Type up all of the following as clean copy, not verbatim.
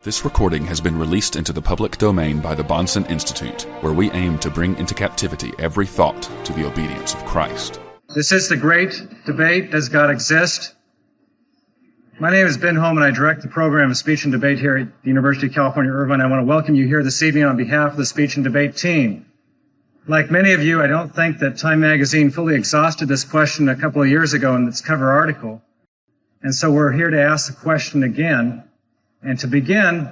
This recording has been released into the public domain by the Bahnsen Institute, where we aim to bring into captivity every thought to the obedience of Christ. This is the great debate, Does God Exist? My name is Ben Holman. I direct the program of speech and debate here at the University of California, Irvine. I want to welcome you here this evening on behalf of the speech and debate team. Like many of you, I don't think that Time magazine fully exhausted this question a couple of years ago in its cover article. And so we're here to ask the question again. And to begin,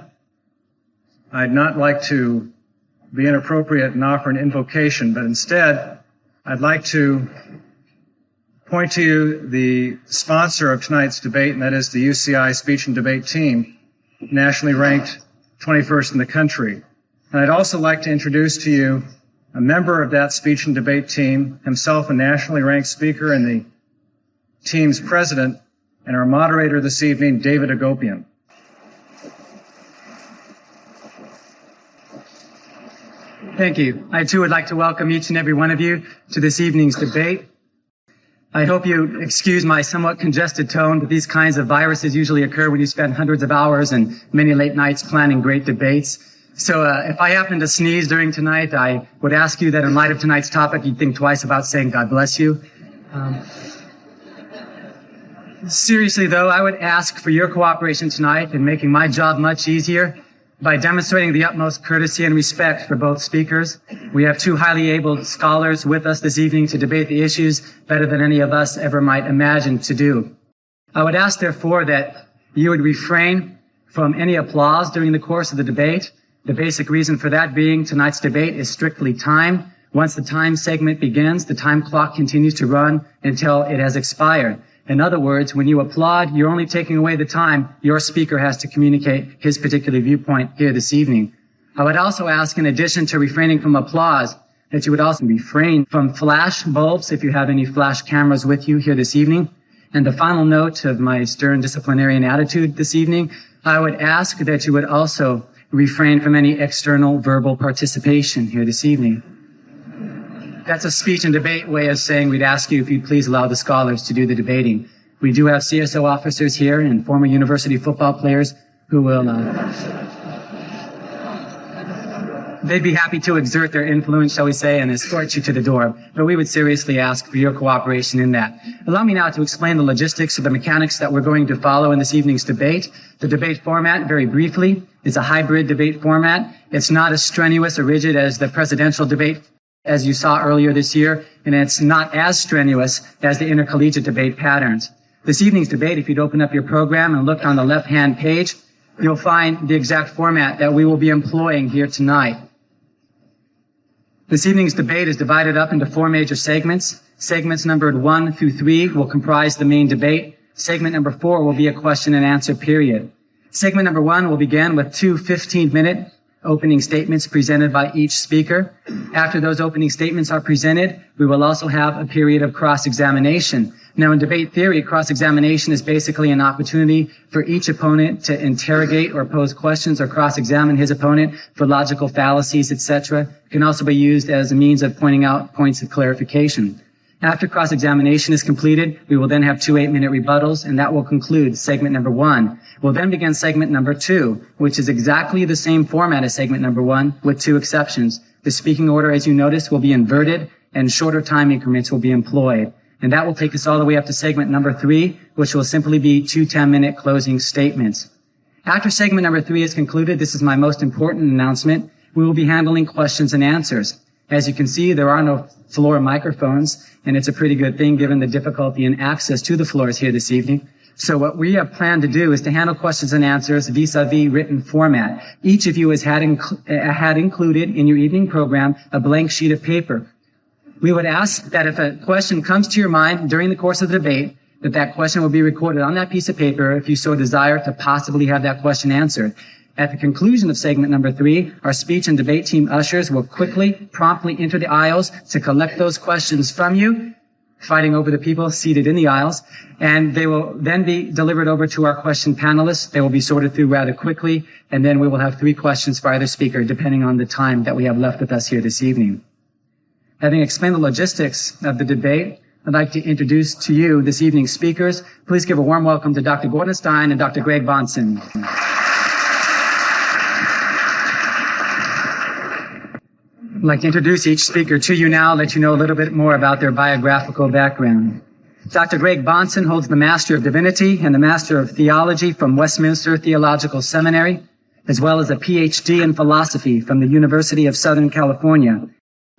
I'd not like to be inappropriate and offer an invocation, but instead, I'd like to point to you the sponsor of tonight's debate, and that is the UCI Speech and Debate Team, nationally ranked 21st in the country. And I'd also like to introduce to you a member of that speech and debate team, himself a nationally ranked speaker and the team's president, and our moderator this evening, David Agopian. Thank you. I too would like to welcome each and every one of you to this evening's debate. I hope you excuse my somewhat congested tone, but these kinds of viruses usually occur when you spend hundreds of hours and many late nights planning great debates. So if I happen to sneeze during tonight, I would ask you that in light of tonight's topic, you'd think twice about saying God bless you. Seriously, though, I would ask for your cooperation tonight in making my job much easier by demonstrating the utmost courtesy and respect for both speakers. We have two highly able scholars with us this evening to debate the issues better than any of us ever might imagine to do. I would ask, therefore, that you would refrain from any applause during the course of the debate. The basic reason for that being tonight's debate is strictly timed. Once the time segment begins, the time clock continues to run until it has expired. In other words, when you applaud, you're only taking away the time your speaker has to communicate his particular viewpoint here this evening. I would also ask, in addition to refraining from applause, that you would also refrain from flash bulbs if you have any flash cameras with you here this evening. And the final note of my stern disciplinarian attitude this evening, I would ask that you would also refrain from any external verbal participation here this evening. That's a speech and debate way of saying we'd ask you if you'd please allow the scholars to do the debating. We do have CSO officers here and former university football players who will, they'd be happy to exert their influence, shall we say, and escort you to the door. But we would seriously ask for your cooperation in that. Allow me now to explain the logistics of the mechanics that we're going to follow in this evening's debate. The debate format, very briefly, is a hybrid debate format. It's not as strenuous or rigid as the presidential debate as you saw earlier this year, and it's not as strenuous as the intercollegiate debate patterns. This evening's debate, if you'd open up your program and look on the left-hand page, you'll find the exact format that we will be employing here tonight. This evening's debate is divided up into four major segments. Segments numbered 1 through 3 will comprise the main debate. Segment number 4 will be a question and answer period. Segment number 1 will begin with two 15-minute opening statements presented by each speaker. After those opening statements are presented, we will also have a period of cross-examination. Now, in debate theory, cross-examination is basically an opportunity for each opponent to interrogate or pose questions or cross-examine his opponent for logical fallacies, etc. It can also be used as a means of pointing out points of clarification. After cross-examination is completed, we will then have two 8-minute rebuttals, and that will conclude segment number 1. We'll then begin segment number 2, which is exactly the same format as segment number 1, with two exceptions. The speaking order, as you notice, will be inverted, and shorter time increments will be employed. And that will take us all the way up to segment number 3, which will simply be two 10-minute closing statements. After segment number 3 is concluded, this is my most important announcement, we will be handling questions and answers. As you can see, there are no floor microphones, and it's a pretty good thing given the difficulty in access to the floors here this evening. So what we have planned to do is to handle questions and answers vis-a-vis written format. Each of you has had included in your evening program a blank sheet of paper. We would ask that if a question comes to your mind during the course of the debate, that question will be recorded on that piece of paper if you so desire to possibly have that question answered. At the conclusion of segment number 3, our speech and debate team ushers will promptly enter the aisles to collect those questions from you, fighting over the people seated in the aisles, and they will then be delivered over to our question panelists. They will be sorted through rather quickly, and then we will have 3 questions for either speaker, depending on the time that we have left with us here this evening. Having explained the logistics of the debate, I'd like to introduce to you this evening's speakers. Please give a warm welcome to Dr. Gordon Stein and Dr. Greg Bahnsen. I'd like to introduce each speaker to you now, let you know a little bit more about their biographical background. Dr. Greg Bahnsen holds the Master of Divinity and the Master of Theology from Westminster Theological Seminary, as well as a PhD in philosophy from the University of Southern California.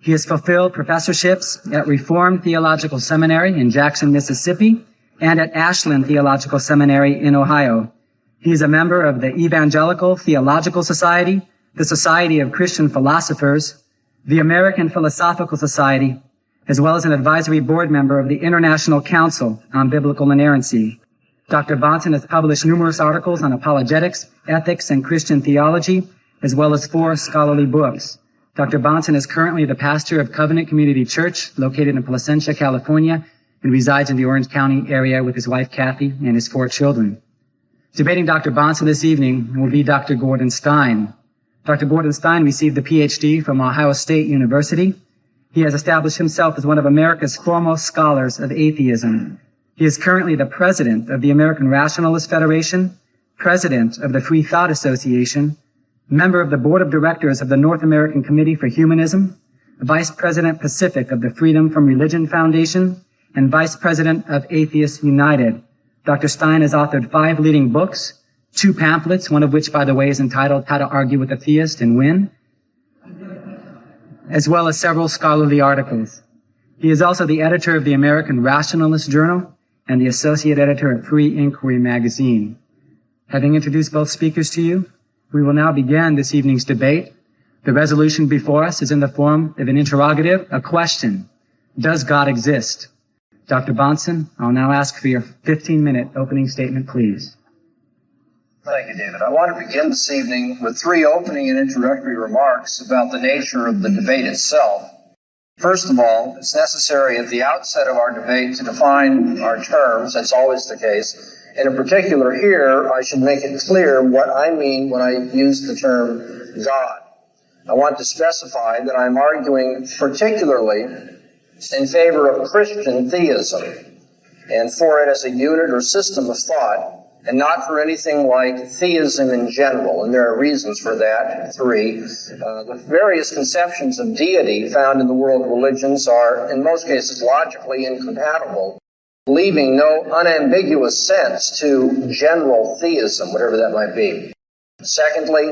He has fulfilled professorships at Reformed Theological Seminary in Jackson, Mississippi, and at Ashland Theological Seminary in Ohio. He is a member of the Evangelical Theological Society, the Society of Christian Philosophers, the American Philosophical Society, as well as an advisory board member of the International Council on Biblical Inerrancy. Dr. Bahnsen has published numerous articles on apologetics, ethics, and Christian theology, as well as 4 scholarly books. Dr. Bahnsen is currently the pastor of Covenant Community Church, located in Placentia, California, and resides in the Orange County area with his wife, Kathy, and his 4 children. Debating Dr. Bahnsen this evening will be Dr. Gordon Stein. Dr. Gordon Stein received a PhD from Ohio State University. He has established himself as one of America's foremost scholars of atheism. He is currently the president of the American Rationalist Federation, president of the Free Thought Association, member of the board of directors of the North American Committee for Humanism, vice president Pacific of the Freedom from Religion Foundation, and vice president of Atheists United. Dr. Stein has authored 5 leading books, 2 pamphlets, one of which, by the way, is entitled How to Argue with a Theist and Win, as well as several scholarly articles. He is also the editor of the American Rationalist Journal and the associate editor of Free Inquiry magazine. Having introduced both speakers to you, we will now begin this evening's debate. The resolution before us is in the form of an interrogative, a question. Does God exist? Dr. Bahnsen, I'll now ask for your 15-minute opening statement, please. Thank you, David. I want to begin this evening with 3 opening and introductory remarks about the nature of the debate itself. First of all, it's necessary at the outset of our debate to define our terms. That's always the case. And in particular here, I should make it clear what I mean when I use the term God. I want to specify that I'm arguing particularly in favor of Christian theism and for it as a unit or system of thought, and not for anything like theism in general, and there are reasons for that. 3, the various conceptions of deity found in the world religions are, in most cases, logically incompatible, leaving no unambiguous sense to general theism, whatever that might be. Secondly,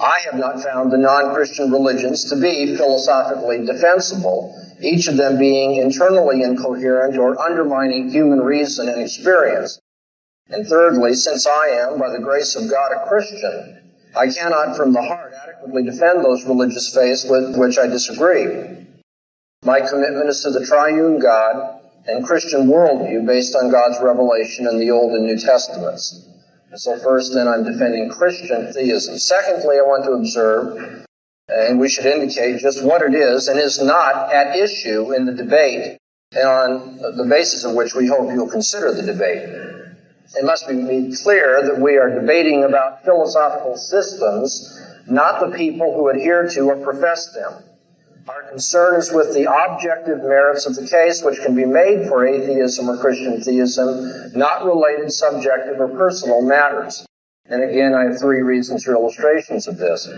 I have not found the non-Christian religions to be philosophically defensible, each of them being internally incoherent or undermining human reason and experience. And thirdly, since I am, by the grace of God, a Christian, I cannot from the heart adequately defend those religious faiths with which I disagree. My commitment is to the triune God and Christian worldview based on God's revelation in the Old and New Testaments. So first, then, I'm defending Christian theism. Secondly, I want to observe, and we should indicate just what it is and is not at issue in the debate, and on the basis of which we hope you'll consider the debate. It must be made clear that we are debating about philosophical systems, not the people who adhere to or profess them. Our concern is with the objective merits of the case which can be made for atheism or Christian theism, not related subjective or personal matters. And again, I have 3 reasons or illustrations of this.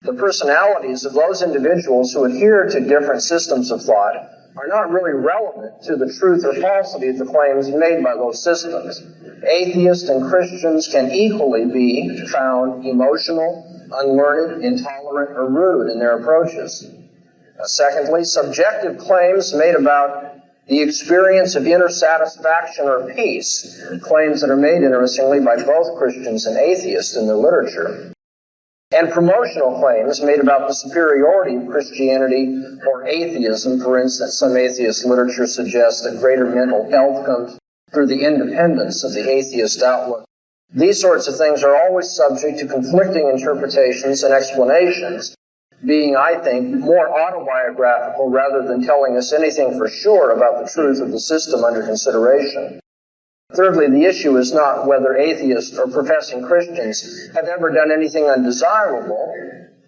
The personalities of those individuals who adhere to different systems of thought are not really relevant to the truth or falsity of the claims made by those systems. Atheists and Christians can equally be found emotional, unlearned, intolerant, or rude in their approaches. Secondly, subjective claims made about the experience of inner satisfaction or peace, claims that are made, interestingly, by both Christians and atheists in their literature. And promotional claims made about the superiority of Christianity or atheism. For instance, some atheist literature suggests that greater mental health comes through the independence of the atheist outlook. These sorts of things are always subject to conflicting interpretations and explanations, being, I think, more autobiographical rather than telling us anything for sure about the truth of the system under consideration. Thirdly, the issue is not whether atheists or professing Christians have ever done anything undesirable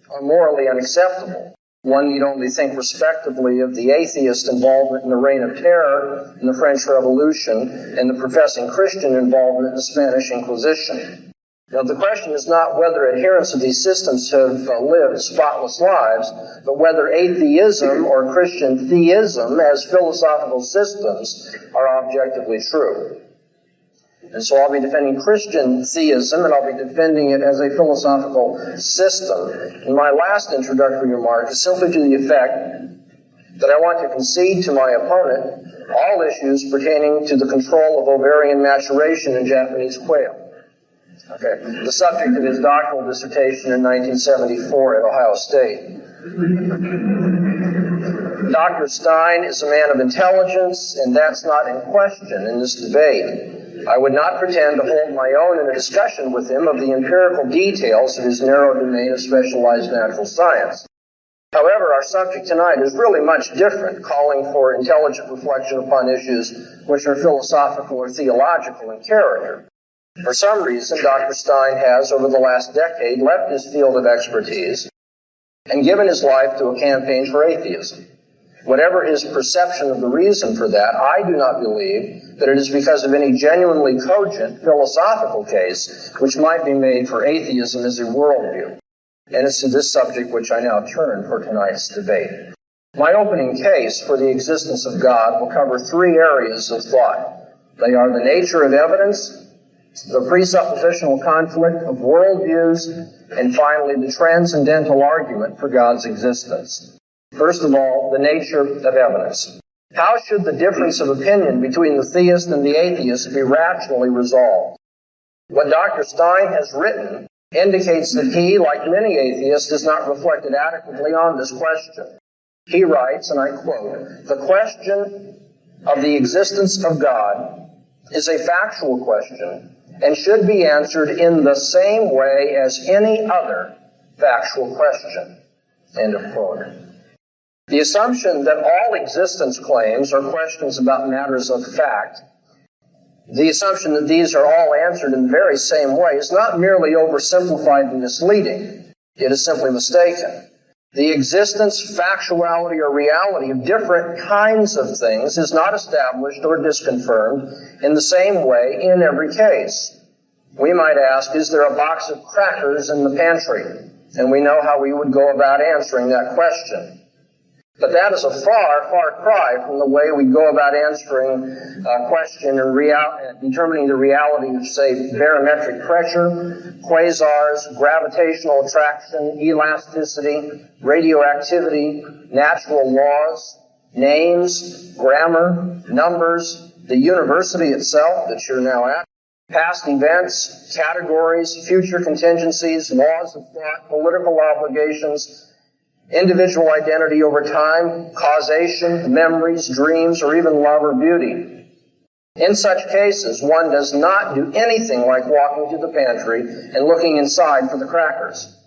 or morally unacceptable. One need only think respectively of the atheist involvement in the Reign of Terror in the French Revolution and the professing Christian involvement in the Spanish Inquisition. Now, the question is not whether adherents of these systems have lived spotless lives, but whether atheism or Christian theism as philosophical systems are objectively true. And so I'll be defending Christian theism, and I'll be defending it as a philosophical system. And my last introductory remark is simply to the effect that I want to concede to my opponent all issues pertaining to the control of ovarian maturation in Japanese quail. Okay, the subject of his doctoral dissertation in 1974 at Ohio State. Dr. Stein is a man of intelligence, and that's not in question in this debate. I would not pretend to hold my own in a discussion with him of the empirical details of his narrow domain of specialized natural science. However, our subject tonight is really much different, calling for intelligent reflection upon issues which are philosophical or theological in character. For some reason, Dr. Stein has, over the last decade, left his field of expertise and given his life to a campaign for atheism. Whatever his perception of the reason for that, I do not believe that it is because of any genuinely cogent philosophical case which might be made for atheism as a worldview. And it's to this subject which I now turn for tonight's debate. My opening case for the existence of God will cover three areas of thought. They are the nature of evidence, the presuppositional conflict of worldviews, and finally the transcendental argument for God's existence. First of all, the nature of evidence. How should the difference of opinion between the theist and the atheist be rationally resolved? What Dr. Stein has written indicates that he, like many atheists, has not reflected adequately on this question. He writes, and I quote, "The question of the existence of God is a factual question and should be answered in the same way as any other factual question." End of quote. The assumption that all existence claims are questions about matters of fact, the assumption that these are all answered in the very same way, is not merely oversimplified and misleading. It is simply mistaken. The existence, factuality, or reality of different kinds of things is not established or disconfirmed in the same way in every case. We might ask, is there a box of crackers in the pantry? And we know how we would go about answering that question. But that is a far, far cry from the way we go about answering a question and determining the reality of, say, barometric pressure, quasars, gravitational attraction, elasticity, radioactivity, natural laws, names, grammar, numbers, the university itself that you're now at, past events, categories, future contingencies, laws of thought, political obligations, individual identity over time, causation, memories, dreams, or even love or beauty. In such cases, one does not do anything like walking to the pantry and looking inside for the crackers.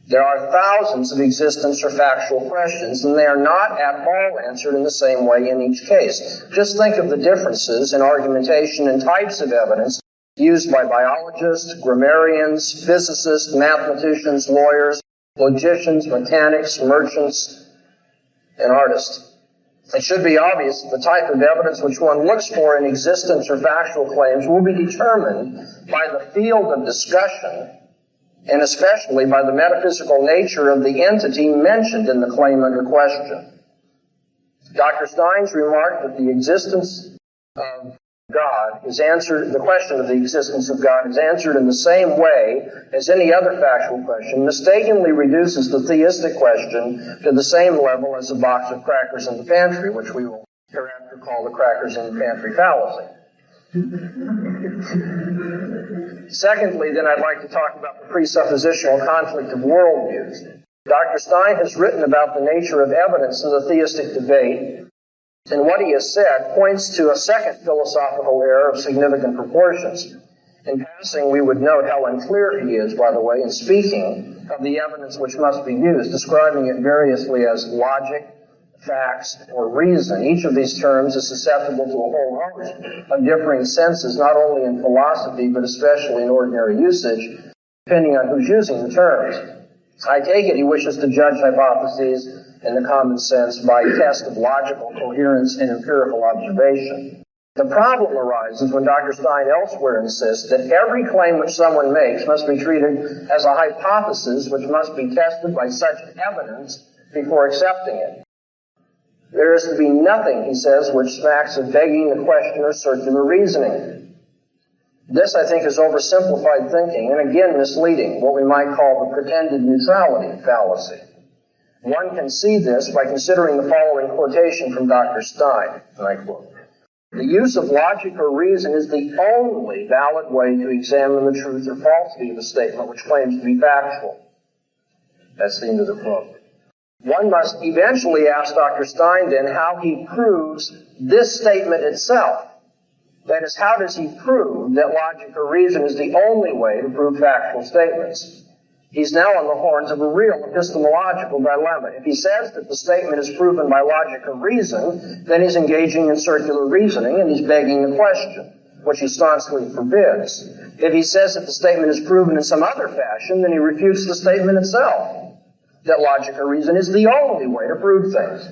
There are thousands of existence or factual questions, and they are not at all answered in the same way in each case. Just think of the differences in argumentation and types of evidence used by biologists, grammarians, physicists, mathematicians, lawyers, logicians, mechanics, merchants, and artists. It should be obvious that the type of evidence which one looks for in existence or factual claims will be determined by the field of discussion and especially by the metaphysical nature of the entity mentioned in the claim under question. Dr. Stein's remark that the existence of God is answered, the question of the existence of God is answered in the same way as any other factual question, mistakenly reduces the theistic question to the same level as a box of crackers in the pantry, which we will hereafter call the crackers in the pantry fallacy. Secondly, then, I'd like to talk about the presuppositional conflict of worldviews. Dr. Stein has written about the nature of evidence in the theistic debate, and what he has said points to a second philosophical error of significant proportions. In passing, we would note how unclear he is, by the way, in speaking of the evidence which must be used, describing it variously as logic, facts, or reason. Each of these terms is susceptible to a whole host of differing senses, not only in philosophy, but especially in ordinary usage, depending on who's using the terms. I take it he wishes to judge hypotheses and the common sense by a test of logical coherence and empirical observation. The problem arises when Dr. Stein elsewhere insists that every claim which someone makes must be treated as a hypothesis which must be tested by such evidence before accepting it. There is to be nothing, he says, which smacks of begging the question or circular reasoning. This, I think, is oversimplified thinking and again misleading, what we might call the pretended neutrality fallacy. One can see this by considering the following quotation from Dr. Stein, and I quote, "The use of logic or reason is the only valid way to examine the truth or falsity of a statement which claims to be factual." That's the end of the quote. One must eventually ask Dr. Stein then how he proves this statement itself. That is, how does he prove that logic or reason is the only way to prove factual statements? He's now on the horns of a real epistemological dilemma. If he says that the statement is proven by logic or reason, then he's engaging in circular reasoning and he's begging the question, which he staunchly forbids. If he says that the statement is proven in some other fashion, then he refutes the statement itself, that logic or reason is the only way to prove things.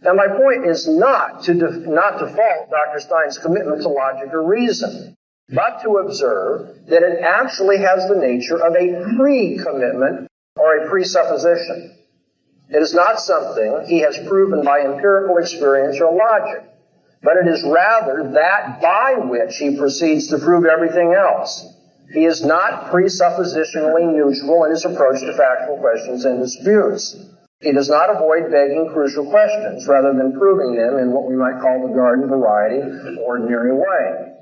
Now, my point is not to fault Dr. Stein's commitment to logic or reason, but to observe that it actually has the nature of a pre-commitment or a presupposition. It is not something he has proven by empirical experience or logic, but it is rather that by which he proceeds to prove everything else. He is not presuppositionally neutral in his approach to factual questions and disputes. He does not avoid begging crucial questions rather than proving them in what we might call the garden variety, ordinary way.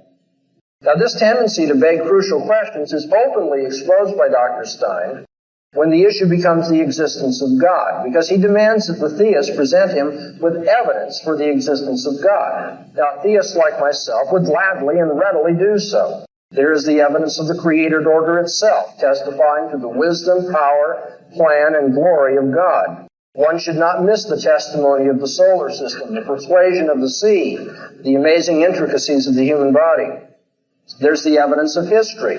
Now, this tendency to beg crucial questions is openly exposed by Dr. Stein when the issue becomes the existence of God, because he demands that the theists present him with evidence for the existence of God. Now, theists like myself would gladly and readily do so. There is the evidence of the created order itself, testifying to the wisdom, power, plan, and glory of God. One should not miss the testimony of the solar system, the persuasion of the sea, the amazing intricacies of the human body. There's the evidence of history,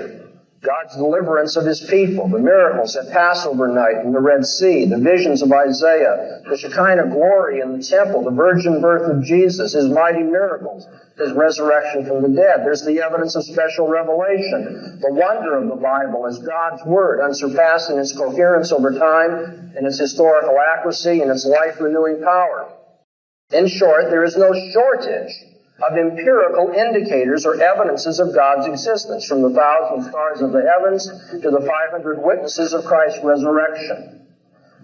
God's deliverance of his people, the miracles at Passover night in the Red Sea, the visions of Isaiah, the Shekinah glory in the temple, the virgin birth of Jesus, his mighty miracles, his resurrection from the dead. There's the evidence of special revelation, the wonder of the Bible as God's word, unsurpassed in its coherence over time, in its historical accuracy, and its life-renewing power. In short, there is no shortage of empirical indicators or evidences of God's existence, from the 1,000 stars of the heavens to the 500 witnesses of Christ's resurrection.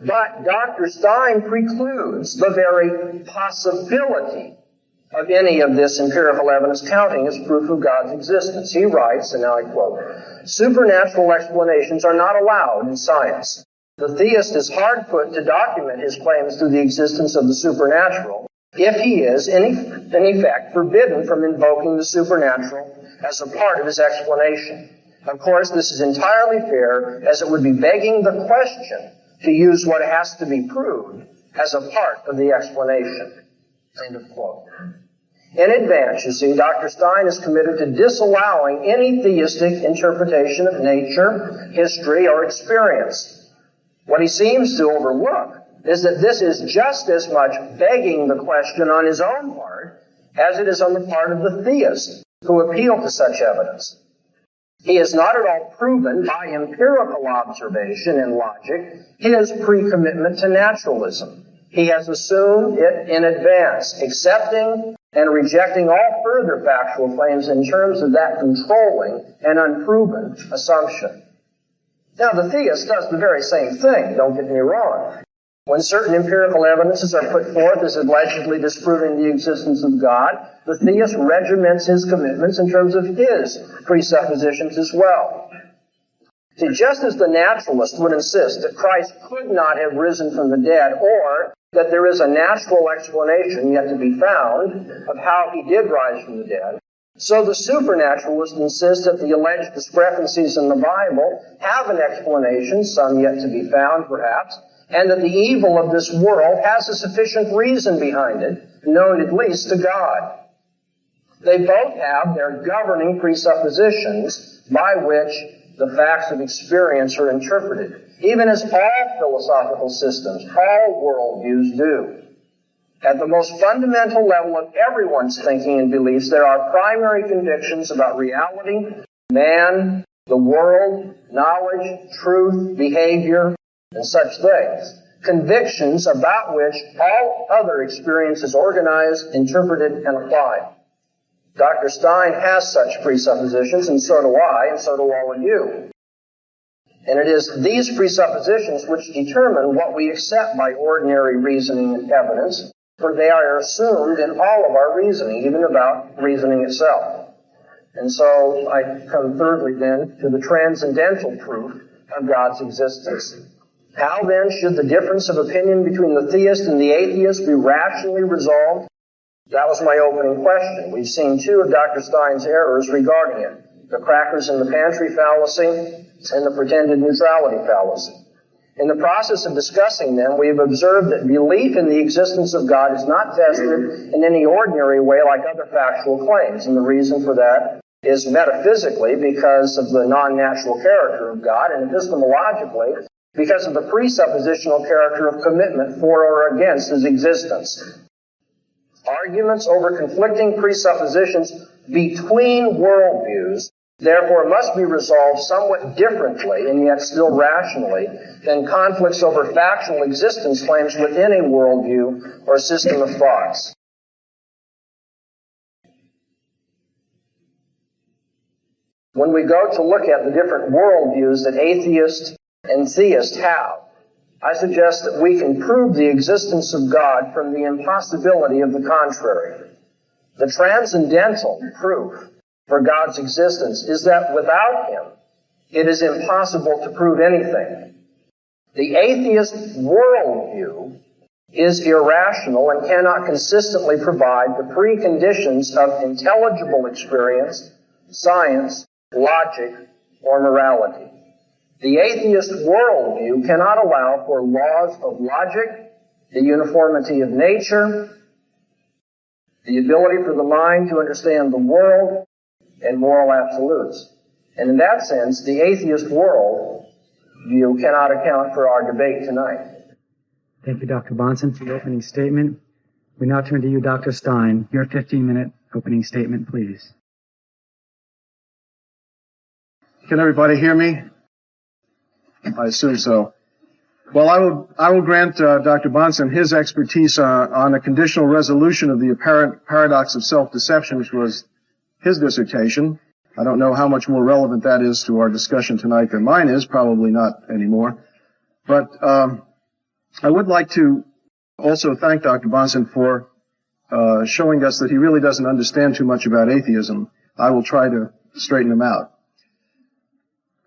But Dr. Stein precludes the very possibility of any of this empirical evidence counting as proof of God's existence. He writes, and now I quote, "Supernatural explanations are not allowed in science. The theist is hard put to document his claims to the existence of the supernatural if he is, in effect, forbidden from invoking the supernatural as a part of his explanation. Of course, this is entirely fair, as it would be begging the question to use what has to be proved as a part of the explanation." End of quote. In advance, you see, Dr. Stein is committed to disallowing any theistic interpretation of nature, history, or experience. What he seems to overlook is that this is just as much begging the question on his own part as it is on the part of the theists who appeal to such evidence. He has not at all proven by empirical observation and logic his pre-commitment to naturalism. He has assumed it in advance, accepting and rejecting all further factual claims in terms of that controlling and unproven assumption. Now, the theist does the very same thing, don't get me wrong. When certain empirical evidences are put forth as allegedly disproving the existence of God, the theist regiments his commitments in terms of his presuppositions as well. See, just as the naturalist would insist that Christ could not have risen from the dead, or that there is a natural explanation yet to be found of how he did rise from the dead, so the supernaturalist insists that the alleged discrepancies in the Bible have an explanation, some yet to be found perhaps, and that the evil of this world has a sufficient reason behind it, known at least to God. They both have their governing presuppositions by which the facts of experience are interpreted, even as all philosophical systems, all worldviews do. At the most fundamental level of everyone's thinking and beliefs, there are primary convictions about reality, man, the world, knowledge, truth, behavior, and such things. Convictions about which all other experience is organized, interpreted, and applied. Dr. Stein has such presuppositions, and so do I, and so do all of you. And it is these presuppositions which determine what we accept by ordinary reasoning and evidence, for they are assumed in all of our reasoning, even about reasoning itself. And so I come thirdly then to the transcendental proof of God's existence. How then should the difference of opinion between the theist and the atheist be rationally resolved? That was my opening question. We've seen two of Dr. Stein's errors regarding it: the crackers in the pantry fallacy and the pretended neutrality fallacy. In the process of discussing them, we have observed that belief in the existence of God is not tested in any ordinary way like other factual claims. And the reason for that is metaphysically because of the non-natural character of God, and epistemologically because of the presuppositional character of commitment for or against his existence. Arguments over conflicting presuppositions between worldviews therefore must be resolved somewhat differently, and yet still rationally, than conflicts over factual existence claims within a worldview or system of thoughts. When we go to look at the different worldviews that atheists and theists have, I suggest that we can prove the existence of God from the impossibility of the contrary. The transcendental proof for God's existence is that without him, it is impossible to prove anything. The atheist worldview is irrational and cannot consistently provide the preconditions of intelligible experience, science, logic, or morality. The atheist worldview cannot allow for laws of logic, the uniformity of nature, the ability for the mind to understand the world, and moral absolutes. And in that sense, the atheist worldview cannot account for our debate tonight. Thank you, Dr. Bahnsen, for your opening statement. We now turn to you, Dr. Stein. Your 15-minute opening statement, please. Can everybody hear me? I assume so. Well, I will grant Dr. Bahnsen his expertise on a conditional resolution of the apparent paradox of self-deception, which was his dissertation. I don't know how much more relevant that is to our discussion tonight than mine is, probably not anymore. But I would like to also thank Dr. Bahnsen for showing us that he really doesn't understand too much about atheism. I will try to straighten him out.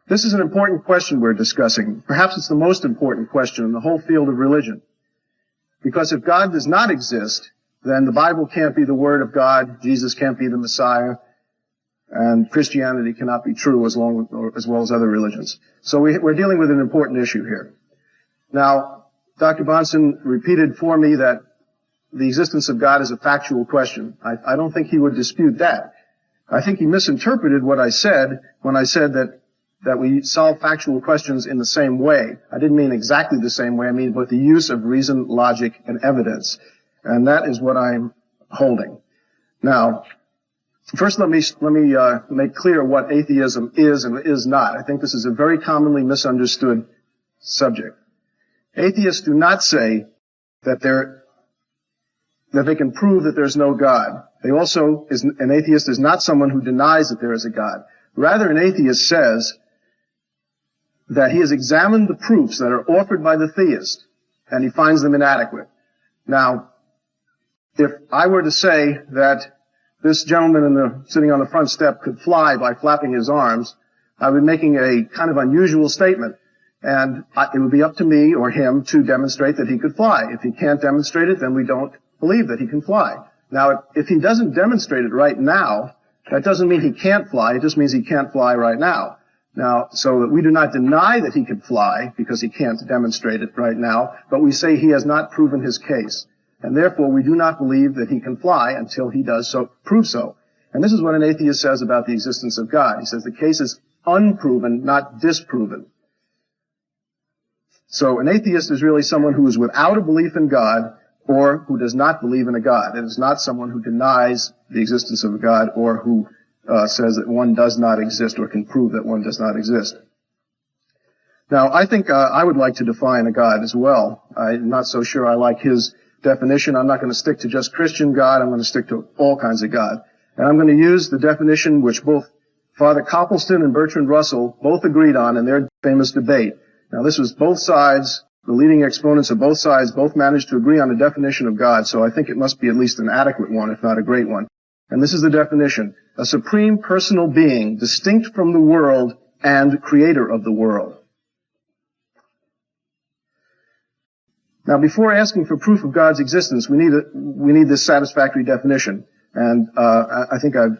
This is an important question we're discussing. Perhaps it's the most important question in the whole field of religion. Because if God does not exist, then the Bible can't be the Word of God, Jesus can't be the Messiah, and Christianity cannot be true as well as other religions. So we're dealing with an important issue here. Now, Dr. Bahnsen repeated for me that the existence of God is a factual question. I don't think he would dispute that. I think he misinterpreted what I said when I said that we solve factual questions in the same way. I didn't mean exactly the same way. I mean with the use of reason, logic, and evidence. And that is what I'm holding. Now, first let me make clear what atheism is and is not. I think this is a very commonly misunderstood subject. Atheists do not say that they can prove that there's no God. An atheist is not someone who denies that there is a God. Rather, an atheist says that he has examined the proofs that are offered by the theist, and he finds them inadequate. Now, if I were to say that this gentleman sitting on the front step could fly by flapping his arms, I would be making a kind of unusual statement, and it would be up to me or him to demonstrate that he could fly. If he can't demonstrate it, then we don't believe that he can fly. Now, if he doesn't demonstrate it right now, that doesn't mean he can't fly. It just means he can't fly right now. Now, so we do not deny that he could fly because he can't demonstrate it right now, but we say he has not proven his case. And therefore, we do not believe that he can fly until he does so, prove so. And this is what an atheist says about the existence of God. He says the case is unproven, not disproven. So an atheist is really someone who is without a belief in God, or who does not believe in a God. It is not someone who denies the existence of a God or who says that one does not exist or can prove that one does not exist. Now, I think I would like to define a God as well. I'm not so sure I like his definition. I'm not going to stick to just Christian God. I'm going to stick to all kinds of God. And I'm going to use the definition which both Father Copleston and Bertrand Russell both agreed on in their famous debate. Now, this was both sides, the leading exponents of both sides, both managed to agree on a definition of God, so I think it must be at least an adequate one, if not a great one. And this is the definition: a supreme personal being, distinct from the world and creator of the world. Now, before asking for proof of God's existence, we need this satisfactory definition. And I think I've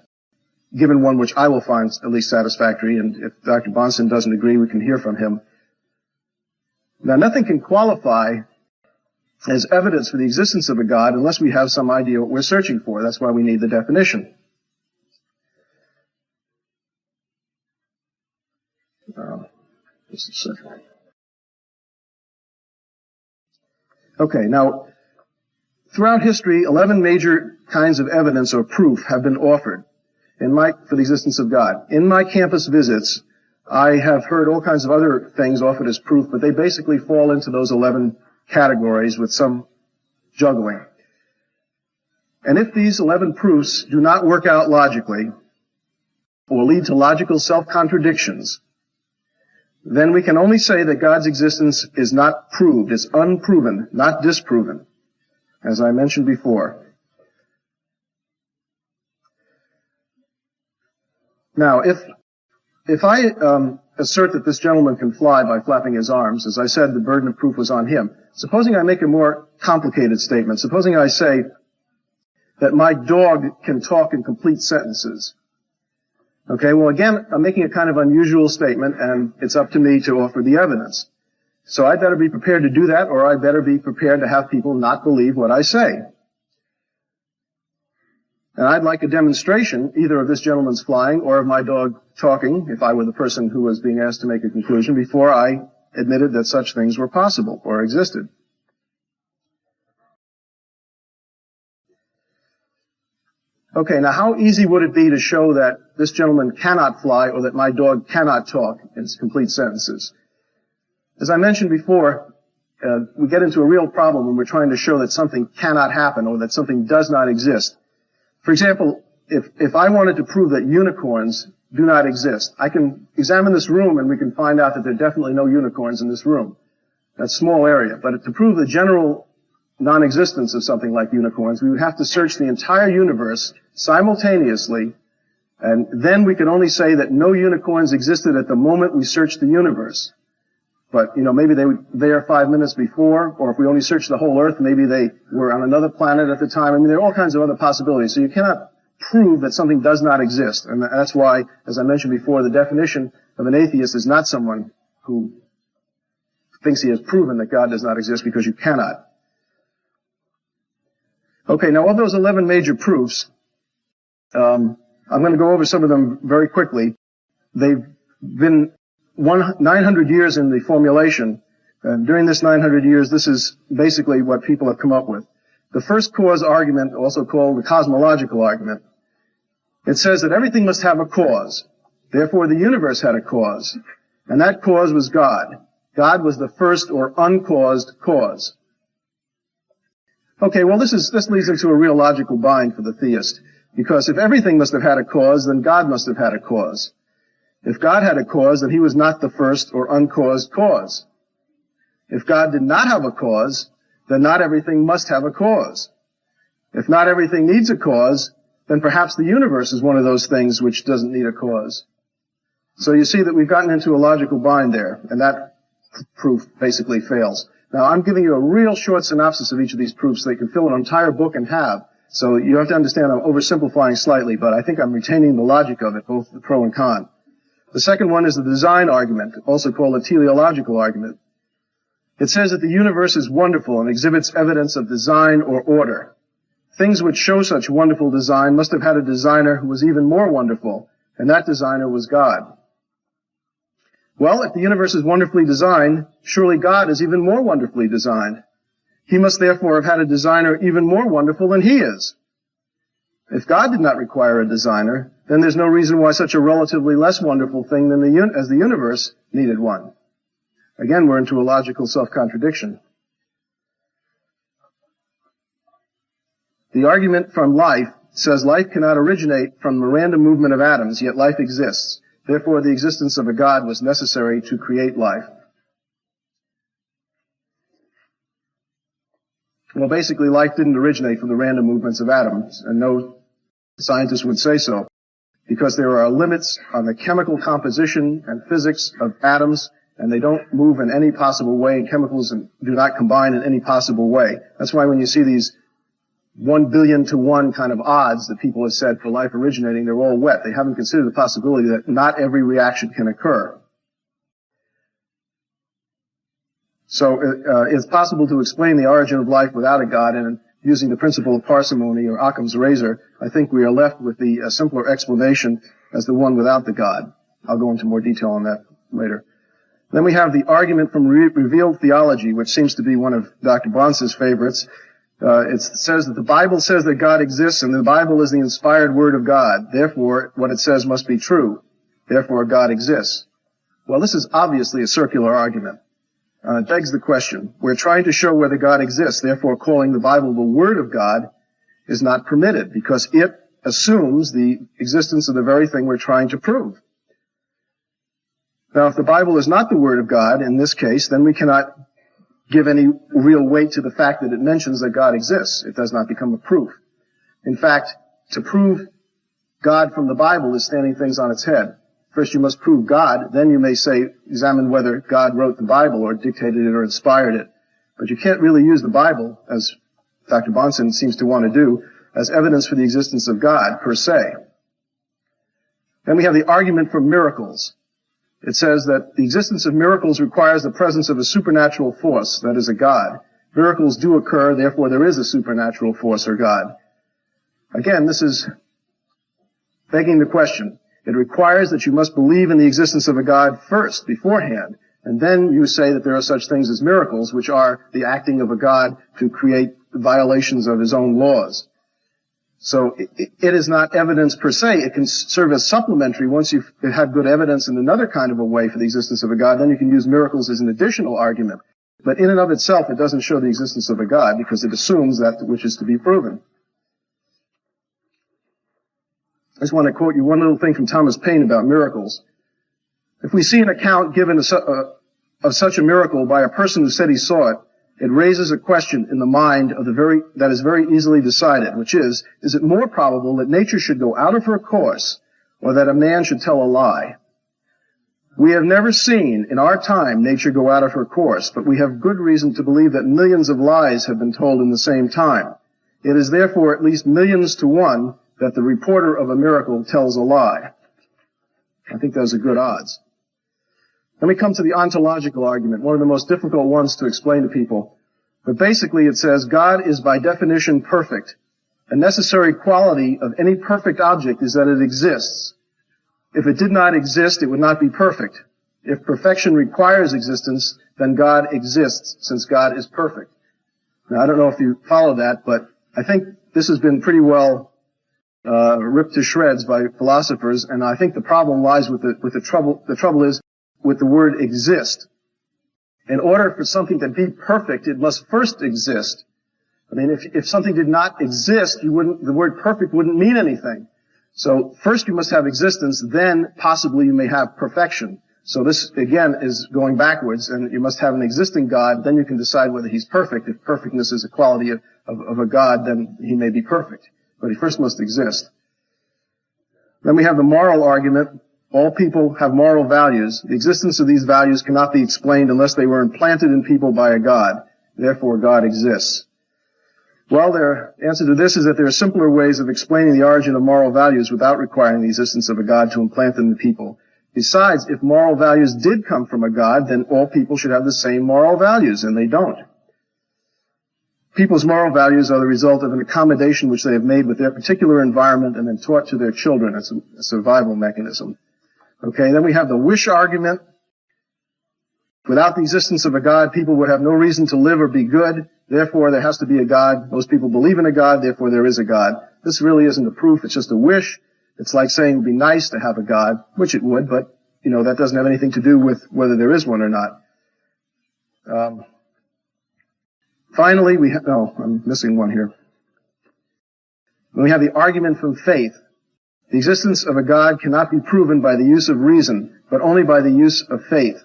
given one which I will find at least satisfactory, and if Dr. Bahnsen doesn't agree, we can hear from him. Now, nothing can qualify as evidence for the existence of a God unless we have some idea what we're searching for. That's why we need the definition. Just a second. Okay, now, throughout history, 11 major kinds of evidence or proof have been offered for the existence of God. In my campus visits, I have heard all kinds of other things offered as proof, but they basically fall into those 11 categories with some juggling. And if these 11 proofs do not work out logically, or lead to logical self-contradictions, then we can only say that God's existence is not proved, it's unproven, not disproven, as I mentioned before. Now, if I assert that this gentleman can fly by flapping his arms, as I said, the burden of proof was on him. Supposing I make a more complicated statement. Supposing I say that my dog can talk in complete sentences. Okay, well, again, I'm making a kind of unusual statement, and it's up to me to offer the evidence. So I'd better be prepared to do that, or I'd better be prepared to have people not believe what I say. And I'd like a demonstration, either of this gentleman's flying or of my dog talking, if I were the person who was being asked to make a conclusion, before I admitted that such things were possible or existed. Okay, now how easy would it be to show that this gentleman cannot fly or that my dog cannot talk in complete sentences? As I mentioned before, we get into a real problem when we're trying to show that something cannot happen or that something does not exist. For example, if I wanted to prove that unicorns do not exist, I can examine this room and we can find out that there are definitely no unicorns in this room. That's a small area. But to prove the general non-existence of something like unicorns, we would have to search the entire universe simultaneously, and then we could only say that no unicorns existed at the moment we searched the universe. But, maybe they were there 5 minutes before, or if we only searched the whole Earth, maybe they were on another planet at the time. I mean, there are all kinds of other possibilities. So you cannot prove that something does not exist. And that's why, as I mentioned before, the definition of an atheist is not someone who thinks he has proven that God does not exist, because you cannot. Okay, now of those 11 major proofs, I'm going to go over some of them very quickly. They've been 900 years in the formulation, and during this 900 years, this is basically what people have come up with. The first cause argument, also called the cosmological argument, it says that everything must have a cause. Therefore, the universe had a cause, and that cause was God. God was the first or uncaused cause. Okay, well, this leads into a real logical bind for the theist, because if everything must have had a cause, then God must have had a cause. If God had a cause, then he was not the first or uncaused cause. If God did not have a cause, then not everything must have a cause. If not everything needs a cause, then perhaps the universe is one of those things which doesn't need a cause. So you see that we've gotten into a logical bind there, and that proof basically fails. Now, I'm giving you a real short synopsis of each of these proofs. They can fill an entire book and have. So you have to understand I'm oversimplifying slightly, but I think I'm retaining the logic of it, both the pro and con. The second one is the design argument, also called the teleological argument. It says that the universe is wonderful and exhibits evidence of design or order. Things which show such wonderful design must have had a designer who was even more wonderful, and that designer was God. Well, if the universe is wonderfully designed, surely God is even more wonderfully designed. He must therefore have had a designer even more wonderful than he is. If God did not require a designer, then there's no reason why such a relatively less wonderful thing as the universe needed one. Again, we're into a logical self-contradiction. The argument from life says life cannot originate from the random movement of atoms, yet life exists. Therefore, the existence of a God was necessary to create life. Well, basically, life didn't originate from the random movements of atoms, and no scientist would say so, because there are limits on the chemical composition and physics of atoms, and they don't move in any possible way, and chemicals do not combine in any possible way. That's why when you see these 1 billion to 1 kind of odds that people have said for life originating, they're all wet. They haven't considered the possibility that not every reaction can occur. So it's possible to explain the origin of life without a God, and using the principle of parsimony or Occam's razor, I think we are left with the simpler explanation as the one without the God. I'll go into more detail on that later. Then we have the argument from revealed theology, which seems to be one of Dr. Bahnsen's favorites. It says that the Bible says that God exists, and the Bible is the inspired word of God. Therefore, what it says must be true. Therefore, God exists. Well, this is obviously a circular argument. It begs the question. We're trying to show whether God exists. Therefore, calling the Bible the Word of God is not permitted, because it assumes the existence of the very thing we're trying to prove. Now, if the Bible is not the Word of God, in this case, then we cannot give any real weight to the fact that it mentions that God exists. It does not become a proof. In fact, to prove God from the Bible is standing things on its head. First you must prove God, then you may say, examine whether God wrote the Bible or dictated it or inspired it. But you can't really use the Bible, as Dr. Bahnsen seems to want to do, as evidence for the existence of God, per se. Then we have the argument for miracles. It says that the existence of miracles requires the presence of a supernatural force, that is, a God. Miracles do occur, therefore there is a supernatural force or God. Again, this is begging the question. It requires that you must believe in the existence of a God first, beforehand, and then you say that there are such things as miracles, which are the acting of a God to create violations of his own laws. So it is not evidence per se. It can serve as supplementary. Once you've had good evidence in another kind of a way for the existence of a God, then you can use miracles as an additional argument. But in and of itself, it doesn't show the existence of a God, because it assumes that which is to be proven. I just want to quote you one little thing from Thomas Paine about miracles. If we see an account given of such a miracle by a person who said he saw it, it raises a question in the mind of that is very easily decided, which is it more probable that nature should go out of her course, or that a man should tell a lie? We have never seen in our time nature go out of her course, but we have good reason to believe that millions of lies have been told in the same time. It is therefore at least millions to one that the reporter of a miracle tells a lie. I think those are good odds. Then we come to the ontological argument, one of the most difficult ones to explain to people. But basically it says God is by definition perfect. A necessary quality of any perfect object is that it exists. If it did not exist, it would not be perfect. If perfection requires existence, then God exists, since God is perfect. Now, I don't know if you follow that, but I think this has been pretty well ripped to shreds by philosophers, and I think the problem lies with the trouble. The trouble is with the word exist. In order for something to be perfect, it must first exist. I mean, if something did not exist, the word perfect wouldn't mean anything. So first you must have existence, then possibly you may have perfection. So this, again, is going backwards, and you must have an existing God, then you can decide whether he's perfect. If perfectness is a quality of a God, then he may be perfect. But he first must exist. Then we have the moral argument. All people have moral values. The existence of these values cannot be explained unless they were implanted in people by a God. Therefore, God exists. Well, the answer to this is that there are simpler ways of explaining the origin of moral values without requiring the existence of a God to implant them in people. Besides, if moral values did come from a God, then all people should have the same moral values, and they don't. People's moral values are the result of an accommodation which they have made with their particular environment and then taught to their children. It's a survival mechanism. Okay, then we have the wish argument. Without the existence of a God, people would have no reason to live or be good. Therefore, there has to be a God. Most people believe in a God, therefore there is a God. This really isn't a proof, it's just a wish. It's like saying it would be nice to have a God, which it would, but, that doesn't have anything to do with whether there is one or not. Finally, I'm missing one here. When we have the argument from faith, the existence of a God cannot be proven by the use of reason, but only by the use of faith.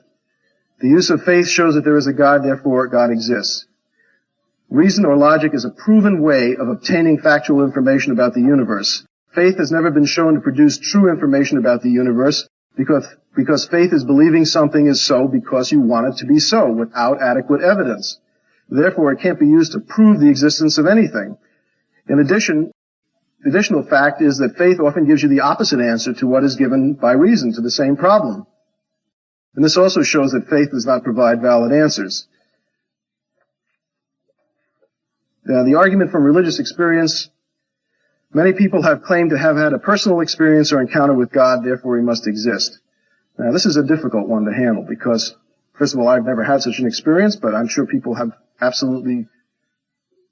The use of faith shows that there is a God, therefore God exists. Reason or logic is a proven way of obtaining factual information about the universe. Faith has never been shown to produce true information about the universe because faith is believing something is so because you want it to be so without adequate evidence. Therefore, it can't be used to prove the existence of anything. In addition, the additional fact is that faith often gives you the opposite answer to what is given by reason to the same problem. And this also shows that faith does not provide valid answers. The argument from religious experience, many people have claimed to have had a personal experience or encounter with God, therefore he must exist. Now, this is a difficult one to handle because, first of all, I've never had such an experience, but I'm sure people have absolutely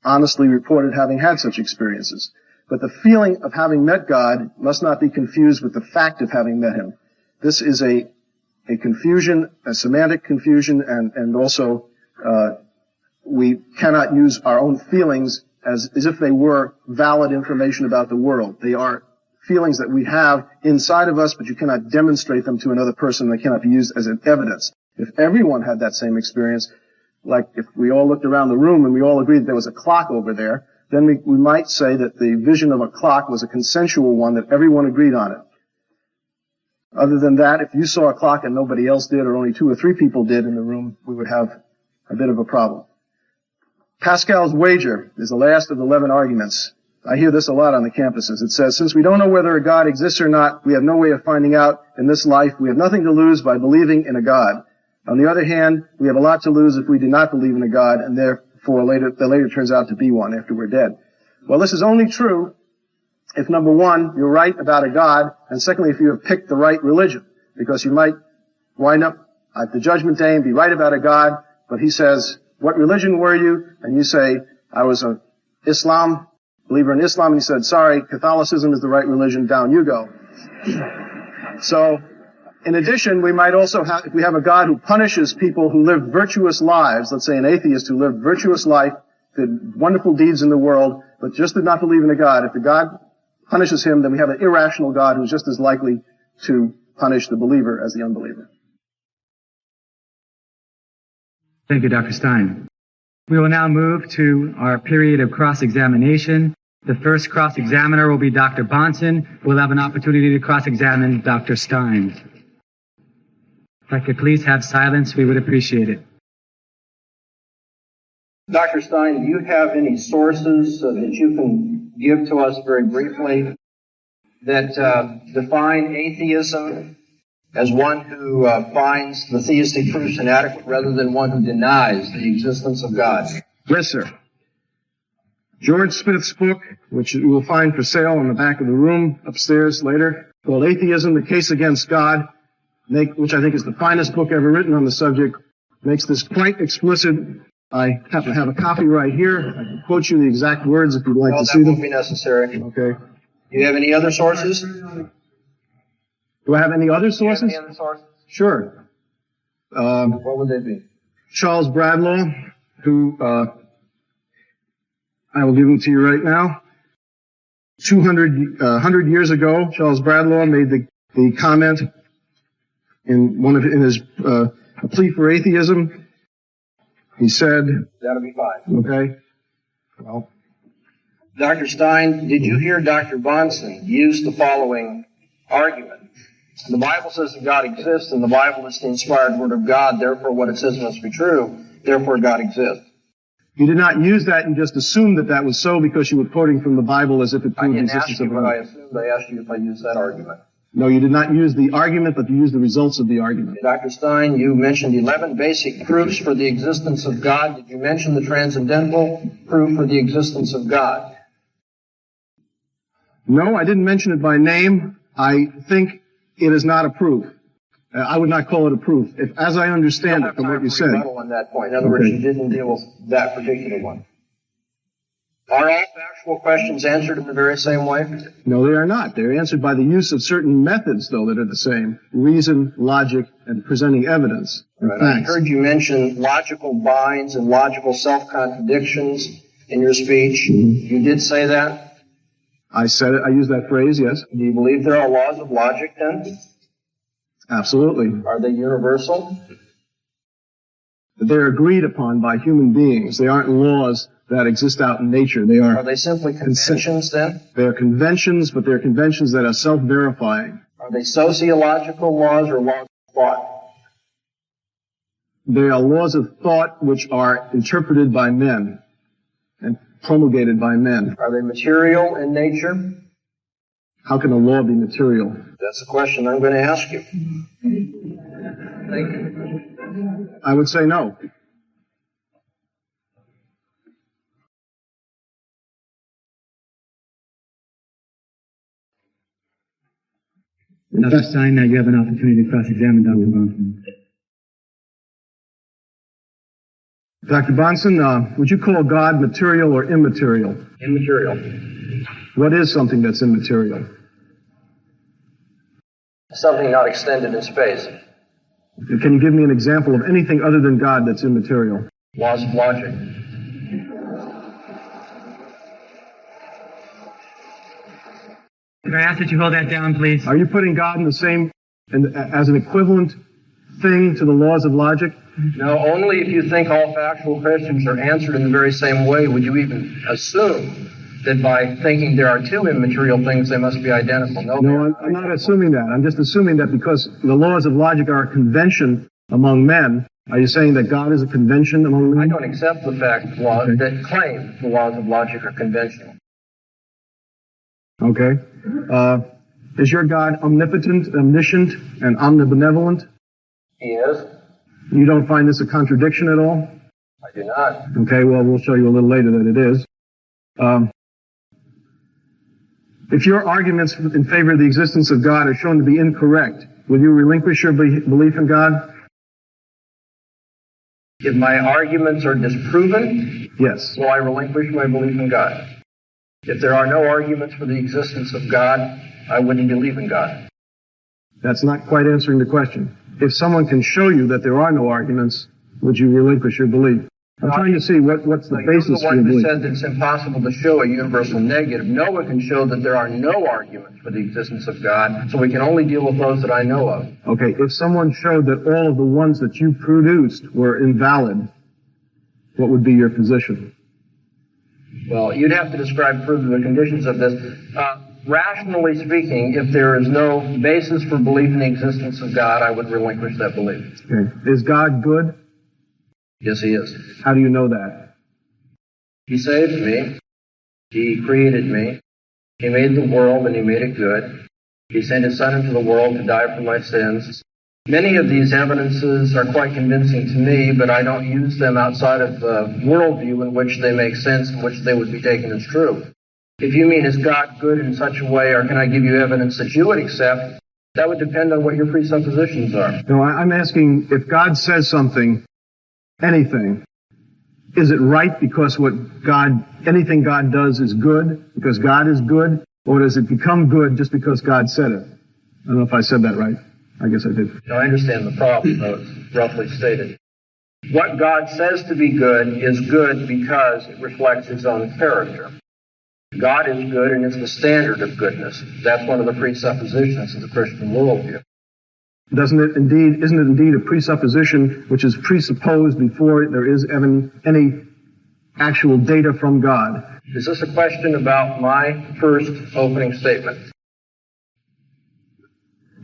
honestly reported having had such experiences. But the feeling of having met God must not be confused with the fact of having met him. This is a confusion, a semantic confusion, and also we cannot use our own feelings as if they were valid information about the world. They are feelings that we have inside of us, but you cannot demonstrate them to another person. They cannot be used as an evidence. If everyone had that same experience, like if we all looked around the room and we all agreed that there was a clock over there, then we might say that the vision of a clock was a consensual one, that everyone agreed on it. Other than that, if you saw a clock and nobody else did, or only 2 or 3 people did in the room, we would have a bit of a problem. Pascal's wager is the last of 11 arguments. I hear this a lot on the campuses. It says, since we don't know whether a God exists or not, we have no way of finding out in this life. We have nothing to lose by believing in a God. On the other hand, we have a lot to lose if we do not believe in a God, and therefore the later turns out to be one after we're dead. Well, this is only true if, number one, you're right about a God, and secondly, if you have picked the right religion, because you might wind up at the judgment day and be right about a God, but he says, what religion were you? And you say, I was a believer in Islam, and he said, sorry, Catholicism is the right religion, down you go. So, in addition, we might also have, if we have a God who punishes people who live virtuous lives, let's say an atheist who lived virtuous life, did wonderful deeds in the world, but just did not believe in a God. If the God punishes him, then we have an irrational God who's just as likely to punish the believer as the unbeliever. Thank you, Dr. Stein. We will now move to our period of cross-examination. The first cross-examiner will be Dr. Bahnsen, who will have an opportunity to cross-examine Dr. Stein. If I could please have silence, we would appreciate it. Dr. Stein, do you have any sources that you can give to us very briefly that define atheism as one who finds the theistic proofs inadequate rather than one who denies the existence of God? Yes, sir. George Smith's book, which you will find for sale in the back of the room upstairs later, called Atheism, The Case Against God, which I think is the finest book ever written on the subject, makes this quite explicit. I happen to have a copy right here. I can quote you the exact words if you'd like to see them. That won't be necessary. Okay. Do you have any other sources? Do I have any other sources? Do you have any other sources? Sure. What would they be? Charles Bradlaugh, who I will give them to you right now. 100 years ago, Charles Bradlaugh made the comment in his a plea for atheism. He said, that'll be fine. Okay. Well, Dr. Stein, did you hear Dr. Bahnsen use the following argument? The Bible says that God exists, and the Bible is the inspired word of God, therefore what it says must be true, therefore God exists. You did not use that, you just assumed that was so because you were quoting from the Bible as if it proved the existence of God. I didn't ask you what I assumed, I asked you if I used that argument. No, you did not use the argument, but you used the results of the argument. Dr. Stein, you mentioned 11 basic proofs for the existence of God. Did you mention the transcendental proof for the existence of God? No, I didn't mention it by name. I think it is not a proof. I would not call it a proof. If, as I understand it from what you said. Rebuttal on that point. In other words, you didn't deal with that particular one. Are all factual questions answered in the very same way? No, they are not. They're answered by the use of certain methods, though, that are the same. Reason, logic, and presenting evidence. Right. I heard you mention logical binds and logical self-contradictions in your speech. Mm-hmm. You did say that? I said it. I used that phrase, yes. Do you believe there are laws of logic, then? Absolutely. Are they universal? They're agreed upon by human beings. They aren't laws that exist out in nature. Are they simply conventions, then? They're conventions, but they're conventions that are self-verifying. Are they sociological laws or laws of thought? They are laws of thought which are interpreted by men and promulgated by men. Are they material in nature? How can a law be material? That's the question I'm going to ask you. Thank you. I would say no. Dr. Stein, now you have an opportunity to cross-examine Dr. Bahnsen. Dr. Bahnsen, would you call God material or immaterial? Immaterial. What is something that's immaterial? Something not extended in space. Can you give me an example of anything other than God that's immaterial? Laws of logic. Could I ask that you hold that down, please? Are you putting God in the same, as an equivalent thing to the laws of logic? No, only if you think all factual questions are answered in the very same way would you even assume that by thinking there are two immaterial things, they must be identical. No, I'm not assuming that. I'm just assuming that because the laws of logic are a convention among men, are you saying that God is a convention among men? I don't accept the fact that claim the laws of logic are conventional. Okay. Is your God omnipotent, omniscient, and omnibenevolent? He is. You don't find this a contradiction at all? I do not. Okay, well, we'll show you a little later that it is. If your arguments in favor of the existence of God are shown to be incorrect, will you relinquish your belief in God? If my arguments are disproven, yes. Will I relinquish my belief in God? If there are no arguments for the existence of God, I wouldn't believe in God. That's not quite answering the question. If someone can show you that there are no arguments, would you relinquish your belief? I'm trying to see what's the basis for your belief. You're the one who said that it's impossible to show a universal negative. No one can show that there are no arguments for the existence of God, so we can only deal with those that I know of. Okay, if someone showed that all of the ones that you produced were invalid, what would be your position? Well, you'd have to describe further the conditions of this. Rationally speaking, if there is no basis for belief in the existence of God, I would relinquish that belief. Okay. Is God good? Yes, He is. How do you know that? He saved me. He created me. He made the world and He made it good. He sent His Son into the world to die for my sins. Many of these evidences are quite convincing to me, but I don't use them outside of the worldview in which they make sense, in which they would be taken as true. If you mean, is God good in such a way, or can I give you evidence that you would accept, that would depend on what your presuppositions are. No, I'm asking, if God says something, anything, is it right because anything God does is good, because God is good, or does it become good just because God said it? I don't know if I said that right. I guess I did. No, I understand the problem, though it's roughly stated. What God says to be good is good because it reflects His own character. God is good, and it's the standard of goodness. That's one of the presuppositions of the Christian worldview. Isn't it indeed a presupposition which is presupposed before there is any actual data from God? Is this a question about my first opening statement?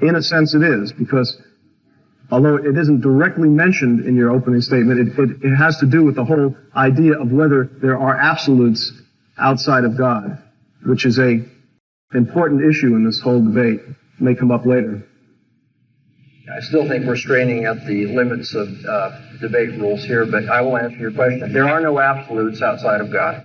In a sense it is, because although it isn't directly mentioned in your opening statement, it has to do with the whole idea of whether there are absolutes outside of God, which is an important issue in this whole debate. It may come up later. I still think we're straining at the limits of debate rules here, but I will answer your question. There are no absolutes outside of God.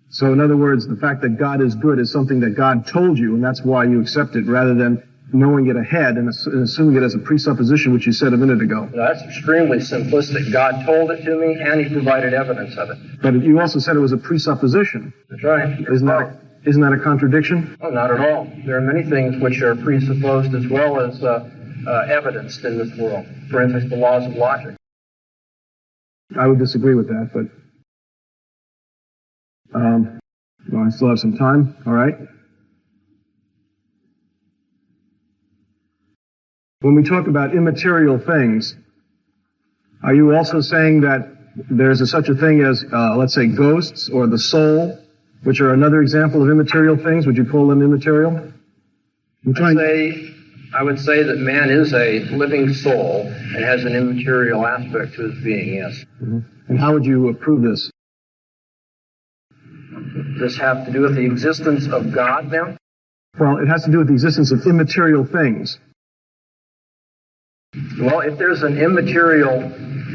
So in other words, the fact that God is good is something that God told you, and that's why you accept it, rather than knowing it ahead and assuming it as a presupposition, which you said a minute ago. No, that's extremely simplistic. God told it to me, and he provided evidence of it. But you also said it was a presupposition. That's right. Isn't that a contradiction? Oh, not at all. There are many things which are presupposed as well as evidenced in this world. For instance, the laws of logic. I would disagree with that, but well, I still have some time. All right. When we talk about immaterial things, are you also saying that there's such a thing as, let's say, ghosts or the soul, which are another example of immaterial things? Would you call them immaterial? I would say that man is a living soul and has an immaterial aspect to his being, yes. Mm-hmm. And how would you prove this? Does this have to do with the existence of God now? Well, it has to do with the existence of immaterial things. Well, if there's an immaterial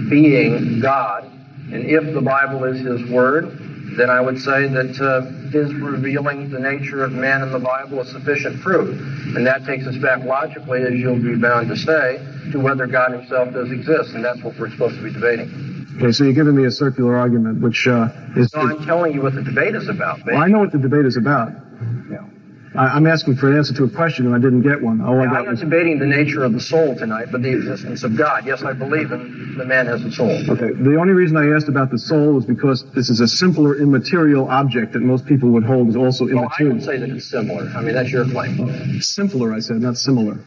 being, God, and if the Bible is his word, then I would say that his revealing the nature of man in the Bible is sufficient proof. And that takes us back logically, as you'll be bound to say, to whether God himself does exist, and that's what we're supposed to be debating. Okay, so you're giving me a circular argument, which is... No, I'm telling you what the debate is about. Well, I know what the debate is about. Yeah. I'm asking for an answer to a question, and I didn't get one. I'm not debating the nature of the soul tonight, but the existence of God. Yes, I believe the man has a soul. Okay. The only reason I asked about the soul was because this is a simpler immaterial object that most people would hold is also immaterial. I would say that it's similar. I mean, that's your claim. Simpler, I said, not similar.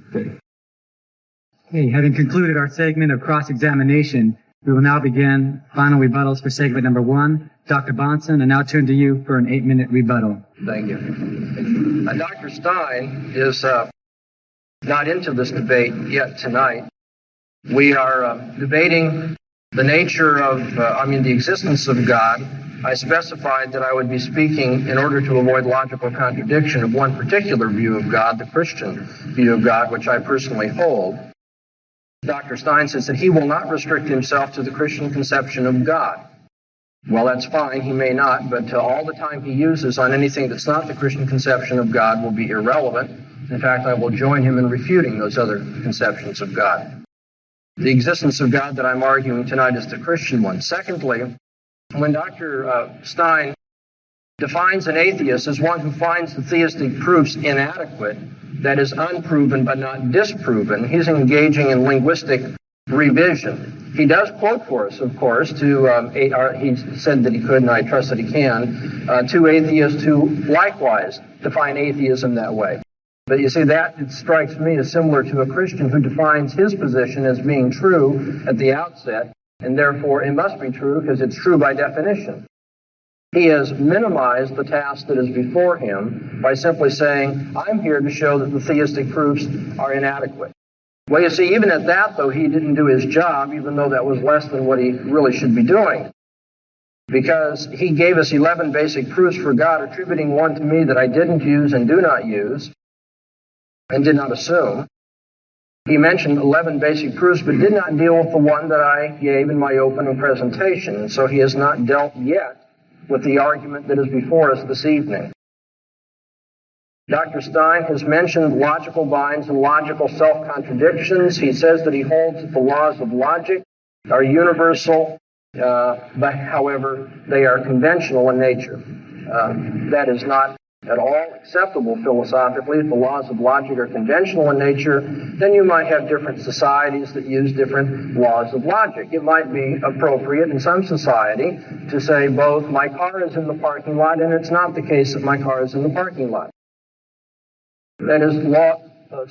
Okay. Okay, having concluded our segment of cross-examination, we will now begin final rebuttals for segment number 1. Dr. Bahnsen, I now turn to you for an 8-minute rebuttal. Thank you. Dr. Stein is not into this debate yet tonight. We are debating the nature of, the existence of God. I specified that I would be speaking in order to avoid logical contradiction of one particular view of God, the Christian view of God, which I personally hold. Dr. Stein says that he will not restrict himself to the Christian conception of God. Well, that's fine. He may not, but all the time he uses on anything that's not the Christian conception of God will be irrelevant. In fact, I will join him in refuting those other conceptions of God. The existence of God that I'm arguing tonight is the Christian one. Secondly, when Dr. Stein defines an atheist as one who finds the theistic proofs inadequate, that is unproven but not disproven, he's engaging in linguistic revision. He does quote for us, of course, he said that he could, and I trust that he can, two atheists who likewise define atheism that way. But you see, that it strikes me as similar to a Christian who defines his position as being true at the outset, and therefore it must be true because it's true by definition. He has minimized the task that is before him by simply saying, I'm here to show that the theistic proofs are inadequate. Well, you see, even at that, though, he didn't do his job, even though that was less than what he really should be doing. Because he gave us 11 basic proofs for God, attributing one to me that I didn't use and do not use, and did not assume. He mentioned 11 basic proofs, but did not deal with the one that I gave in my opening presentation. And so he has not dealt yet with the argument that is before us this evening. Dr. Stein has mentioned logical binds and logical self-contradictions. He says that he holds that the laws of logic are universal, but however, they are conventional in nature. That is not at all acceptable philosophically. If the laws of logic are conventional in nature, then you might have different societies that use different laws of logic. It might be appropriate in some society to say both, my car is in the parking lot, and it's not the case that my car is in the parking lot. That is,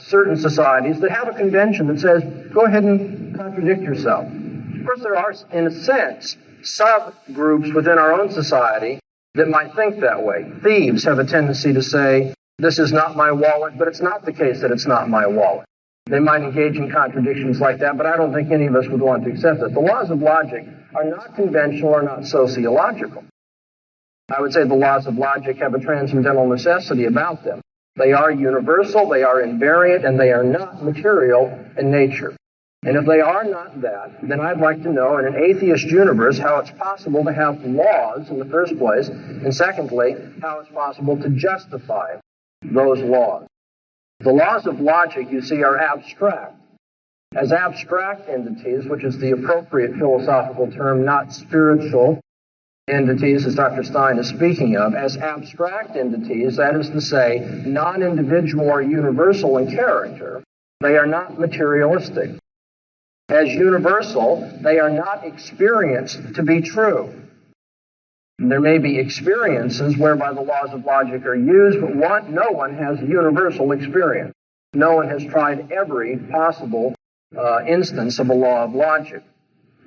certain societies that have a convention that says, go ahead and contradict yourself. Of course, there are, in a sense, subgroups within our own society that might think that way. Thieves have a tendency to say, this is not my wallet, but it's not the case that it's not my wallet. They might engage in contradictions like that, but I don't think any of us would want to accept it. The laws of logic are not conventional or not sociological. I would say the laws of logic have a transcendental necessity about them. They are universal, they are invariant, and they are not material in nature. And if they are not that, then I'd like to know in an atheist universe how it's possible to have laws in the first place, and secondly, how it's possible to justify those laws. The laws of logic, you see, are abstract. As abstract entities, which is the appropriate philosophical term, not spiritual entities, as Dr. Stein is speaking of, as abstract entities, that is to say, non-individual or universal in character, they are not materialistic. As universal, they are not experienced to be true. There may be experiences whereby the laws of logic are used, but no one has universal experience. No one has tried every possible instance of a law of logic.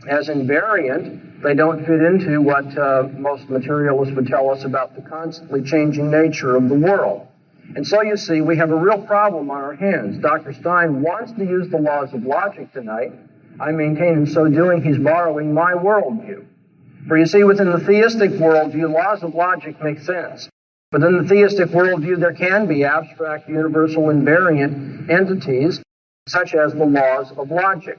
As invariant, they don't fit into what most materialists would tell us about the constantly changing nature of the world. And so you see, we have a real problem on our hands. Dr. Stein wants to use the laws of logic tonight. I maintain in so doing he's borrowing my worldview. For you see, within the theistic worldview, laws of logic make sense. Within the theistic worldview, there can be abstract, universal, invariant entities, such as the laws of logic.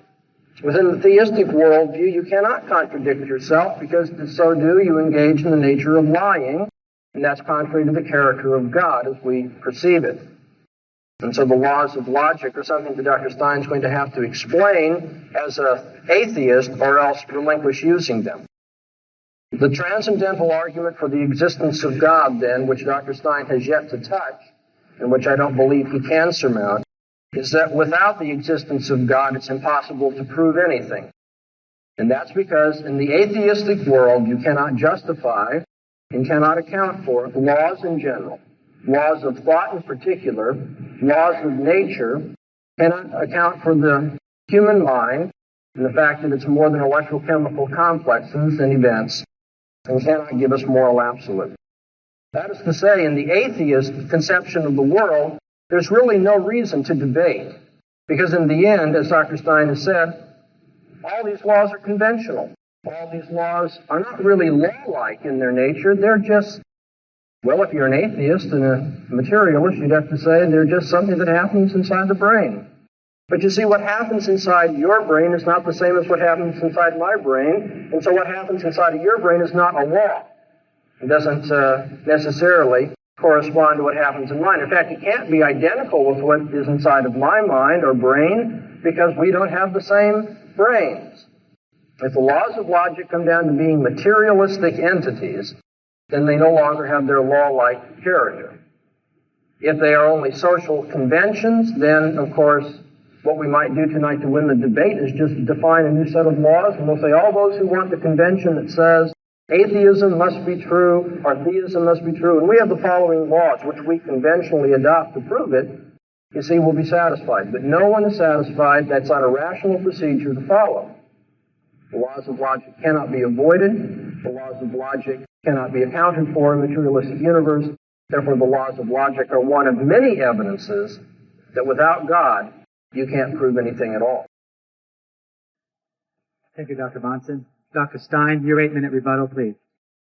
Within the theistic worldview, you cannot contradict yourself, because to so do, you engage in the nature of lying, and that's contrary to the character of God as we perceive it. And so the laws of logic are something that Dr. Stein's going to have to explain as an atheist, or else relinquish using them. The transcendental argument for the existence of God, then, which Dr. Stein has yet to touch, and which I don't believe he can surmount, is that without the existence of God, it's impossible to prove anything. And that's because in the atheistic world, you cannot justify and cannot account for laws in general, laws of thought in particular, laws of nature, cannot account for the human mind and the fact that it's more than electrochemical complexes and events, and cannot give us moral absolute. That is to say, in the atheist conception of the world, there's really no reason to debate, because in the end, as Dr. Stein has said, all these laws are conventional. All these laws are not really law-like in their nature. They're just, well, if you're an atheist and a materialist, you'd have to say they're just something that happens inside the brain. But you see, what happens inside your brain is not the same as what happens inside my brain, and so what happens inside of your brain is not a law. It doesn't necessarily correspond to what happens in mine. In fact, it can't be identical with what is inside of my mind or brain, because we don't have the same brains. If the laws of logic come down to being materialistic entities, then they no longer have their law-like character. If they are only social conventions, then, of course, what we might do tonight to win the debate is just define a new set of laws, and we'll say all those who want the convention that says atheism must be true, or theism must be true, and we have the following laws, which we conventionally adopt to prove it, you see, we'll be satisfied. But no one is satisfied. That's not a rational procedure to follow. The laws of logic cannot be avoided. The laws of logic cannot be accounted for in a materialistic universe. Therefore, the laws of logic are one of many evidences that without God, you can't prove anything at all. Thank you, Dr. Bahnsen. Dr. Stein, your 8-minute rebuttal, please.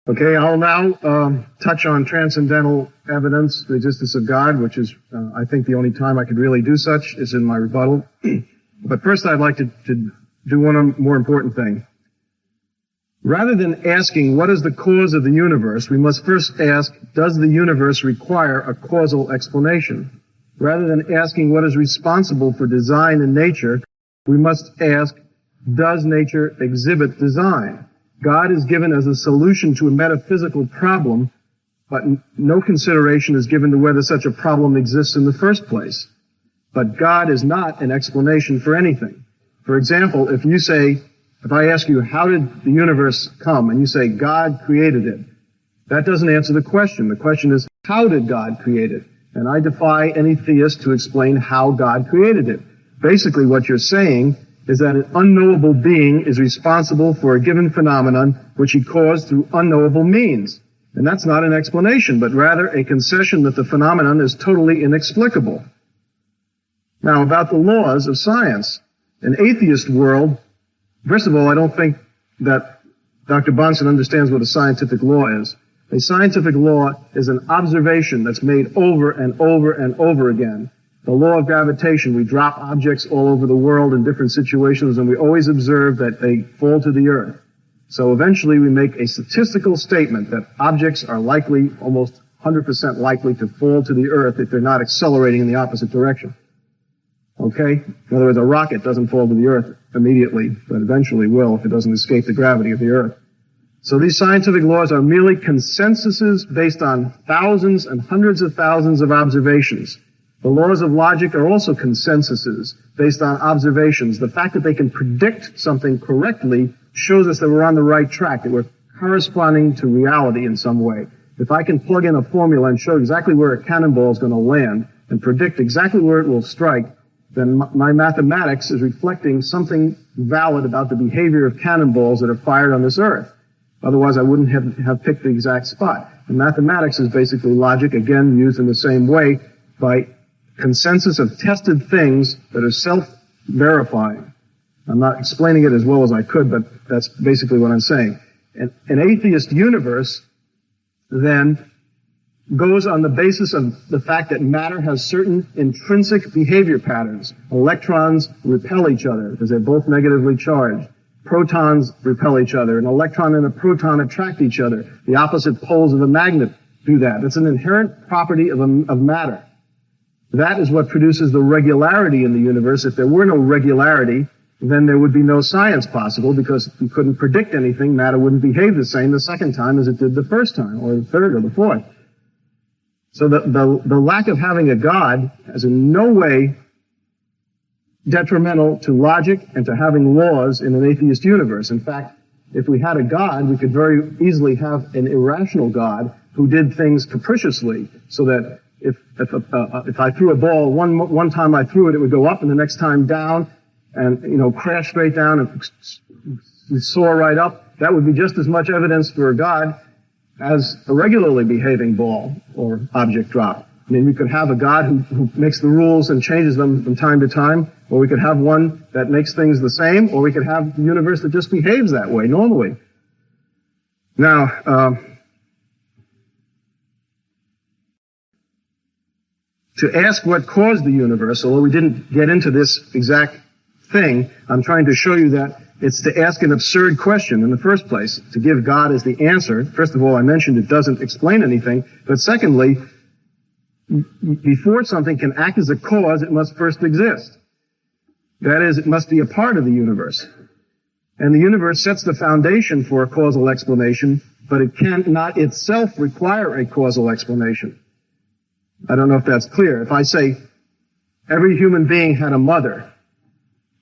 Okay, I'll now touch on transcendental evidence, the existence of God, which is, I think, the only time I could really do such is in my rebuttal. But first, I'd like to do one more important thing. Rather than asking what is the cause of the universe, we must first ask, does the universe require a causal explanation? Rather than asking what is responsible for design in nature, we must ask, does nature exhibit design? God is given as a solution to a metaphysical problem, but no consideration is given to whether such a problem exists in the first place. But God is not an explanation for anything. For example, if I ask you, how did the universe come? And you say, God created it. That doesn't answer the question. The question is, how did God create it? And I defy any theist to explain how God created it. Basically, what you're saying is that an unknowable being is responsible for a given phenomenon which he caused through unknowable means. And that's not an explanation, but rather a concession that the phenomenon is totally inexplicable. Now, about the laws of science. An atheist world, first of all, I don't think that Dr. Bahnsen understands what a scientific law is. A scientific law is an observation that's made over and over and over again. The law of gravitation, we drop objects all over the world in different situations, and we always observe that they fall to the earth. So eventually we make a statistical statement that objects are likely almost 100% likely to fall to the earth if they're not accelerating in the opposite direction. Okay? In other words, a rocket doesn't fall to the earth immediately, but eventually will if it doesn't escape the gravity of the earth. So these scientific laws are merely consensuses based on thousands and hundreds of thousands of observations. The laws of logic are also consensuses based on observations. The fact that they can predict something correctly shows us that we're on the right track, that we're corresponding to reality in some way. If I can plug in a formula and show exactly where a cannonball is going to land and predict exactly where it will strike, then my mathematics is reflecting something valid about the behavior of cannonballs that are fired on this earth. Otherwise, I wouldn't have picked the exact spot. And mathematics is basically logic, again, used in the same way by consensus of tested things that are self-verifying. I'm not explaining it as well as I could, but that's basically what I'm saying. An atheist universe then goes on the basis of the fact that matter has certain intrinsic behavior patterns. Electrons repel each other because they're both negatively charged. Protons repel each other. An electron and a proton attract each other. The opposite poles of a magnet do that. It's an inherent property of matter. That is what produces the regularity in the universe. If there were no regularity, then there would be no science possible because you couldn't predict anything. Matter wouldn't behave the same the second time as it did the first time, or the third or the fourth. So the lack of having a God is in no way detrimental to logic and to having laws in an atheist universe. In fact, if we had a God, we could very easily have an irrational God who did things capriciously, so that if I threw a ball, one time I threw it, it would go up, and the next time down, and crash straight down and soar right up. That would be just as much evidence for a God as a regularly behaving ball or object drop. I mean, we could have a God who makes the rules and changes them from time to time, or we could have one that makes things the same, or we could have a universe that just behaves that way normally. Now, to ask what caused the universe, although we didn't get into this exact thing, I'm trying to show you that it's to ask an absurd question in the first place, to give God as the answer. First of all, I mentioned it doesn't explain anything, but secondly, before something can act as a cause, it must first exist. That is, it must be a part of the universe. And the universe sets the foundation for a causal explanation, but it cannot itself require a causal explanation. I don't know if that's clear. If I say every human being had a mother,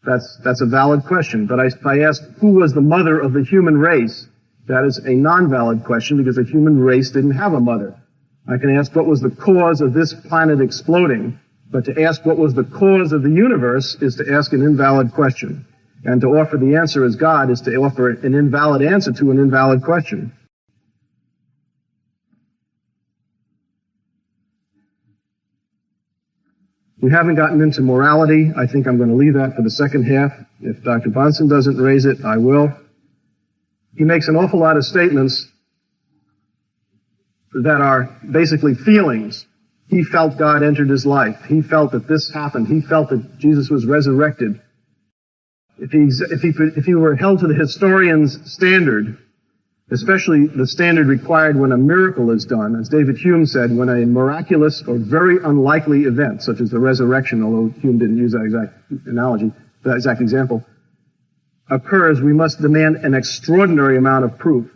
that's a valid question. But if I ask who was the mother of the human race, that is a non-valid question because the human race didn't have a mother. I can ask what was the cause of this planet exploding, but to ask what was the cause of the universe is to ask an invalid question. And to offer the answer as God is to offer an invalid answer to an invalid question. We haven't gotten into morality. I think I'm going to leave that for the second half. If Dr. Bahnsen doesn't raise it, I will. He makes an awful lot of statements that are basically feelings. He felt God entered his life. He felt that this happened. He felt that Jesus was resurrected. If he were held to the historian's standard, especially the standard required when a miracle is done, as David Hume said, when a miraculous or very unlikely event, such as the resurrection, although Hume didn't use that exact analogy, that exact example, occurs, we must demand an extraordinary amount of proof.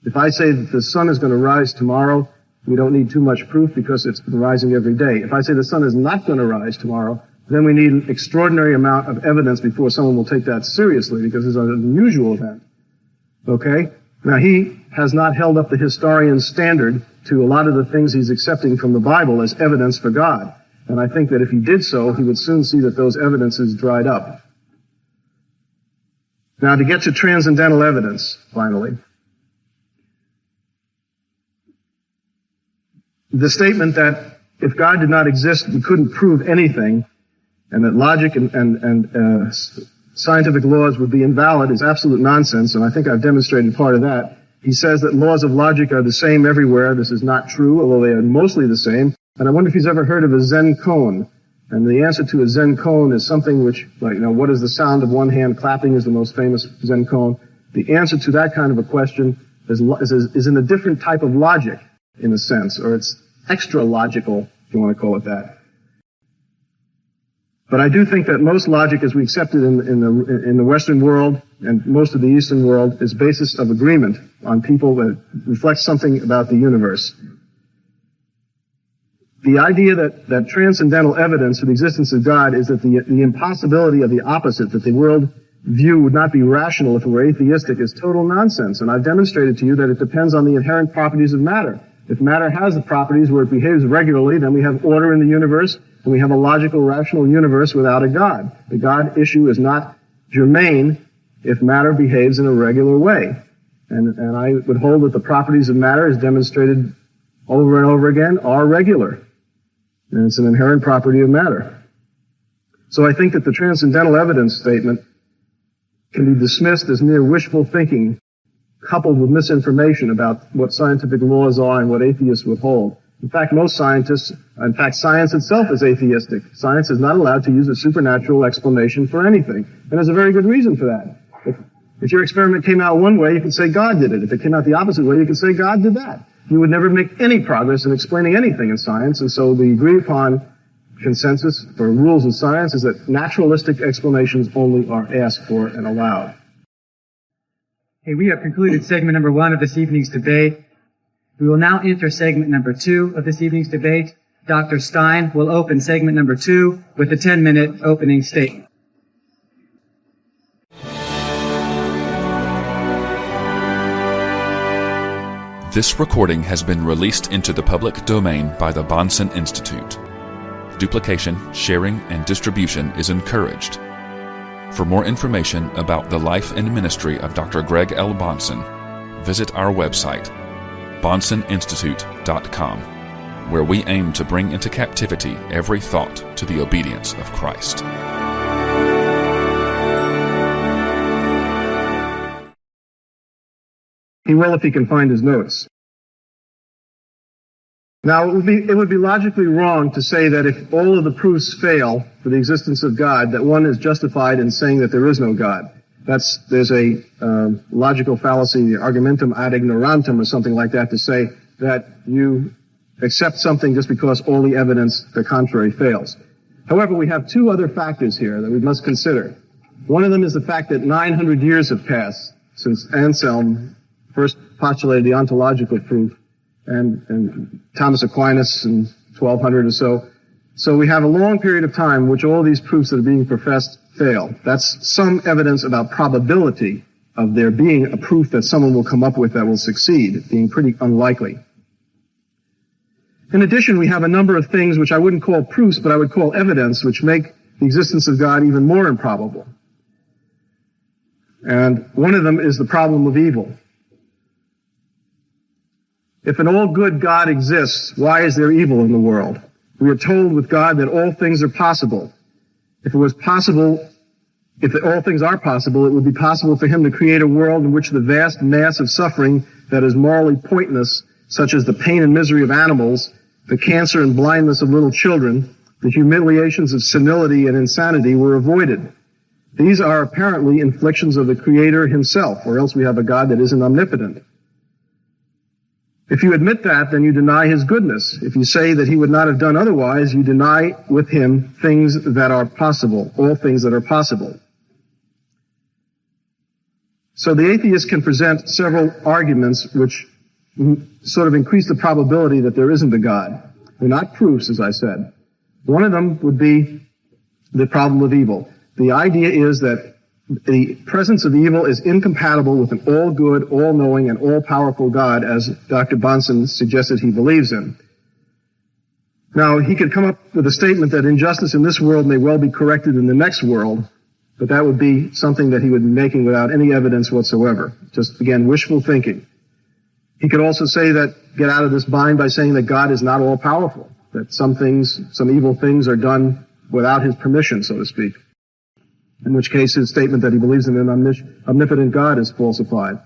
If I say that the sun is going to rise tomorrow, we don't need too much proof because it's rising every day. If I say the sun is not going to rise tomorrow, then we need an extraordinary amount of evidence before someone will take that seriously because it's an unusual event. Okay? Now, he has not held up the historian's standard to a lot of the things he's accepting from the Bible as evidence for God. And I think that if he did so, he would soon see that those evidences dried up. Now, to get to transcendental evidence, finally. The statement that if God did not exist, we couldn't prove anything, and that logic and scientific laws would be invalid is absolute nonsense, and I think I've demonstrated part of that. He says that laws of logic are the same everywhere. This is not true, although they are mostly the same. And I wonder if he's ever heard of a Zen koan. And the answer to a Zen koan is something which, what is the sound of one hand clapping is the most famous Zen koan. The answer to that kind of a question is in a different type of logic, in a sense, or it's extra logical, if you want to call it that. But I do think that most logic, as we accept it in the Western world and most of the Eastern world, is basis of agreement on people that reflects something about the universe. The idea that transcendental evidence for the existence of God is that the impossibility of the opposite, that the world view would not be rational if it were atheistic, is total nonsense. And I've demonstrated to you that it depends on the inherent properties of matter. If matter has the properties where it behaves regularly, then we have order in the universe, and we have a logical, rational universe without a God. The God issue is not germane if matter behaves in a regular way. And I would hold that the properties of matter, as demonstrated over and over again, are regular. And it's an inherent property of matter. So I think that the transcendental evidence statement can be dismissed as mere wishful thinking, coupled with misinformation about what scientific laws are and what atheists would hold. In fact, science itself is atheistic. Science is not allowed to use a supernatural explanation for anything. And there's a very good reason for that. If your experiment came out one way, you could say God did it. If it came out the opposite way, you could say God did that. You would never make any progress in explaining anything in science, and so the agreed upon consensus for rules of science is that naturalistic explanations only are asked for and allowed. Okay, we have concluded segment number 1 of this evening's debate. We will now enter segment number 2 of this evening's debate. Dr. Stein will open segment number 2 with a 10-minute opening statement. This recording has been released into the public domain by the Bahnsen Institute. Duplication, sharing, and distribution is encouraged. For more information about the life and ministry of Dr. Greg L. Bahnsen, visit our website, bahnseninstitute.com, where we aim to bring into captivity every thought to the obedience of Christ. He will if he can find his notes. Now, it would be logically wrong to say that if all of the proofs fail for the existence of God, that one is justified in saying that there is no God. There's a logical fallacy, the argumentum ad ignorantum or something like that, to say that you accept something just because all the evidence, the contrary, fails. However, we have two other factors here that we must consider. One of them is the fact that 900 years have passed since Anselm first postulated the ontological proof, and Thomas Aquinas in 1200 or so. So we have a long period of time in which all these proofs that are being professed fail. That's some evidence about probability of there being a proof that someone will come up with that will succeed, being pretty unlikely. In addition, we have a number of things which I wouldn't call proofs, but I would call evidence, which make the existence of God even more improbable. And one of them is the problem of evil. If an all-good God exists, why is there evil in the world? We are told with God that all things are possible. If all things are possible, it would be possible for him to create a world in which the vast mass of suffering that is morally pointless, such as the pain and misery of animals, the cancer and blindness of little children, the humiliations of senility and insanity, were avoided. These are apparently inflictions of the Creator himself, or else we have a God that isn't omnipotent. If you admit that, then you deny his goodness. If you say that he would not have done otherwise, you deny with him things that are possible, all things that are possible. So the atheist can present several arguments which sort of increase the probability that there isn't a God. They're not proofs, as I said. One of them would be the problem of evil. The idea is that the presence of evil is incompatible with an all-good, all-knowing, and all-powerful God, as Dr. Bahnsen suggested he believes in. Now, he could come up with a statement that injustice in this world may well be corrected in the next world, but that would be something that he would be making without any evidence whatsoever. Just, again, wishful thinking. He could also say that, get out of this bind by saying that God is not all-powerful, that some evil things are done without his permission, so to speak. In which case his statement that he believes in an omnipotent God is falsified.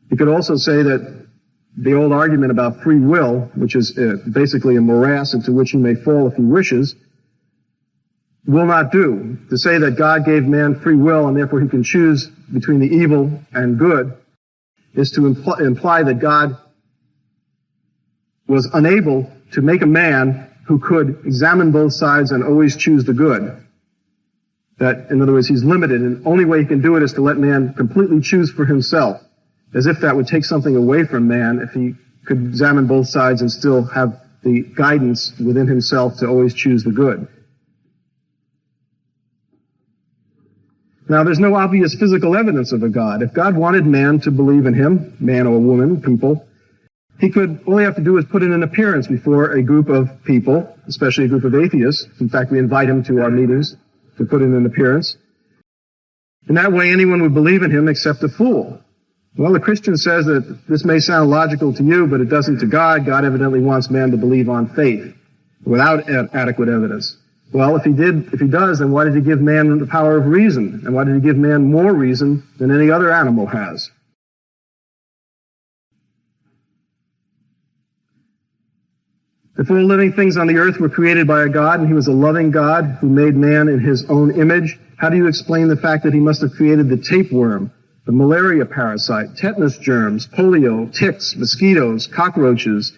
He could also say that the old argument about free will, which is basically a morass into which he may fall if he wishes, will not do. To say that God gave man free will and therefore he can choose between the evil and good is to imply that God was unable to make a man who could examine both sides and always choose the good. That, in other words, he's limited, and the only way he can do it is to let man completely choose for himself, as if that would take something away from man if he could examine both sides and still have the guidance within himself to always choose the good. Now, there's no obvious physical evidence of a God. If God wanted man to believe in him, man or woman, people, all he have to do is put in an appearance before a group of people, especially a group of atheists. In fact, we invite him to our meetings to put in an appearance. In that way, anyone would believe in him except a fool. Well, the Christian says that this may sound logical to you, but it doesn't to God. God evidently wants man to believe on faith without adequate evidence. Well, if he does, then why did he give man the power of reason? And why did he give man more reason than any other animal has? If all living things on the earth were created by a God, and he was a loving God who made man in his own image, how do you explain the fact that he must have created the tapeworm, the malaria parasite, tetanus germs, polio, ticks, mosquitoes, cockroaches,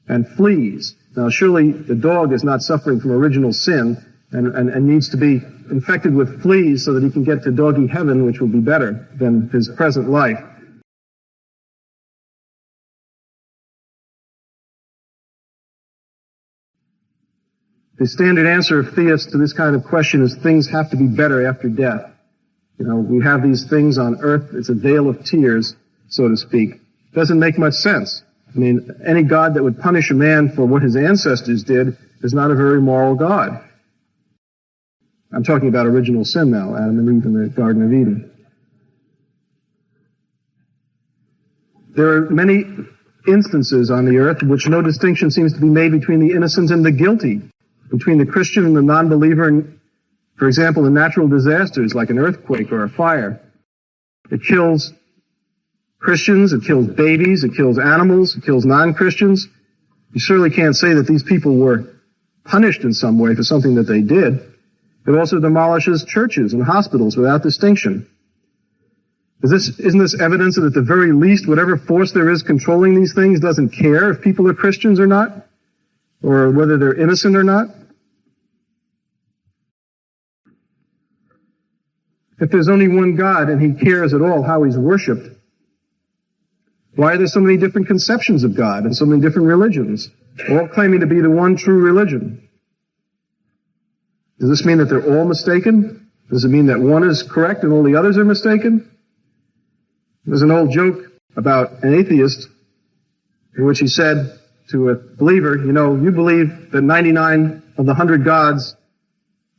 and fleas? Now, surely the dog is not suffering from original sin and needs to be infected with fleas so that he can get to doggy heaven, which will be better than his present life. The standard answer of theists to this kind of question is things have to be better after death. We have these things on earth. It's a vale of tears, so to speak. Doesn't make much sense. I mean, any God that would punish a man for what his ancestors did is not a very moral God. I'm talking about original sin now, Adam and Eve in the Garden of Eden. There are many instances on the earth in which no distinction seems to be made between the innocent and the guilty, between the Christian and the non-believer, and, for example, in natural disasters like an earthquake or a fire. It kills Christians, it kills babies, it kills animals, it kills non-Christians. You surely can't say that these people were punished in some way for something that they did. It also demolishes churches and hospitals without distinction. Isn't this evidence that at the very least, whatever force there is controlling these things doesn't care if people are Christians or not, or whether they're innocent or not? If there's only one God and he cares at all how he's worshipped, why are there so many different conceptions of God and so many different religions, all claiming to be the one true religion? Does this mean that they're all mistaken? Does it mean that one is correct and all the others are mistaken? There's an old joke about an atheist in which he said to a believer, you believe that 99 of the 100 gods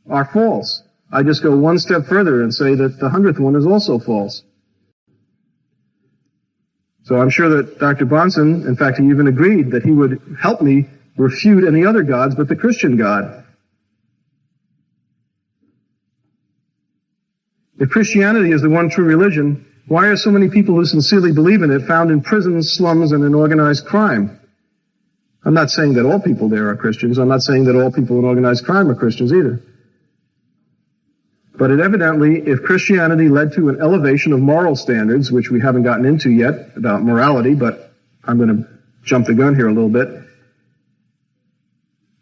are false. I just go one step further and say that the 100th one is also false. So I'm sure that Dr. Bahnsen, in fact, he even agreed that he would help me refute any other gods but the Christian God. If Christianity is the one true religion, why are so many people who sincerely believe in it found in prisons, slums, and in organized crime? I'm not saying that all people there are Christians. I'm not saying that all people in organized crime are Christians either. But it evidently, if Christianity led to an elevation of moral standards, which we haven't gotten into yet about morality, but I'm going to jump the gun here a little bit,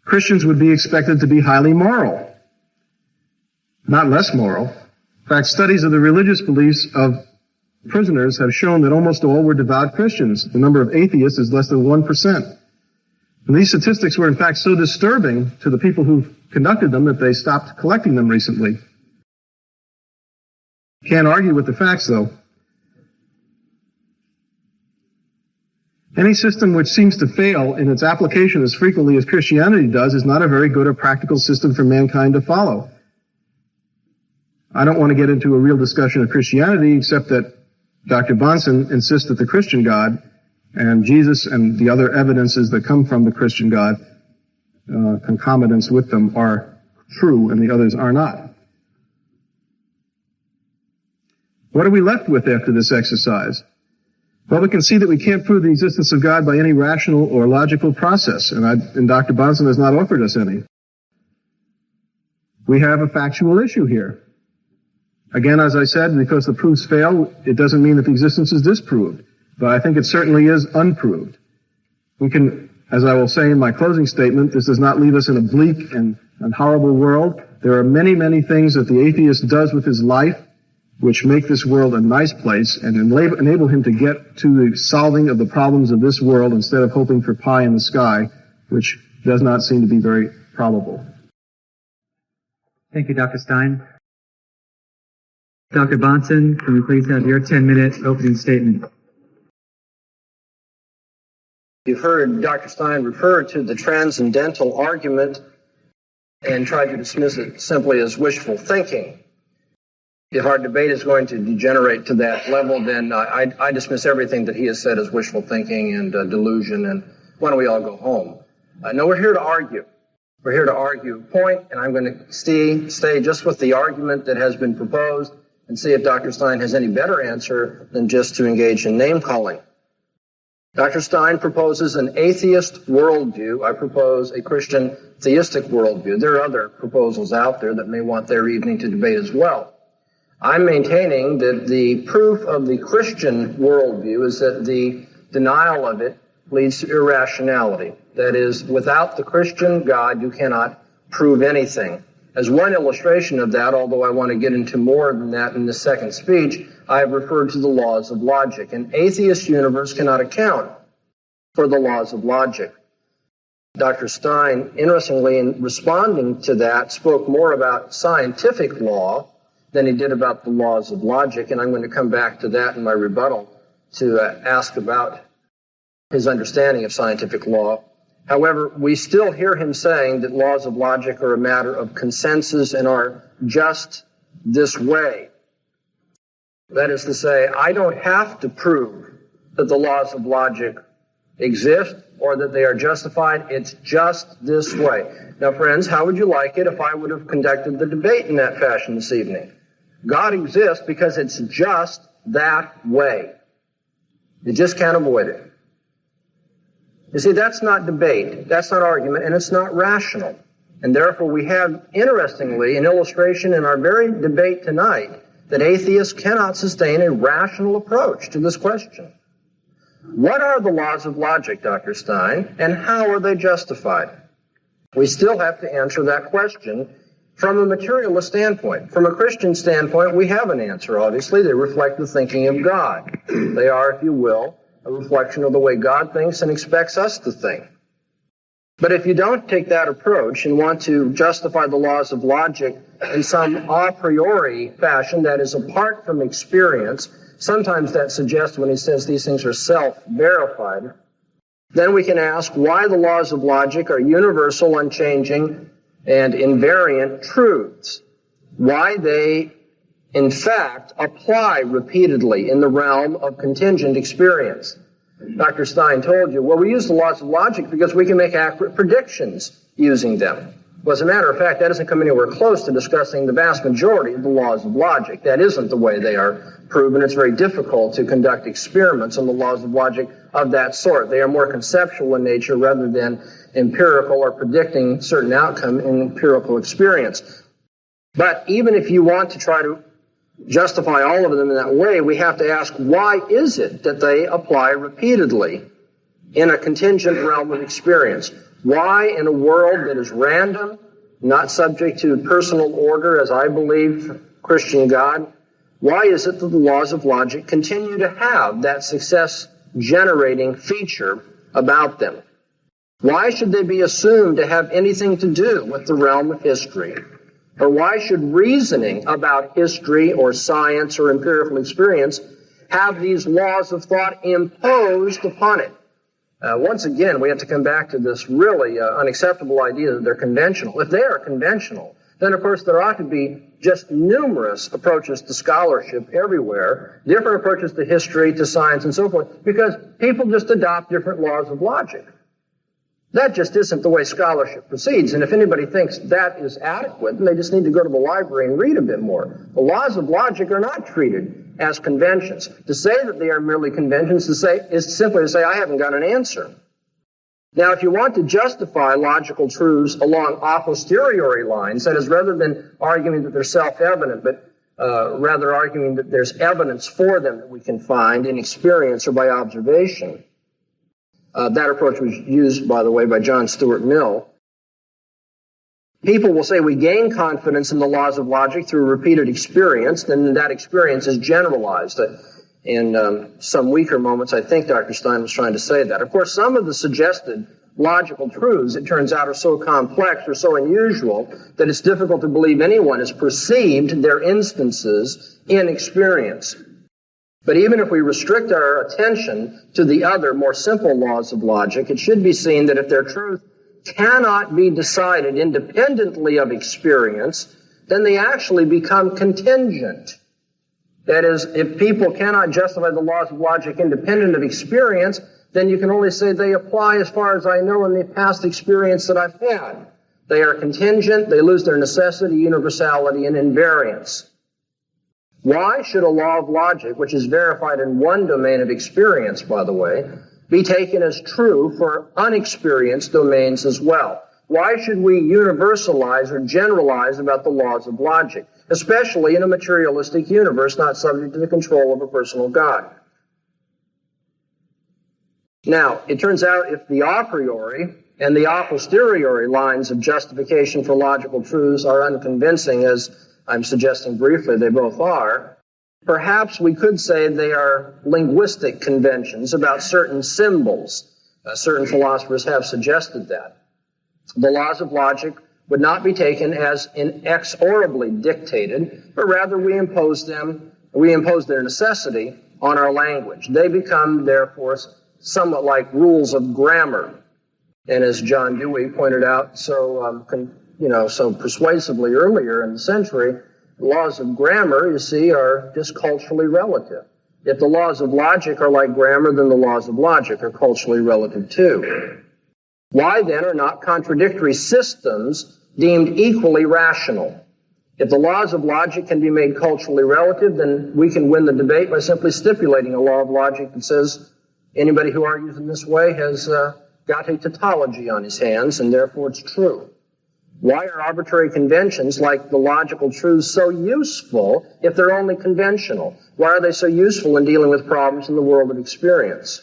Christians would be expected to be highly moral, not less moral. In fact, studies of the religious beliefs of prisoners have shown that almost all were devout Christians. The number of atheists is less than 1%. And these statistics were in fact so disturbing to the people who conducted them that they stopped collecting them recently. Can't argue with the facts, though. Any system which seems to fail in its application as frequently as Christianity does is not a very good or practical system for mankind to follow. I don't want to get into a real discussion of Christianity, except that Dr. Bahnsen insists that the Christian God and Jesus and the other evidences that come from the Christian God, concomitants with them, are true and the others are not. What are we left with after this exercise? Well, we can see that we can't prove the existence of God by any rational or logical process, and Dr. Bahnsen has not offered us any. We have a factual issue here. Again, as I said, because the proofs fail, it doesn't mean that the existence is disproved, but I think it certainly is unproved. We can As I will say in my closing statement, this does not leave us in a bleak and horrible world. There are many, many things that the atheist does with his life which make this world a nice place and enable him to get to the solving of the problems of this world instead of hoping for pie in the sky, which does not seem to be very probable. Thank you, Dr. Stein. Dr. Bahnsen, can we please have your 10-minute opening statement? You've heard Dr. Stein refer to the transcendental argument and try to dismiss it simply as wishful thinking. If our debate is going to degenerate to that level, then I dismiss everything that he has said as wishful thinking and delusion, and why don't we all go home? No, we're here to argue. We're here to argue a point, and I'm going to stay just with the argument that has been proposed and see if Dr. Stein has any better answer than just to engage in name-calling. Dr. Stein proposes an atheist worldview. I propose a Christian theistic worldview. There are other proposals out there that may want their evening to debate as well. I'm maintaining that the proof of the Christian worldview is that the denial of it leads to irrationality. That is, without the Christian God, you cannot prove anything. As one illustration of that, although I want to get into more than that in the second speech, I have referred to the laws of logic. An atheist universe cannot account for the laws of logic. Dr. Stein, interestingly, in responding to that, spoke more about scientific law than he did about the laws of logic, and I'm going to come back to that in my rebuttal to ask about his understanding of scientific law. However, we still hear him saying that laws of logic are a matter of consensus and are just this way. That is to say, I don't have to prove that the laws of logic exist or that they are justified. It's just this way. Now, friends, how would you like it if I would have conducted the debate in that fashion this evening? God exists because it's just that way. You just can't avoid it. You see, that's not debate, that's not argument, and it's not rational. And therefore we have, interestingly, an illustration in our very debate tonight that atheists cannot sustain a rational approach to this question. What are the laws of logic, Dr. Stein, and how are they justified? We still have to answer that question from a materialist standpoint. From a Christian standpoint, we have an answer, obviously. They reflect the thinking of God. They are, if you will, a reflection of the way God thinks and expects us to think. But if you don't take that approach and want to justify the laws of logic in some a priori fashion that is apart from experience, sometimes that suggests when he says these things are self-verified, then we can ask why the laws of logic are universal, unchanging, and invariant truths. Why they, in fact, apply repeatedly in the realm of contingent experience. Dr. Stein told you, well, we use the laws of logic because we can make accurate predictions using them. Well, as a matter of fact, that doesn't come anywhere close to discussing the vast majority of the laws of logic. That isn't the way they are proven. It's very difficult to conduct experiments on the laws of logic of that sort. They are more conceptual in nature rather than empirical or predicting certain outcome in empirical experience. But even if you want to try to justify all of them in that way, we have to ask, why is it that they apply repeatedly in a contingent realm of experience? Why, in a world that is random, not subject to personal order, as I believe Christian God, why is it that the laws of logic continue to have that success-generating feature about them? Why should they be assumed to have anything to do with the realm of history? Or why should reasoning about history or science or empirical experience have these laws of thought imposed upon it? Once again, we have to come back to this really unacceptable idea that they're conventional. If they are conventional, then of course there ought to be just numerous approaches to scholarship everywhere, different approaches to history, to science, and so forth, because people just adopt different laws of logic. That just isn't the way scholarship proceeds, and if anybody thinks that is adequate, then they just need to go to the library and read a bit more. The laws of logic are not treated as conventions. To say that they are merely conventions is simply to say, I haven't got an answer. Now, if you want to justify logical truths along a posteriori lines, that is, rather than arguing that they're self-evident, but rather arguing that there's evidence for them that we can find in experience or by observation, That approach was used, by the way, by John Stuart Mill. People will say we gain confidence in the laws of logic through repeated experience, then that experience is generalized. In some weaker moments, I think Dr. Stein was trying to say that. Of course, some of the suggested logical truths, it turns out, are so complex or so unusual that it's difficult to believe anyone has perceived their instances in experience. But even if we restrict our attention to the other, more simple laws of logic, it should be seen that if their truth cannot be decided independently of experience, then they actually become contingent. That is, if people cannot justify the laws of logic independent of experience, then you can only say they apply as far as I know in the past experience that I've had. They are contingent, they lose their necessity, universality, and invariance. Why should a law of logic, which is verified in one domain of experience, by the way, be taken as true for unexperienced domains as well? Why should we universalize or generalize about the laws of logic, especially in a materialistic universe not subject to the control of a personal God? Now, it turns out if the a priori and the a posteriori lines of justification for logical truths are unconvincing, as I'm suggesting briefly they both are, perhaps we could say they are linguistic conventions about certain symbols. Certain philosophers have suggested that. The laws of logic would not be taken as inexorably dictated, but rather we impose their necessity on our language. They become, therefore, somewhat like rules of grammar. And as John Dewey pointed out so persuasively earlier in the century, laws of grammar, you see, are just culturally relative. If the laws of logic are like grammar, then the laws of logic are culturally relative too. Why then are not contradictory systems deemed equally rational? If the laws of logic can be made culturally relative, then we can win the debate by simply stipulating a law of logic that says anybody who argues in this way has got a tautology on his hands, and therefore it's true. Why are arbitrary conventions like the logical truths so useful if they're only conventional? Why are they so useful in dealing with problems in the world of experience?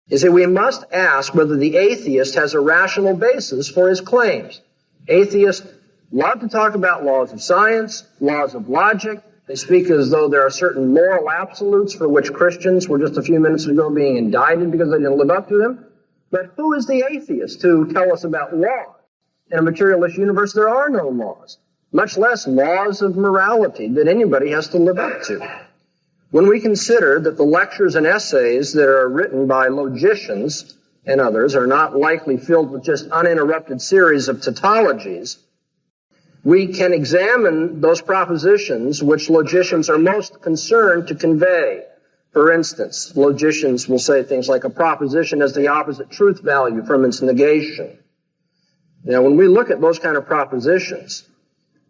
You see, we must ask whether the atheist has a rational basis for his claims. Atheists love to talk about laws of science, laws of logic. They speak as though there are certain moral absolutes for which Christians were just a few minutes ago being indicted because they didn't live up to them. But who is the atheist to tell us about laws? In a materialist universe, there are no laws, much less laws of morality that anybody has to live up to. When we consider that the lectures and essays that are written by logicians and others are not likely filled with just uninterrupted series of tautologies, we can examine those propositions which logicians are most concerned to convey. For instance, logicians will say things like a proposition has the opposite truth value from its negation. Now, when we look at those kind of propositions,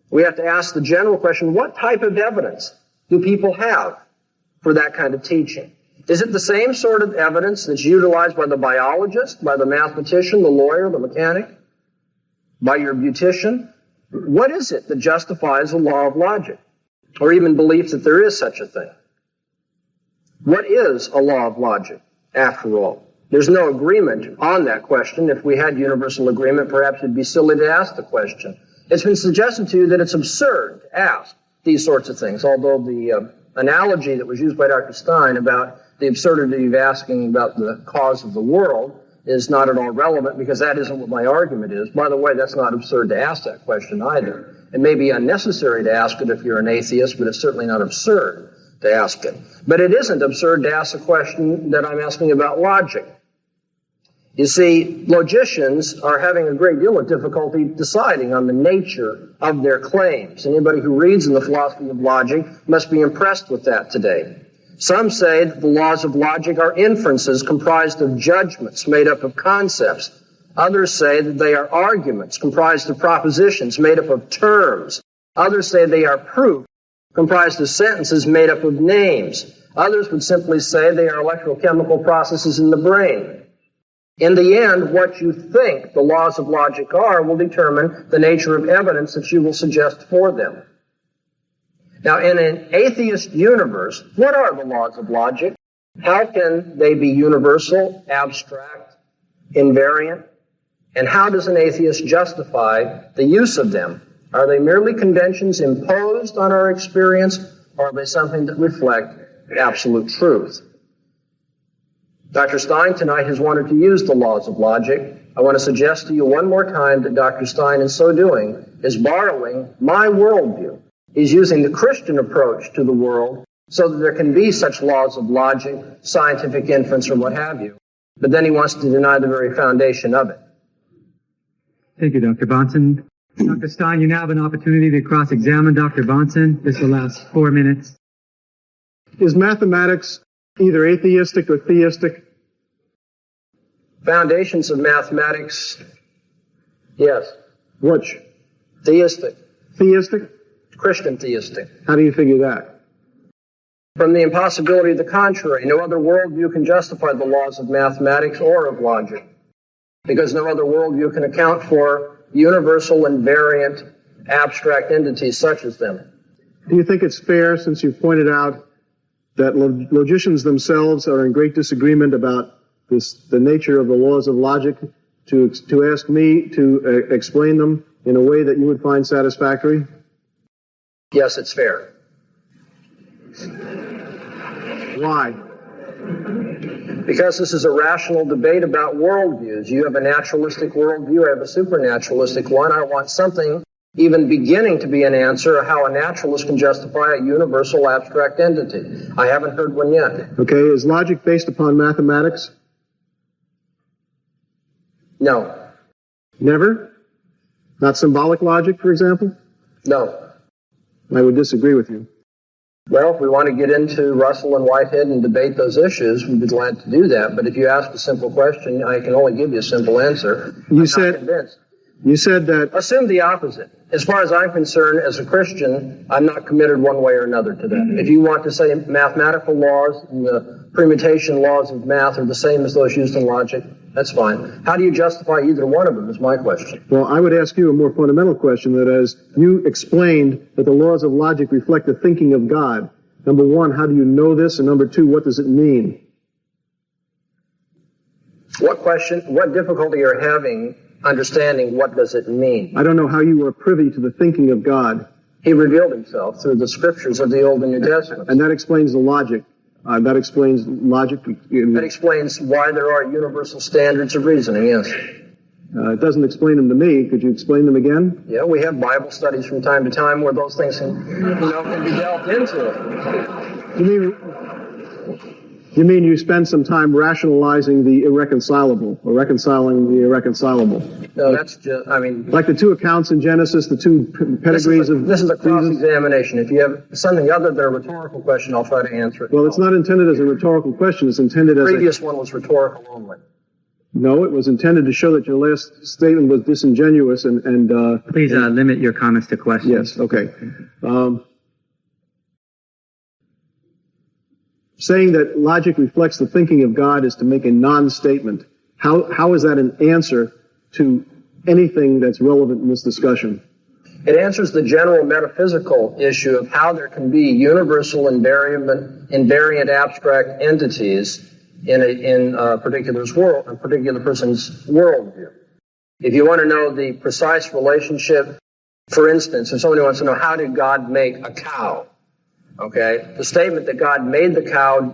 we have to ask the general question, what type of evidence do people have for that kind of teaching? Is it the same sort of evidence that's utilized by the biologist, by the mathematician, the lawyer, the mechanic, by your beautician? What is it that justifies a law of logic, or even belief that there is such a thing? What is a law of logic, after all? There's no agreement on that question. If we had universal agreement, perhaps it'd be silly to ask the question. It's been suggested to you that it's absurd to ask these sorts of things, although the analogy that was used by Dr. Stein about the absurdity of asking about the cause of the world is not at all relevant, because that isn't what my argument is. By the way, that's not absurd to ask that question either. It may be unnecessary to ask it if you're an atheist, but it's certainly not absurd to ask it. But it isn't absurd to ask the question that I'm asking about logic. You see, logicians are having a great deal of difficulty deciding on the nature of their claims. Anybody who reads in the philosophy of logic must be impressed with that today. Some say that the laws of logic are inferences comprised of judgments made up of concepts. Others say that they are arguments comprised of propositions made up of terms. Others say they are proof comprised of sentences made up of names. Others would simply say they are electrochemical processes in the brain. In the end, what you think the laws of logic are will determine the nature of evidence that you will suggest for them. Now, in an atheist universe, what are the laws of logic? How can they be universal, abstract, invariant? And how does an atheist justify the use of them? Are they merely conventions imposed on our experience, or are they something that reflect absolute truth? Dr. Stein tonight has wanted to use the laws of logic. I want to suggest to you one more time that Dr. Stein, in so doing, is borrowing my worldview. He's using the Christian approach to the world so that there can be such laws of logic, scientific inference, or what have you. But then he wants to deny the very foundation of it. Thank you, Dr. Bahnsen. Dr. Stein, you now have an opportunity to cross-examine Dr. Bahnsen. This will last 4 minutes. Is mathematics either atheistic or theistic? Foundations of mathematics, yes. Which? Theistic. Theistic? Christian theistic. How do you figure that? From the impossibility of the contrary. No other worldview can justify the laws of mathematics or of logic, because no other worldview can account for universal, invariant, abstract entities such as them. Do you think it's fair, since you've pointed out that logicians themselves are in great disagreement about the nature of the laws of logic, to ask me to explain them in a way that you would find satisfactory? Yes, it's fair. Why? Because this is a rational debate about worldviews. You have a naturalistic worldview, I have a supernaturalistic one. I want something even beginning to be an answer of how a naturalist can justify a universal abstract entity. I haven't heard one yet. Okay, is logic based upon mathematics? No. Never? Not symbolic logic, for example? No. I would disagree with you. Well, if we want to get into Russell and Whitehead and debate those issues, we'd be glad to do that. But if you ask a simple question, I can only give you a simple answer. You said that... Assume the opposite. As far as I'm concerned, as a Christian, I'm not committed one way or another to that. If you want to say mathematical laws and the permutation laws of math are the same as those used in logic, that's fine. How do you justify either one of them is my question. Well, I would ask you a more fundamental question, that as you explained that the laws of logic reflect the thinking of God, number one, how do you know this? And number two, what does it mean? What difficulty you're having understanding what does it mean? I don't know how you are privy to the thinking of God. He revealed himself through the scriptures of the Old and New Testament. And that explains the logic. That explains logic. That explains why there are universal standards of reasoning, yes. It doesn't explain them to me. Could you explain them again? Yeah, we have Bible studies from time to time where those things can be delved into. You mean you spend some time rationalizing the irreconcilable, or reconciling the irreconcilable? No, that's just, like the two accounts in Genesis, the two pedigrees of... This is a cross-examination. If you have something other than a rhetorical question, I'll try to answer it. Well, it's not intended as a rhetorical question. It's intended as the previous one was rhetorical only. No, it was intended to show that your last statement was disingenuous and Please limit your comments to questions. Yes, okay. Saying that logic reflects the thinking of God is to make a non-statement. How is that an answer to anything that's relevant in this discussion? It answers the general metaphysical issue of how there can be universal invariant abstract entities in a particular person's worldview. If you want to know the precise relationship, for instance, if somebody wants to know how did God make a cow, okay, the statement that God made the cow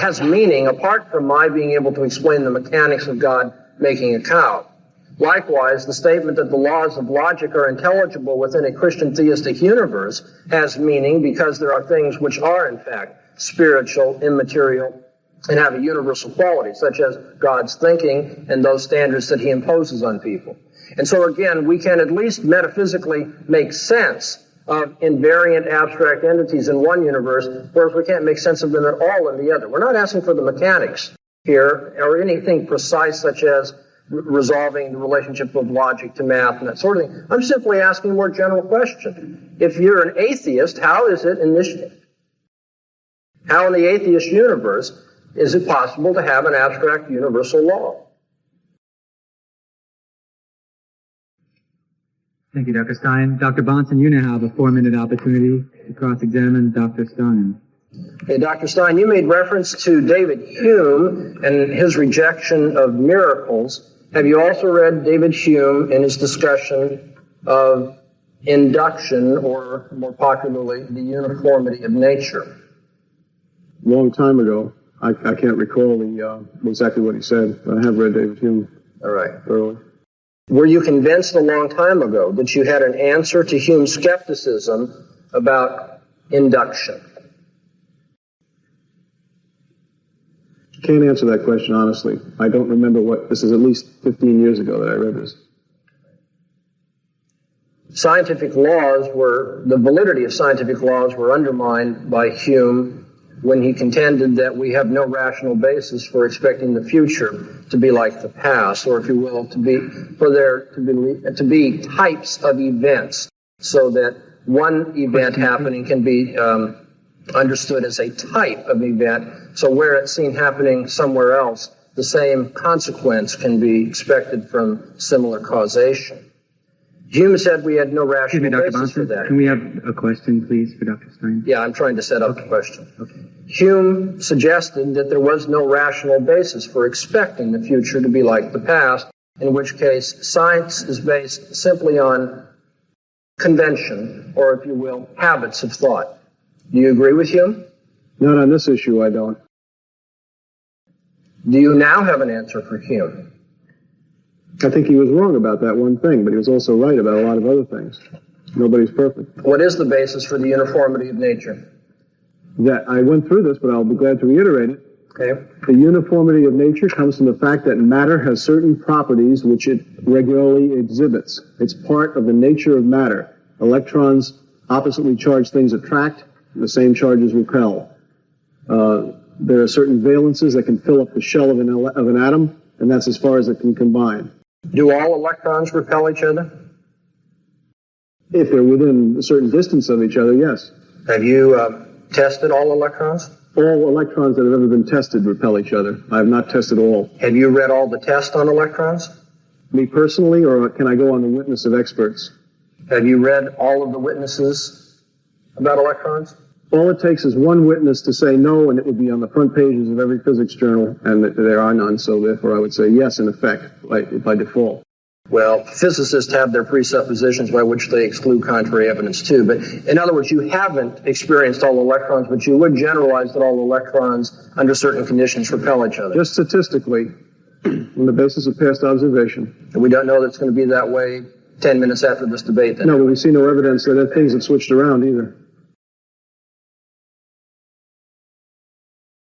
has meaning apart from my being able to explain the mechanics of God making a cow. Likewise, the statement that the laws of logic are intelligible within a Christian theistic universe has meaning because there are things which are, in fact, spiritual, immaterial, and have a universal quality, such as God's thinking and those standards that he imposes on people. And so, again, we can at least metaphysically make sense of invariant abstract entities in one universe, whereas we can't make sense of them at all in the other. We're not asking for the mechanics here or anything precise such as resolving the relationship of logic to math and that sort of thing. I'm simply asking a more general question. If you're an atheist, how in the atheist universe is it possible to have an abstract universal law? Thank you, Dr. Stein. Dr. Bahnsen, you now have a 4-minute opportunity to cross-examine Dr. Stein. Okay, Dr. Stein, you made reference to David Hume and his rejection of miracles. Have you also read David Hume in his discussion of induction, or more popularly, the uniformity of nature? Long time ago. I can't recall exactly what he said, but I have read David Hume. All right. Thoroughly. Were you convinced a long time ago that you had an answer to Hume's skepticism about induction? Can't answer that question honestly. I don't remember this is at least 15 years ago that I read this. The validity of scientific laws were undermined by Hume when he contended that we have no rational basis for expecting the future to be like the past, or if you will, to be types of events, so that one event happening can be understood as a type of event, so where it's seen happening somewhere else, the same consequence can be expected from similar causation. Hume said we had no rational basis for that. Can we have a question, please, for Dr. Stein? Yeah, I'm trying to set up the question. Okay. Hume suggested that there was no rational basis for expecting the future to be like the past, in which case science is based simply on convention, or if you will, habits of thought. Do you agree with Hume? Not on this issue, I don't. Do you now have an answer for Hume? I think he was wrong about that one thing, but he was also right about a lot of other things. Nobody's perfect. What is the basis for the uniformity of nature? That I went through this, but I'll be glad to reiterate it. Okay. The uniformity of nature comes from the fact that matter has certain properties which it regularly exhibits. It's part of the nature of matter. Electrons, oppositely charged things attract, the same charges repel. There are certain valences that can fill up the shell of an atom, and that's as far as it can combine. Do all electrons repel each other? If they're within a certain distance of each other, yes. Have you tested all electrons? All electrons that have ever been tested repel each other. I have not tested all. Have you read all the tests on electrons? Me personally, or can I go on the witness of experts? Have you read all of the witnesses about electrons? All it takes is one witness to say no, and it would be on the front pages of every physics journal, and there are none, so therefore I would say yes, in effect, by default. Well, physicists have their presuppositions by which they exclude contrary evidence too. But in other words, you haven't experienced all electrons, but you would generalize that all electrons, under certain conditions, repel each other. Just statistically, on the basis of past observation. And we don't know that it's going to be that way 10 minutes after this debate, then? No, but we see no evidence that things have switched around either.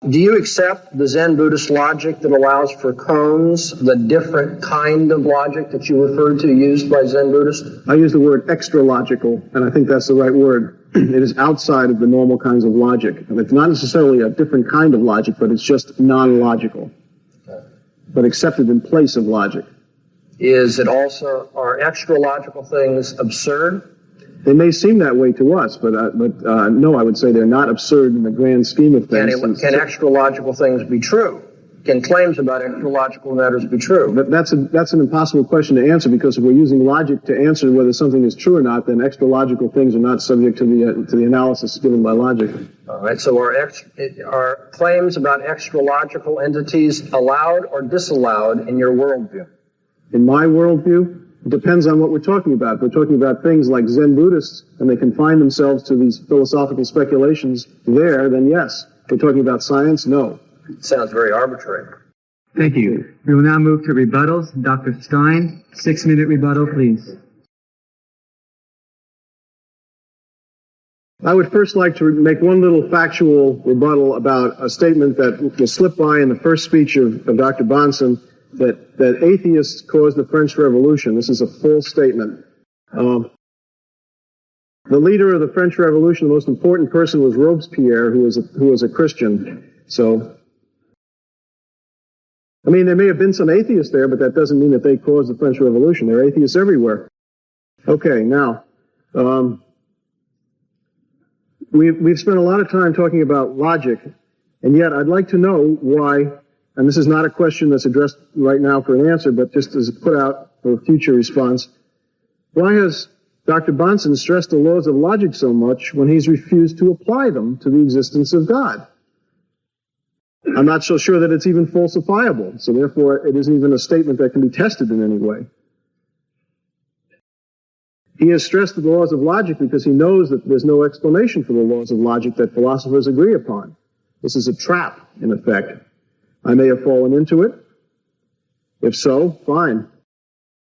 Do you accept the Zen Buddhist logic that allows for koans, the different kind of logic that you referred to used by Zen Buddhists? I use the word extra-logical, and I think that's the right word. It is outside of the normal kinds of logic. And it's not necessarily a different kind of logic, but it's just non-logical, but accepted in place of logic. Is it also, are extra-logical things absurd? They may seem that way to us, but no, I would say they're not absurd in the grand scheme of things. Can extra-logical things be true? Can claims about extra-logical matters be true? But that's an impossible question to answer, because if we're using logic to answer whether something is true or not, then extra-logical things are not subject to the analysis given by logic. All right, so are claims about extra-logical entities allowed or disallowed in your worldview? In my worldview, it depends on what we're talking about. If we're talking about things like Zen Buddhists, and they confine themselves to these philosophical speculations there, then yes. If we're talking about science, no. It sounds very arbitrary. Thank you. We will now move to rebuttals. Dr. Stein, 6-minute rebuttal, please. I would first like to make one little factual rebuttal about a statement that was slipped by in the first speech of Dr. Bahnsen, that atheists caused the French Revolution. This is a false statement. The leader of the French Revolution, the most important person, was Robespierre, who was a Christian. So, I mean, there may have been some atheists there, but that doesn't mean that they caused the French Revolution. There are atheists everywhere. Okay, now, we've spent a lot of time talking about logic, and yet I'd like to know why. And this is not a question that's addressed right now for an answer, but just as put out for a future response. Why has Dr. Bahnsen stressed the laws of logic so much when he's refused to apply them to the existence of God. I'm not so sure that it's even falsifiable, so therefore it isn't even a statement that can be tested in any way. He has stressed the laws of logic because he knows that there's no explanation for the laws of logic that philosophers agree upon. This is a trap, in effect. I may have fallen into it. If so, fine.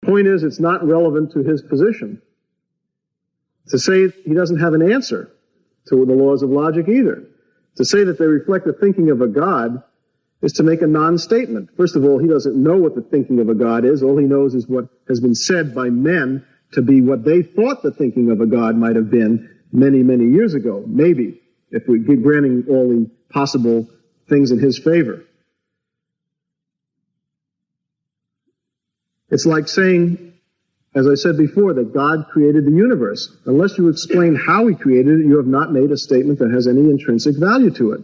Point is, it's not relevant to his position. To say he doesn't have an answer to the laws of logic either. To say that they reflect the thinking of a God is to make a non-statement. First of all, he doesn't know what the thinking of a God is. All he knows is what has been said by men to be what they thought the thinking of a God might have been many, many years ago. Maybe, if we're granting all the possible things in his favor. It's like saying, as I said before, that God created the universe. Unless you explain how he created it, you have not made a statement that has any intrinsic value to it.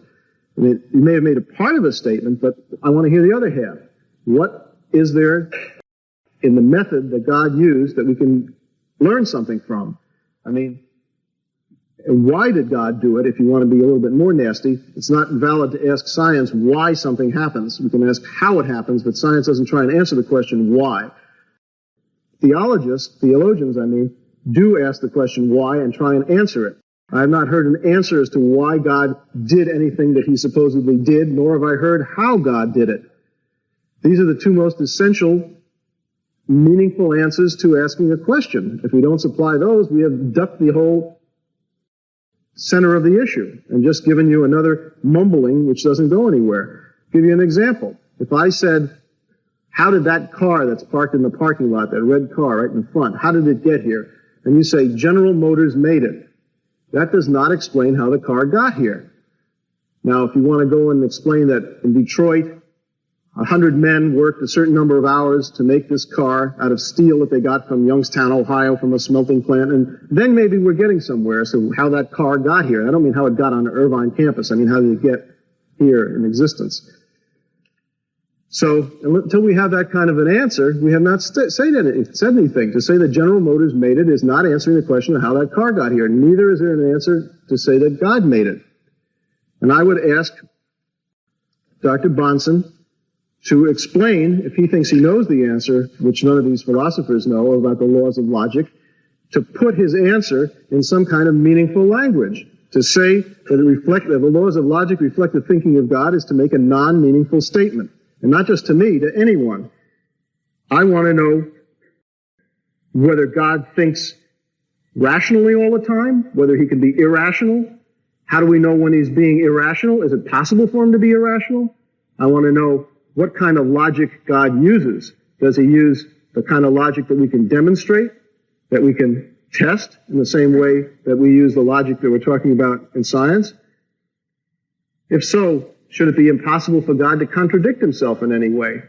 I mean, you may have made a part of a statement, but I want to hear the other half. What is there in the method that God used that we can learn something from? I mean, why did God do it? If you want to be a little bit more nasty, it's not valid to ask science why something happens. We can ask how it happens, but science doesn't try and answer the question why. Theologians, do ask the question why and try and answer it. I have not heard an answer as to why God did anything that he supposedly did, nor have I heard how God did it. These are the two most essential, meaningful answers to asking a question. If we don't supply those, we have ducked the whole center of the issue and just given you another mumbling which doesn't go anywhere. I'll give you an example. If I said, how did that car that's parked in the parking lot, that red car right in front, how did it get here? And you say, General Motors made it. That does not explain how the car got here. Now, if you want to go and explain that in Detroit, 100 men worked a certain number of hours to make this car out of steel that they got from Youngstown, Ohio, from a smelting plant, and then maybe we're getting somewhere. So how that car got here. I don't mean how it got on the Irvine campus. I mean how did it get here in existence. So until we have that kind of an answer, we have not said anything. To say that General Motors made it is not answering the question of how that car got here. Neither is there an answer to say that God made it. And I would ask Dr. Bahnsen to explain, if he thinks he knows the answer, which none of these philosophers know about the laws of logic, to put his answer in some kind of meaningful language. To say that the laws of logic reflect the thinking of God is to make a non-meaningful statement. And not just to me, to anyone. I want to know whether God thinks rationally all the time, whether he can be irrational. How do we know when he's being irrational? Is it possible for him to be irrational? I want to know what kind of logic God uses. Does he use the kind of logic that we can demonstrate, that we can test in the same way that we use the logic that we're talking about in science? If so, should it be impossible for God to contradict himself in any way?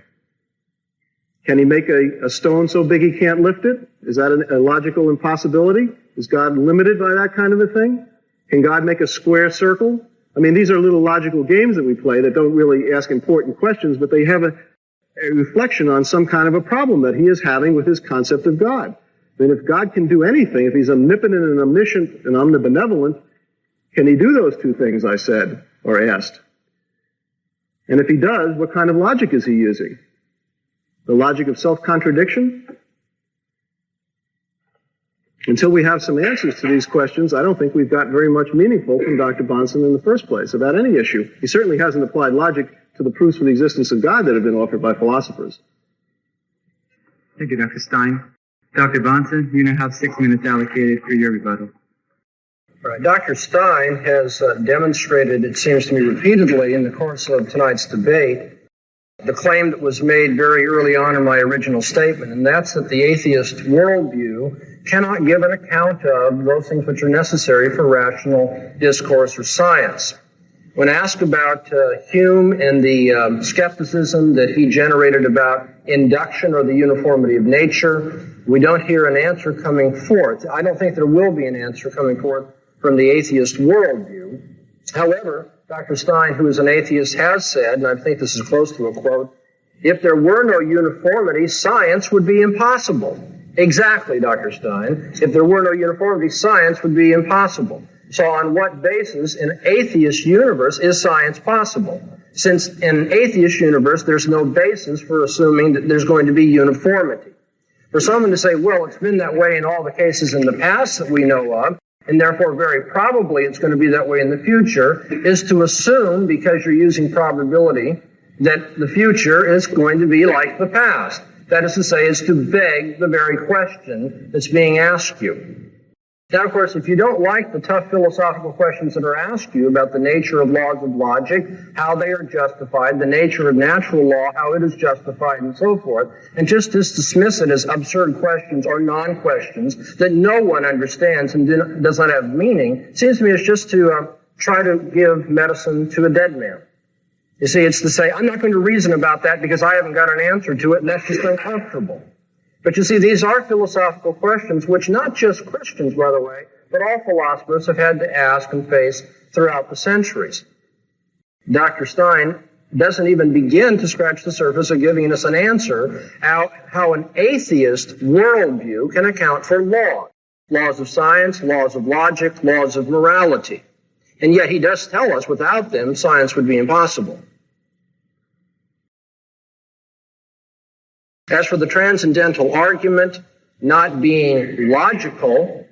Can he make a stone so big he can't lift it? Is that a logical impossibility? Is God limited by that kind of a thing? Can God make a square circle? I mean, these are little logical games that we play that don't really ask important questions, but they have a reflection on some kind of a problem that he is having with his concept of God. I mean, if God can do anything, if he's omnipotent and omniscient and omnibenevolent, can he do those two things I said or asked? And if he does, what kind of logic is he using? The logic of self-contradiction? Until we have some answers to these questions, I don't think we've got very much meaningful from Dr. Bahnsen in the first place about any issue. He certainly hasn't applied logic to the proofs for the existence of God that have been offered by philosophers. Thank you, Dr. Stein. Dr. Bahnsen, you now have 6 minutes allocated for your rebuttal. Right. Dr. Stein has demonstrated, it seems to me repeatedly in the course of tonight's debate, the claim that was made very early on in my original statement, and that's that the atheist worldview cannot give an account of those things which are necessary for rational discourse or science. When asked about Hume and the skepticism that he generated about induction or the uniformity of nature, we don't hear an answer coming forth. I don't think there will be an answer coming forth from the atheist worldview. However, Dr. Stein, who is an atheist, has said, and I think this is close to a quote, if there were no uniformity, science would be impossible. Exactly, Dr. Stein. If there were no uniformity, science would be impossible. So on what basis in an atheist universe is science possible? Since in an atheist universe, there's no basis for assuming that there's going to be uniformity. For someone to say, well, it's been that way in all the cases in the past that we know of, and therefore very probably it's going to be that way in the future, is to assume, because you're using probability, that the future is going to be like the past. That is to say, is to beg the very question that's being asked you. Now, of course, if you don't like the tough philosophical questions that are asked you about the nature of laws of logic, how they are justified, the nature of natural law, how it is justified, and so forth, and just dismiss it as absurd questions or non-questions that no one understands and does not have meaning, seems to me it's just to try to give medicine to a dead man. You see, it's to say, I'm not going to reason about that because I haven't got an answer to it, and that's just uncomfortable. But you see, these are philosophical questions which not just Christians, by the way, but all philosophers have had to ask and face throughout the centuries. Dr. Stein doesn't even begin to scratch the surface of giving us an answer how an atheist worldview can account for laws of science, laws of logic, laws of morality. And yet he does tell us without them, science would be impossible. As for the transcendental argument not being logical,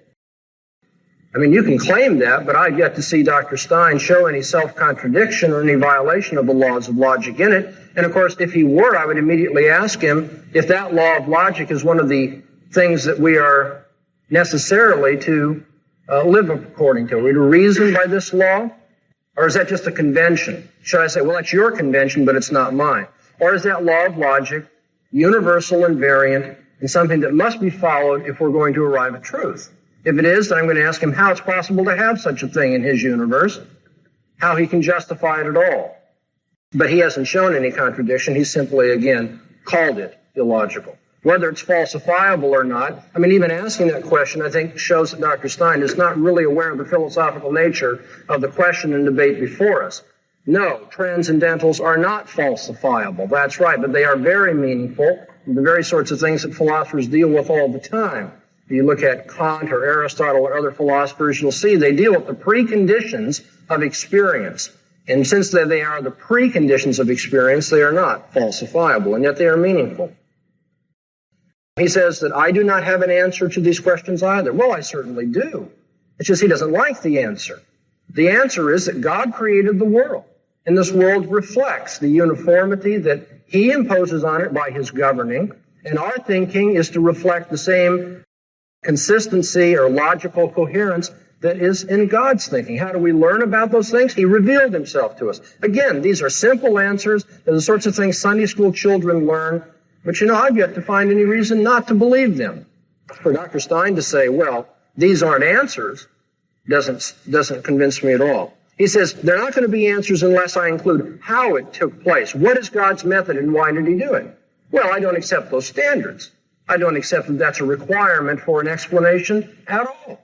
I mean, you can claim that, but I've yet to see Dr. Stein show any self-contradiction or any violation of the laws of logic in it. And of course, if he were, I would immediately ask him if that law of logic is one of the things that we are necessarily to live according to. Are we to reason by this law? Or is that just a convention? Should I say, well, that's your convention, but it's not mine? Or is that law of logic universal and variant and something that must be followed if we're going to arrive at truth? If it is, then I'm going to ask him how it's possible to have such a thing in his universe, how he can justify it at all. But he hasn't shown any contradiction. He simply, again, called it illogical. Whether it's falsifiable or not, I mean, even asking that question, I think, shows that Dr. Stein is not really aware of the philosophical nature of the question and debate before us. No, transcendentals are not falsifiable. That's right, but they are very meaningful, the very sorts of things that philosophers deal with all the time. If you look at Kant or Aristotle or other philosophers, you'll see they deal with the preconditions of experience. And since they are the preconditions of experience, they are not falsifiable, and yet they are meaningful. He says that I do not have an answer to these questions either. Well, I certainly do. It's just he doesn't like the answer. The answer is that God created the world, and this world reflects the uniformity that he imposes on it by his governing, and our thinking is to reflect the same consistency or logical coherence that is in God's thinking. How do we learn about those things? He revealed himself to us. Again, these are simple answers. They're the sorts of things Sunday school children learn, but I've yet to find any reason not to believe them. For Dr. Stein to say, well, these aren't answers, doesn't convince me at all. He says, they're not going to be answers unless I include how it took place. What is God's method and why did he do it? Well, I don't accept those standards. I don't accept that that's a requirement for an explanation at all.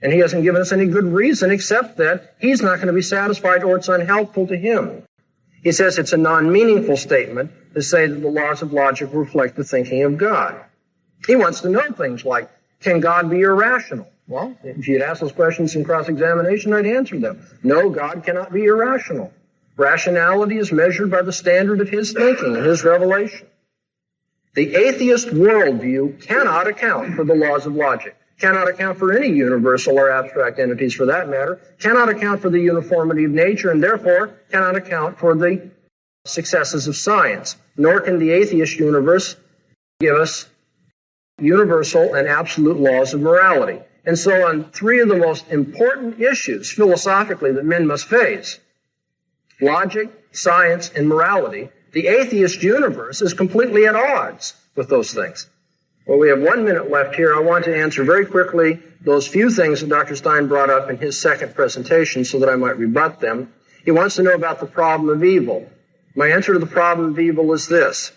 And he hasn't given us any good reason except that he's not going to be satisfied or it's unhelpful to him. He says it's a non-meaningful statement to say that the laws of logic reflect the thinking of God. He wants to know things like, can God be irrational? Well, if you'd ask those questions in cross-examination, I'd answer them. No, God cannot be irrational. Rationality is measured by the standard of his thinking and his revelation. The atheist worldview cannot account for the laws of logic, cannot account for any universal or abstract entities for that matter, cannot account for the uniformity of nature, and therefore cannot account for the successes of science. Nor can the atheist universe give us universal and absolute laws of morality. And so on three of the most important issues philosophically that men must face, logic, science, and morality, the atheist universe is completely at odds with those things. Well, we have 1 minute left here. I want to answer very quickly those few things that Dr. Stein brought up in his second presentation so that I might rebut them. He wants to know about the problem of evil. My answer to the problem of evil is this.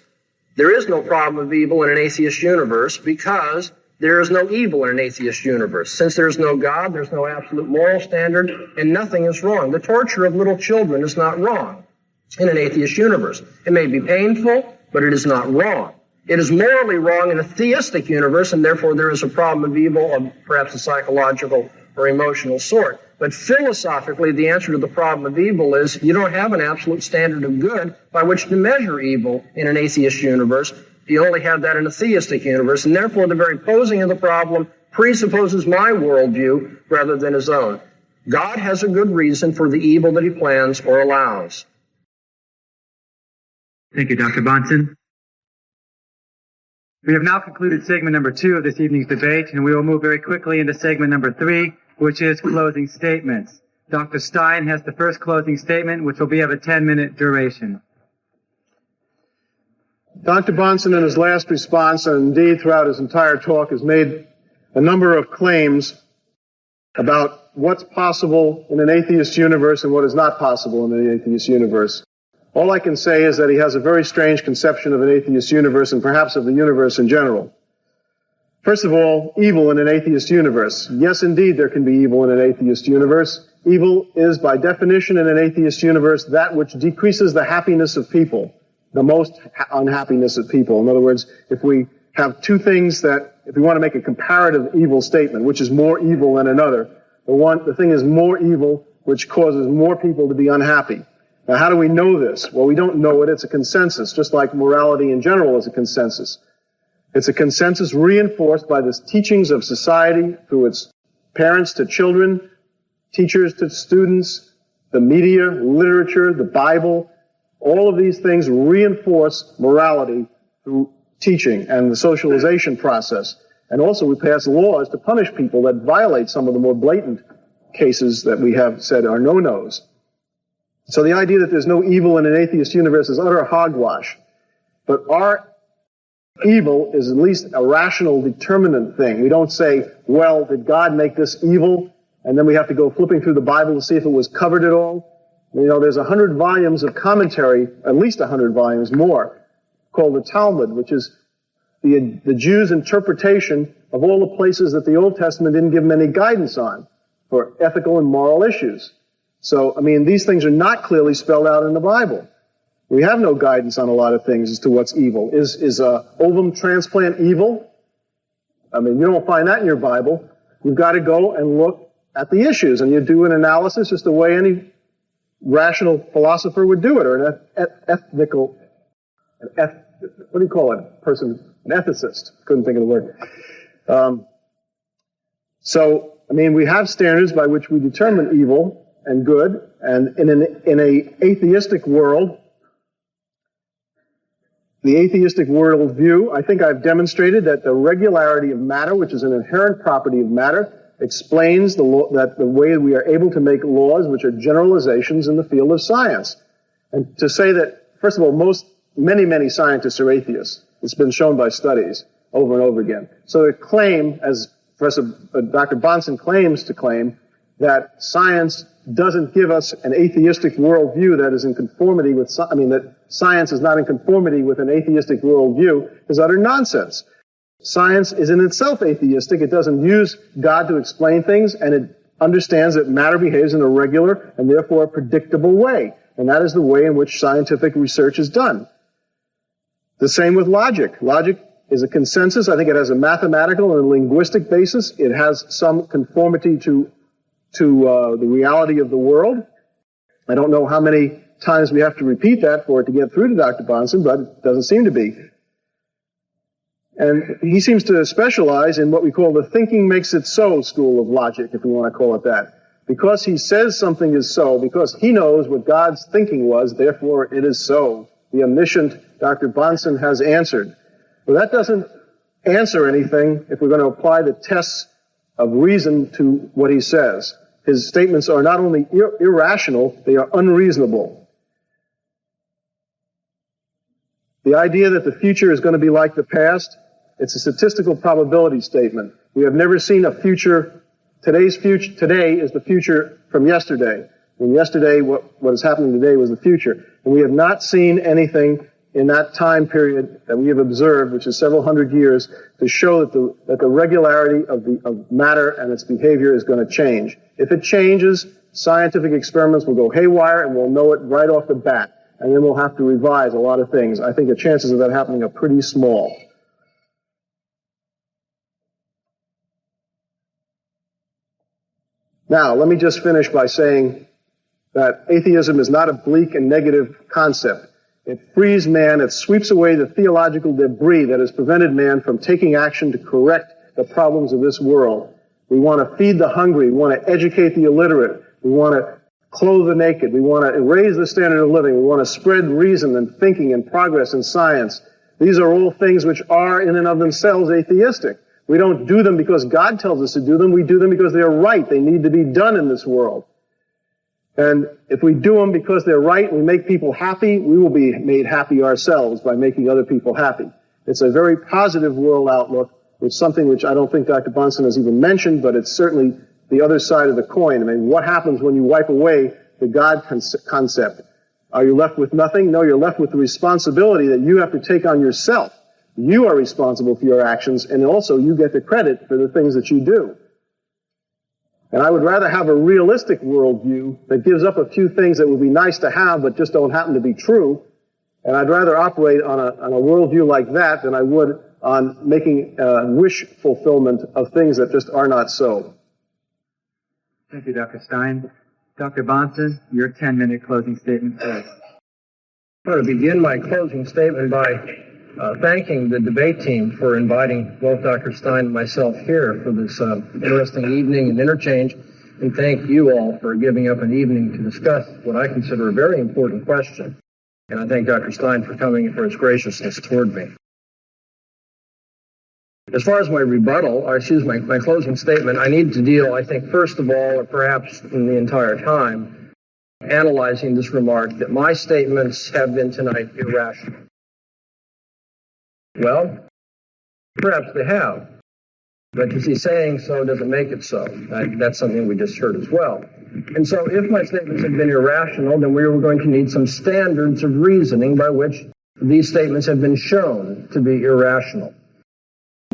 There is no problem of evil in an atheist universe because there is no evil in an atheist universe. Since there is no God, there's no absolute moral standard, and nothing is wrong. The torture of little children is not wrong in an atheist universe. It may be painful, but it is not wrong. It is morally wrong in a theistic universe, and therefore there is a problem of evil of perhaps a psychological or emotional sort. But philosophically, the answer to the problem of evil is you don't have an absolute standard of good by which to measure evil in an atheist universe. You only have that in a theistic universe, and therefore the very posing of the problem presupposes my worldview rather than his own. God has a good reason for the evil that he plans or allows. Thank you, Dr. Bahnsen. We have now concluded segment number 2 of this evening's debate, and we will move very quickly into segment number 3, which is closing statements. Dr. Stein has the first closing statement, which will be of a 10-minute duration. Dr. Bahnsen, in his last response, and indeed throughout his entire talk, has made a number of claims about what's possible in an atheist universe and what is not possible in an atheist universe. All I can say is that he has a very strange conception of an atheist universe and perhaps of the universe in general. First of all, evil in an atheist universe. Yes, indeed, there can be evil in an atheist universe. Evil is, by definition, in an atheist universe, that which decreases the happiness of people, the most unhappiness of people. In other words, if we have two things that, if we want to make a comparative evil statement, which is more evil than another, the thing is more evil, which causes more people to be unhappy. Now, how do we know this? Well, we don't know it. It's a consensus, just like morality in general is a consensus. It's a consensus reinforced by the teachings of society through its parents to children, teachers to students, the media, literature, the Bible. All of these things reinforce morality through teaching and the socialization process. And also we pass laws to punish people that violate some of the more blatant cases that we have said are no-nos. So the idea that there's no evil in an atheist universe is utter hogwash. But our evil is at least a rational determinant thing. We don't say, well, did God make this evil? And then we have to go flipping through the Bible to see if it was covered at all. You know, there's 100 volumes of commentary, at least 100 volumes more, called the Talmud, which is the Jews' interpretation of all the places that the Old Testament didn't give them any guidance on for ethical and moral issues. So, I mean, these things are not clearly spelled out in the Bible. We have no guidance on a lot of things as to what's evil. Is a ovum transplant evil? I mean, you don't find that in your Bible. You've got to go and look at the issues, and you do an analysis just the way any rational philosopher would do it, or an what do you call it? An ethicist. Couldn't think of the word. So, I mean, we have standards by which we determine evil and good, and in an atheistic world, the atheistic worldview, I think I've demonstrated that the regularity of matter, which is an inherent property of matter, explains that the way we are able to make laws which are generalizations in the field of science. And to say that, first of all, many scientists are atheists. It's been shown by studies over and over again. So to claim, as Dr. Bahnsen claims to claim, that science doesn't give us an atheistic worldview that is in conformity with, that science is not in conformity with an atheistic worldview is utter nonsense. Science is in itself atheistic. It doesn't use God to explain things, and it understands that matter behaves in a regular and therefore a predictable way. And that is the way in which scientific research is done. The same with logic. Logic is a consensus. I think it has a mathematical and linguistic basis. It has some conformity to the reality of the world. I don't know how many times we have to repeat that for it to get through to Dr. Bahnsen, but it doesn't seem to be. And he seems to specialize in what we call the thinking makes it so school of logic, if we want to call it that. Because he says something is so, because he knows what God's thinking was, therefore it is so. The omniscient Dr. Bahnsen has answered. Well, that doesn't answer anything if we're going to apply the tests of reason to what he says. His statements are not only irrational, they are unreasonable. The idea that the future is going to be like the past, it's a statistical probability statement. We have never seen a future. Today is the future from yesterday. And yesterday, what is happening today was the future. And we have not seen anything in that time period that we have observed, which is several hundred years, to show that the regularity of matter and its behavior is going to change. If it changes, scientific experiments will go haywire, and we'll know it right off the bat. and then we'll have to revise a lot of things. I think the chances of that happening are pretty small. Now, let me just finish by saying that atheism is not a bleak and negative concept. It frees man, it sweeps away the theological debris that has prevented man from taking action to correct the problems of this world. We want to feed the hungry, we want to educate the illiterate, we want to clothe the naked, we want to raise the standard of living, we want to spread reason and thinking and progress and science. These are all things which are in and of themselves atheistic. We don't do them because God tells us to do them, we do them because they're right, they need to be done in this world. And if we do them because they're right and we make people happy, we will be made happy ourselves by making other people happy. It's a very positive world outlook. It's something which I don't think Dr. Bahnsen has even mentioned, but it's certainly the other side of the coin. I mean, what happens when you wipe away the God concept? Are you left with nothing? No, you're left with the responsibility that you have to take on yourself. You are responsible for your actions, and also you get the credit for the things that you do. And I would rather have a realistic worldview that gives up a few things that would be nice to have but just don't happen to be true. And I'd rather operate on a worldview like that than I would on making wish fulfillment of things that just are not so. Thank you, Dr. Stein. Dr. Bahnsen, your 10-minute closing statement, please. I want to begin my closing statement by thanking the debate team for inviting both Dr. Stein and myself here for this interesting evening and interchange, and thank you all for giving up an evening to discuss what I consider a very important question. And I thank Dr. Stein for coming and for his graciousness toward me. As far as my my closing statement, I need to deal, I think, first of all, or perhaps in the entire time, analyzing this remark that my statements have been tonight irrational. Well, perhaps they have. But you see, saying so doesn't make it so. That's something we just heard as well. And so if my statements have been irrational, then we are going to need some standards of reasoning by which these statements have been shown to be irrational.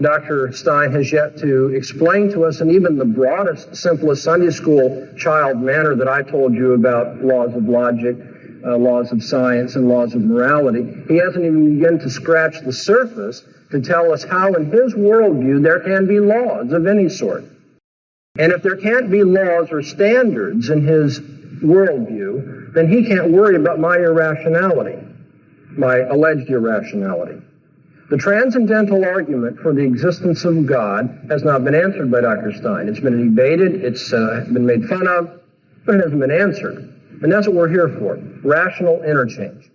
Dr. Stein has yet to explain to us in even the broadest, simplest Sunday school child manner that I told you about laws of logic, laws of science, and laws of morality. He hasn't even begun to scratch the surface to tell us how in his worldview there can be laws of any sort. And if there can't be laws or standards in his worldview, then he can't worry about my irrationality, my alleged irrationality. The transcendental argument for the existence of God has not been answered by Dr. Stein. It's been debated, it's been made fun of, but it hasn't been answered. And that's what we're here for, rational interchange.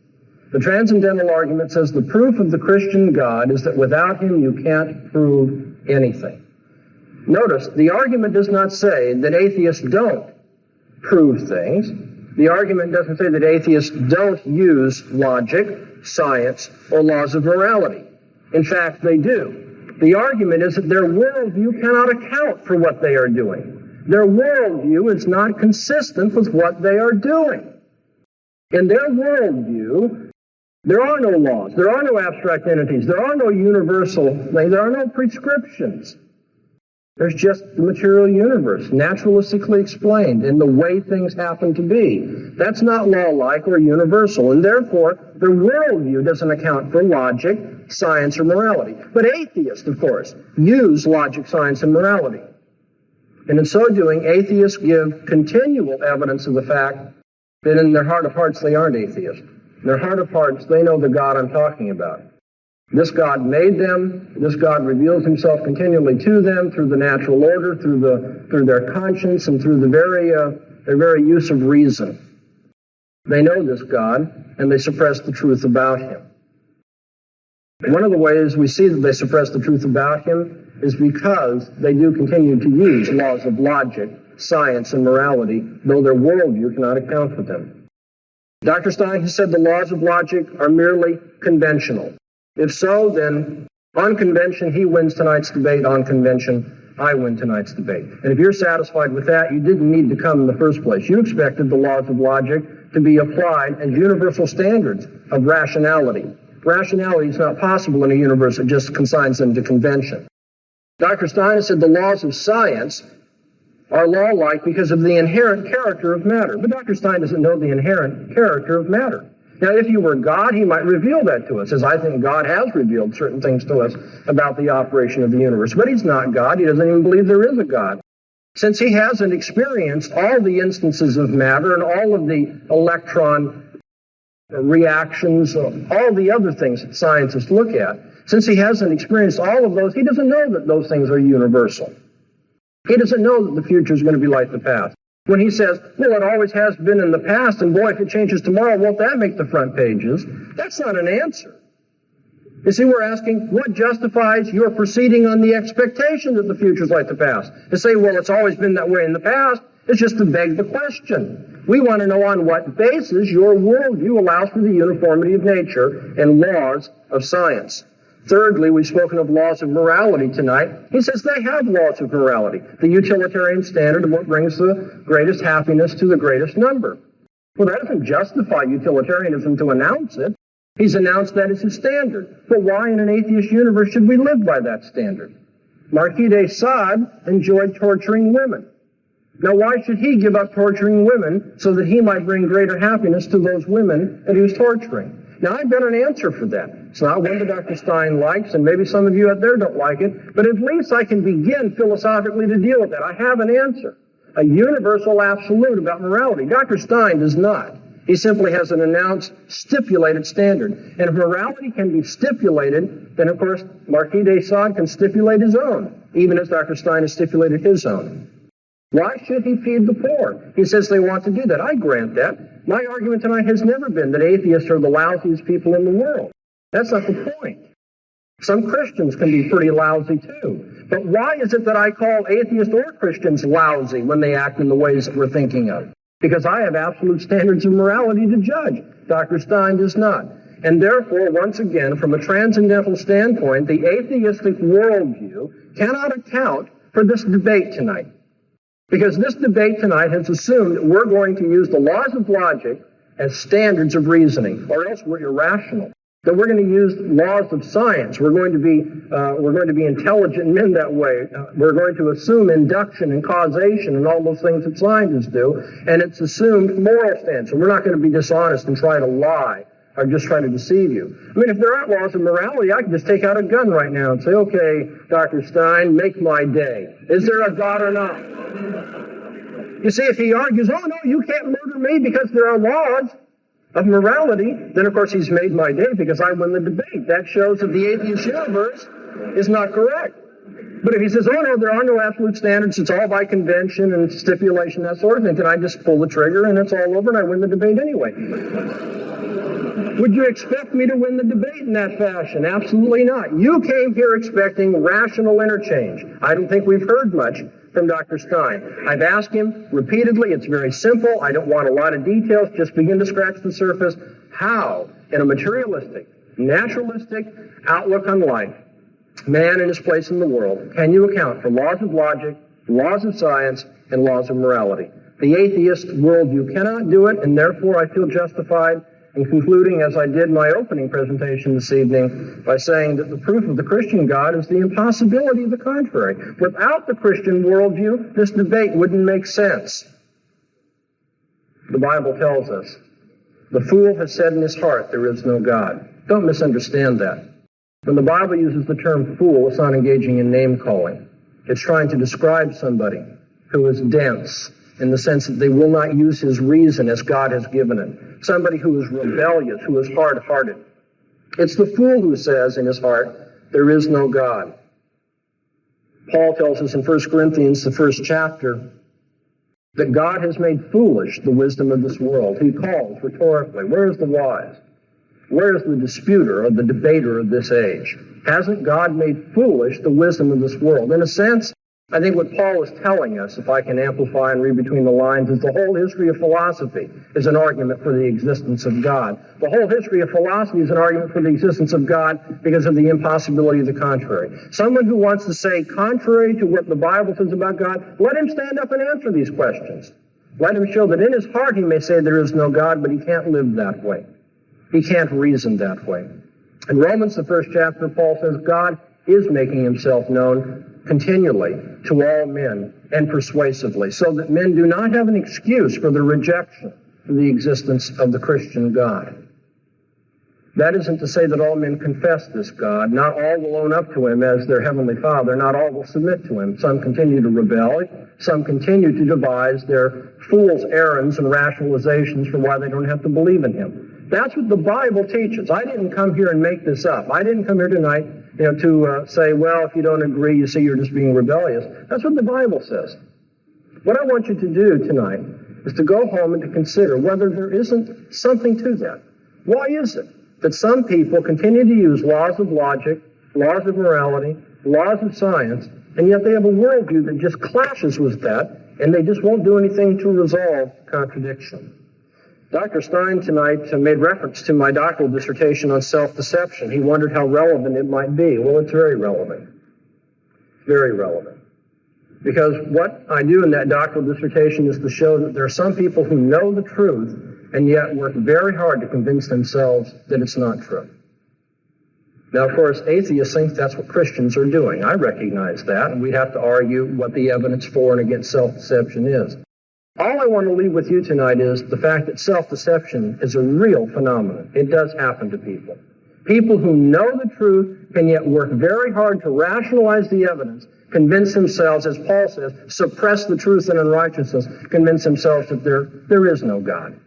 The transcendental argument says the proof of the Christian God is that without him you can't prove anything. Notice, the argument does not say that atheists don't prove things. The argument doesn't say that atheists don't use logic, science, or laws of morality. In fact, they do. The argument is that their worldview cannot account for what they are doing. Their worldview is not consistent with what they are doing. In their worldview, there are no laws, there are no abstract entities, there are no universal things, there are no prescriptions. There's just the material universe, naturalistically explained in the way things happen to be. That's not law-like or universal, and therefore their worldview doesn't account for logic, science, or morality. But atheists, of course, use logic, science, and morality. And in so doing, atheists give continual evidence of the fact that in their heart of hearts they aren't atheists. In their heart of hearts, they know the God I'm talking about. This God made them. This God reveals himself continually to them through the natural order, through their conscience, and through their very use of reason. They know this God, and they suppress the truth about him. One of the ways we see that they suppress the truth about him is because they do continue to use laws of logic, science, and morality, though their worldview cannot account for them. Dr. Stein has said the laws of logic are merely conventional. If so, then on convention, he wins tonight's debate. On convention, I win tonight's debate. And if you're satisfied with that, you didn't need to come in the first place. You expected the laws of logic to be applied as universal standards of rationality. Rationality is not possible in a universe that just consigns them to convention. Dr. Stein has said the laws of science are law-like because of the inherent character of matter. But Dr. Stein doesn't know the inherent character of matter. Now, if you were God, he might reveal that to us, as I think God has revealed certain things to us about the operation of the universe. But he's not God. He doesn't even believe there is a God. Since he hasn't experienced all the instances of matter and all of the electron reactions, all the other things that scientists look at, since he hasn't experienced all of those, he doesn't know that those things are universal. He doesn't know that the future is going to be like the past. When he says, well, it always has been in the past, and boy, if it changes tomorrow, won't that make the front pages? That's not an answer. You see, we're asking, what justifies your proceeding on the expectation that the future is like the past? To say, well, it's always been that way in the past, is just to beg the question. We want to know on what basis your worldview allows for the uniformity of nature and laws of science. Thirdly, we've spoken of laws of morality tonight. He says they have laws of morality, the utilitarian standard of what brings the greatest happiness to the greatest number. Well, that doesn't justify utilitarianism to announce it. He's announced that as his standard. But why in an atheist universe should we live by that standard? Marquis de Sade enjoyed torturing women. Now, why should he give up torturing women so that he might bring greater happiness to those women that he was torturing? Now, I've got an answer for that. It's not one that Dr. Stein likes, and maybe some of you out there don't like it, but at least I can begin philosophically to deal with that. I have an answer, a universal absolute about morality. Dr. Stein does not. He simply has an announced, stipulated standard. And if morality can be stipulated, then, of course, Marquis de Sade can stipulate his own, even as Dr. Stein has stipulated his own. Why should he feed the poor? He says they want to do that. I grant that. My argument tonight has never been that atheists are the lousiest people in the world. That's not the point. Some Christians can be pretty lousy too. But why is it that I call atheists or Christians lousy when they act in the ways that we're thinking of? Because I have absolute standards of morality to judge. Dr. Stein does not. And therefore, once again, from a transcendental standpoint, the atheistic worldview cannot account for this debate tonight. Because this debate tonight has assumed that we're going to use the laws of logic as standards of reasoning, or else we're irrational. That we're going to use laws of science. We're going to be intelligent men that way. We're going to assume induction and causation and all those things that scientists do, and it's assumed moral stance. So we're not going to be dishonest and try to lie or just try to deceive you. I mean, if there aren't laws of morality, I can just take out a gun right now and say, okay, Dr. Stein, make my day. Is there a God or not? You see, if he argues, oh, no, you can't murder me because there are laws of morality, then, of course, he's made my day because I win the debate. That shows that the atheist universe is not correct. But if he says, oh, no, there are no absolute standards, it's all by convention and stipulation, that sort of thing, then I just pull the trigger and it's all over and I win the debate anyway. Would you expect me to win the debate in that fashion? Absolutely not. You came here expecting rational interchange. I don't think we've heard much from Dr. Stein. I've asked him repeatedly. It's very simple. I don't want a lot of details. Just begin to scratch the surface. How, in a materialistic, naturalistic outlook on life, man in his place in the world, can you account for laws of logic, laws of science, and laws of morality? The atheist worldview cannot do it, and therefore I feel justified in concluding, as I did in my opening presentation this evening, by saying that the proof of the Christian God is the impossibility of the contrary. Without the Christian worldview, this debate wouldn't make sense. The Bible tells us, the fool has said in his heart, there is no God. Don't misunderstand that. When the Bible uses the term fool, it's not engaging in name-calling. It's trying to describe somebody who is dense, in the sense that they will not use his reason as God has given it. Somebody who is rebellious, who is hard-hearted. It's the fool who says in his heart, there is no God. Paul tells us in 1 Corinthians, the first chapter, that God has made foolish the wisdom of this world. He calls rhetorically, where is the wise? Where is the disputer or the debater of this age? Hasn't God made foolish the wisdom of this world? In a sense, I think what Paul is telling us, if I can amplify and read between the lines, is the whole history of philosophy is an argument for the existence of God. The whole history of philosophy is an argument for the existence of God because of the impossibility of the contrary. Someone who wants to say contrary to what the Bible says about God, let him stand up and answer these questions. Let him show that in his heart he may say there is no God, but he can't live that way. He can't reason that way. In Romans, the first chapter, Paul says God is making himself known continually to all men and persuasively, so that men do not have an excuse for the rejection of the existence of the Christian God. That isn't to say that all men confess this God. Not all will own up to him as their heavenly Father. Not all will submit to him. Some continue to rebel. Some continue to devise their fool's errands and rationalizations for why they don't have to believe in him. That's what the Bible teaches. I didn't come here and make this up. I didn't come here tonight, to say, well, if you don't agree, you see, you're just being rebellious. That's what the Bible says. What I want you to do tonight is to go home and to consider whether there isn't something to that. Why is it that some people continue to use laws of logic, laws of morality, laws of science, and yet they have a worldview that just clashes with that, and they just won't do anything to resolve contradiction? Dr. Stein tonight made reference to my doctoral dissertation on self-deception. He wondered how relevant it might be. Well, it's very relevant. Very relevant. Because what I do in that doctoral dissertation is to show that there are some people who know the truth and yet work very hard to convince themselves that it's not true. Now, of course, atheists think that's what Christians are doing. I recognize that, and we'd have to argue what the evidence for and against self-deception is. All I want to leave with you tonight is the fact that self-deception is a real phenomenon. It does happen to people. People who know the truth can yet work very hard to rationalize the evidence, convince themselves, as Paul says, suppress the truth in unrighteousness, convince themselves that there is no God.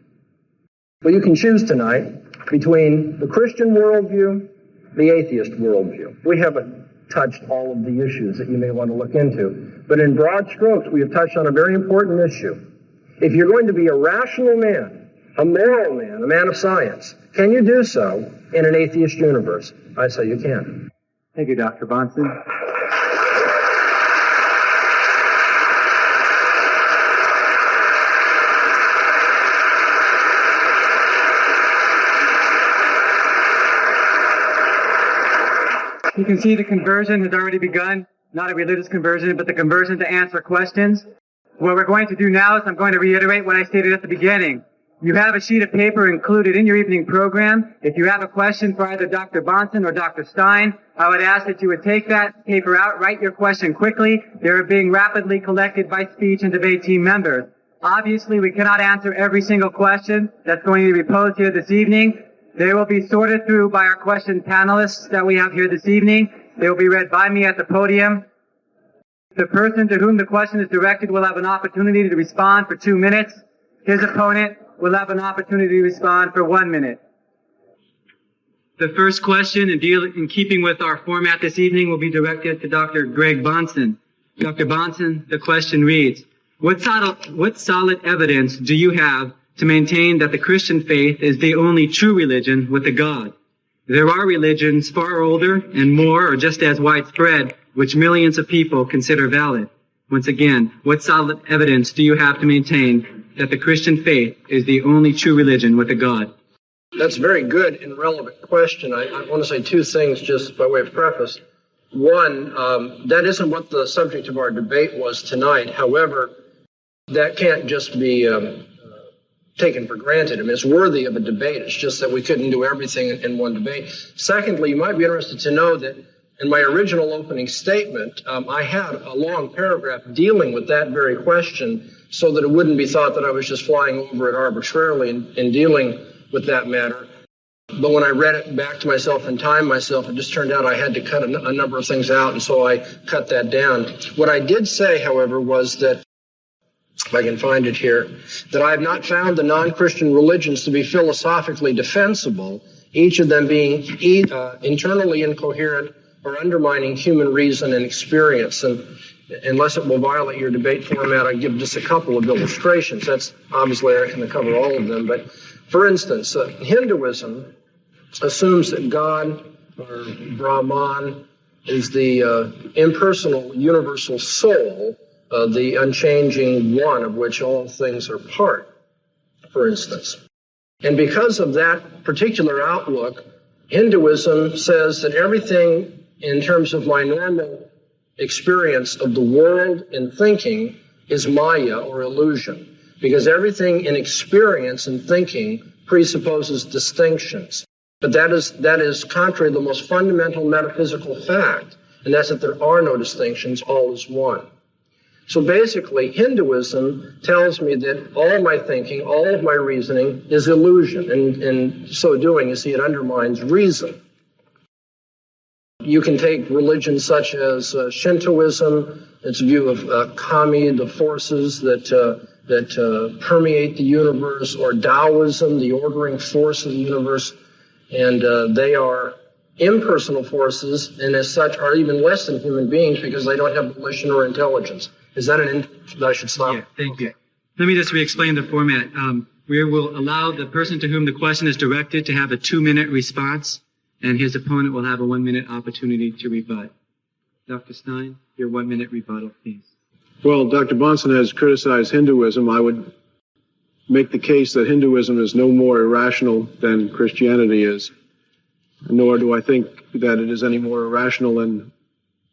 Well, you can choose tonight between the Christian worldview, the atheist worldview. We haven't touched all of the issues that you may want to look into, but in broad strokes, we have touched on a very important issue. If you're going to be a rational man, a moral man, a man of science, can you do so in an atheist universe? I say you can. Thank you, Dr. Bahnsen. You can see the conversion has already begun. Not a religious conversion, but the conversion to answer questions. What we're going to do now is I'm going to reiterate what I stated at the beginning. You have a sheet of paper included in your evening program. If you have a question for either Dr. Bahnsen or Dr. Stein, I would ask that you would take that paper out, write your question quickly. They're being rapidly collected by speech and debate team members. Obviously, we cannot answer every single question that's going to be posed here this evening. They will be sorted through by our question panelists that we have here this evening. They will be read by me at the podium. The person to whom the question is directed will have an opportunity to respond for 2 minutes. His opponent will have an opportunity to respond for 1 minute. The first question, in keeping with our format this evening, will be directed to Dr. Greg Bahnsen. Dr. Bahnsen, the question reads, what solid evidence do you have to maintain that the Christian faith is the only true religion with a God? There are religions far older and more or just as widespread, which millions of people consider valid. Once again, what solid evidence do you have to maintain that the Christian faith is the only true religion with a God? That's a very good and relevant question. I want to say two things just by way of preface. One, that isn't what the subject of our debate was tonight. However, that can't just be taken for granted. I mean, it's worthy of a debate. It's just that we couldn't do everything in one debate. Secondly, you might be interested to know that in my original opening statement, I had a long paragraph dealing with that very question so that it wouldn't be thought that I was just flying over it arbitrarily in dealing with that matter. But when I read it back to myself and timed myself, it just turned out I had to cut a number of things out, and so I cut that down. What I did say, however, was that, if I can find it here, that I have not found the non-Christian religions to be philosophically defensible, each of them being internally incoherent or undermining human reason and experience. And unless it will violate your debate format, I give just a couple of illustrations. That's obviously I can cover all of them. But for instance, Hinduism assumes that God, or Brahman, is the impersonal universal soul, the unchanging one of which all things are part, for instance. And because of that particular outlook, Hinduism says that everything in terms of my normal experience of the world and thinking is Maya, or illusion, because everything in experience and thinking presupposes distinctions. But that is contrary to the most fundamental metaphysical fact, and that's that there are no distinctions, all is one. So basically, Hinduism tells me that all of my thinking, all of my reasoning is illusion. And in so doing, you see, it undermines reason. You can take religions such as Shintoism, its view of kami, the forces that permeate the universe, or Taoism, the ordering force of the universe, and they are impersonal forces, and as such are even less than human beings because they don't have volition or intelligence. Is that I should stop? Yeah, thank you. Let me just re-explain the format. We will allow the person to whom the question is directed to have a 2-minute response, and his opponent will have a 1-minute opportunity to rebut. Dr. Stein, your 1-minute rebuttal, please. Well, Dr. Bahnsen has criticized Hinduism. I would make the case that Hinduism is no more irrational than Christianity is, nor do I think that it is any more irrational than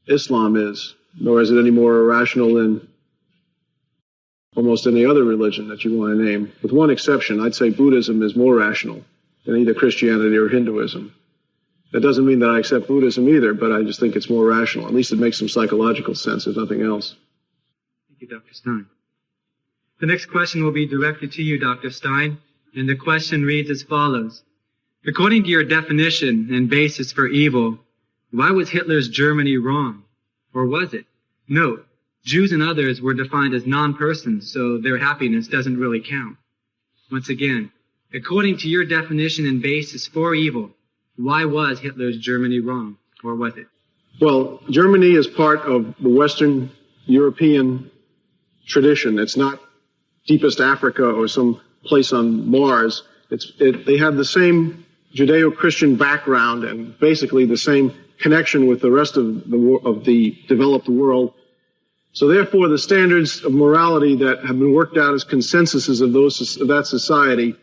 Islam is, nor is it any more irrational than almost any other religion that you want to name. With one exception, I'd say Buddhism is more rational than either Christianity or Hinduism. That doesn't mean that I accept Buddhism either, but I just think it's more rational. At least it makes some psychological sense, if nothing else. Thank you, Dr. Stein. The next question will be directed to you, Dr. Stein, and the question reads as follows. According to your definition and basis for evil, why was Hitler's Germany wrong? Or was it? Note, Jews and others were defined as non-persons, so their happiness doesn't really count. Once again, according to your definition and basis for evil, why was Hitler's Germany wrong? Or was it? Well, Germany is part of the Western European tradition. It's not deepest Africa or some place on Mars. They have the same Judeo-Christian background and basically the same connection with the rest of the developed world. So therefore, the standards of morality that have been worked out as consensuses of that society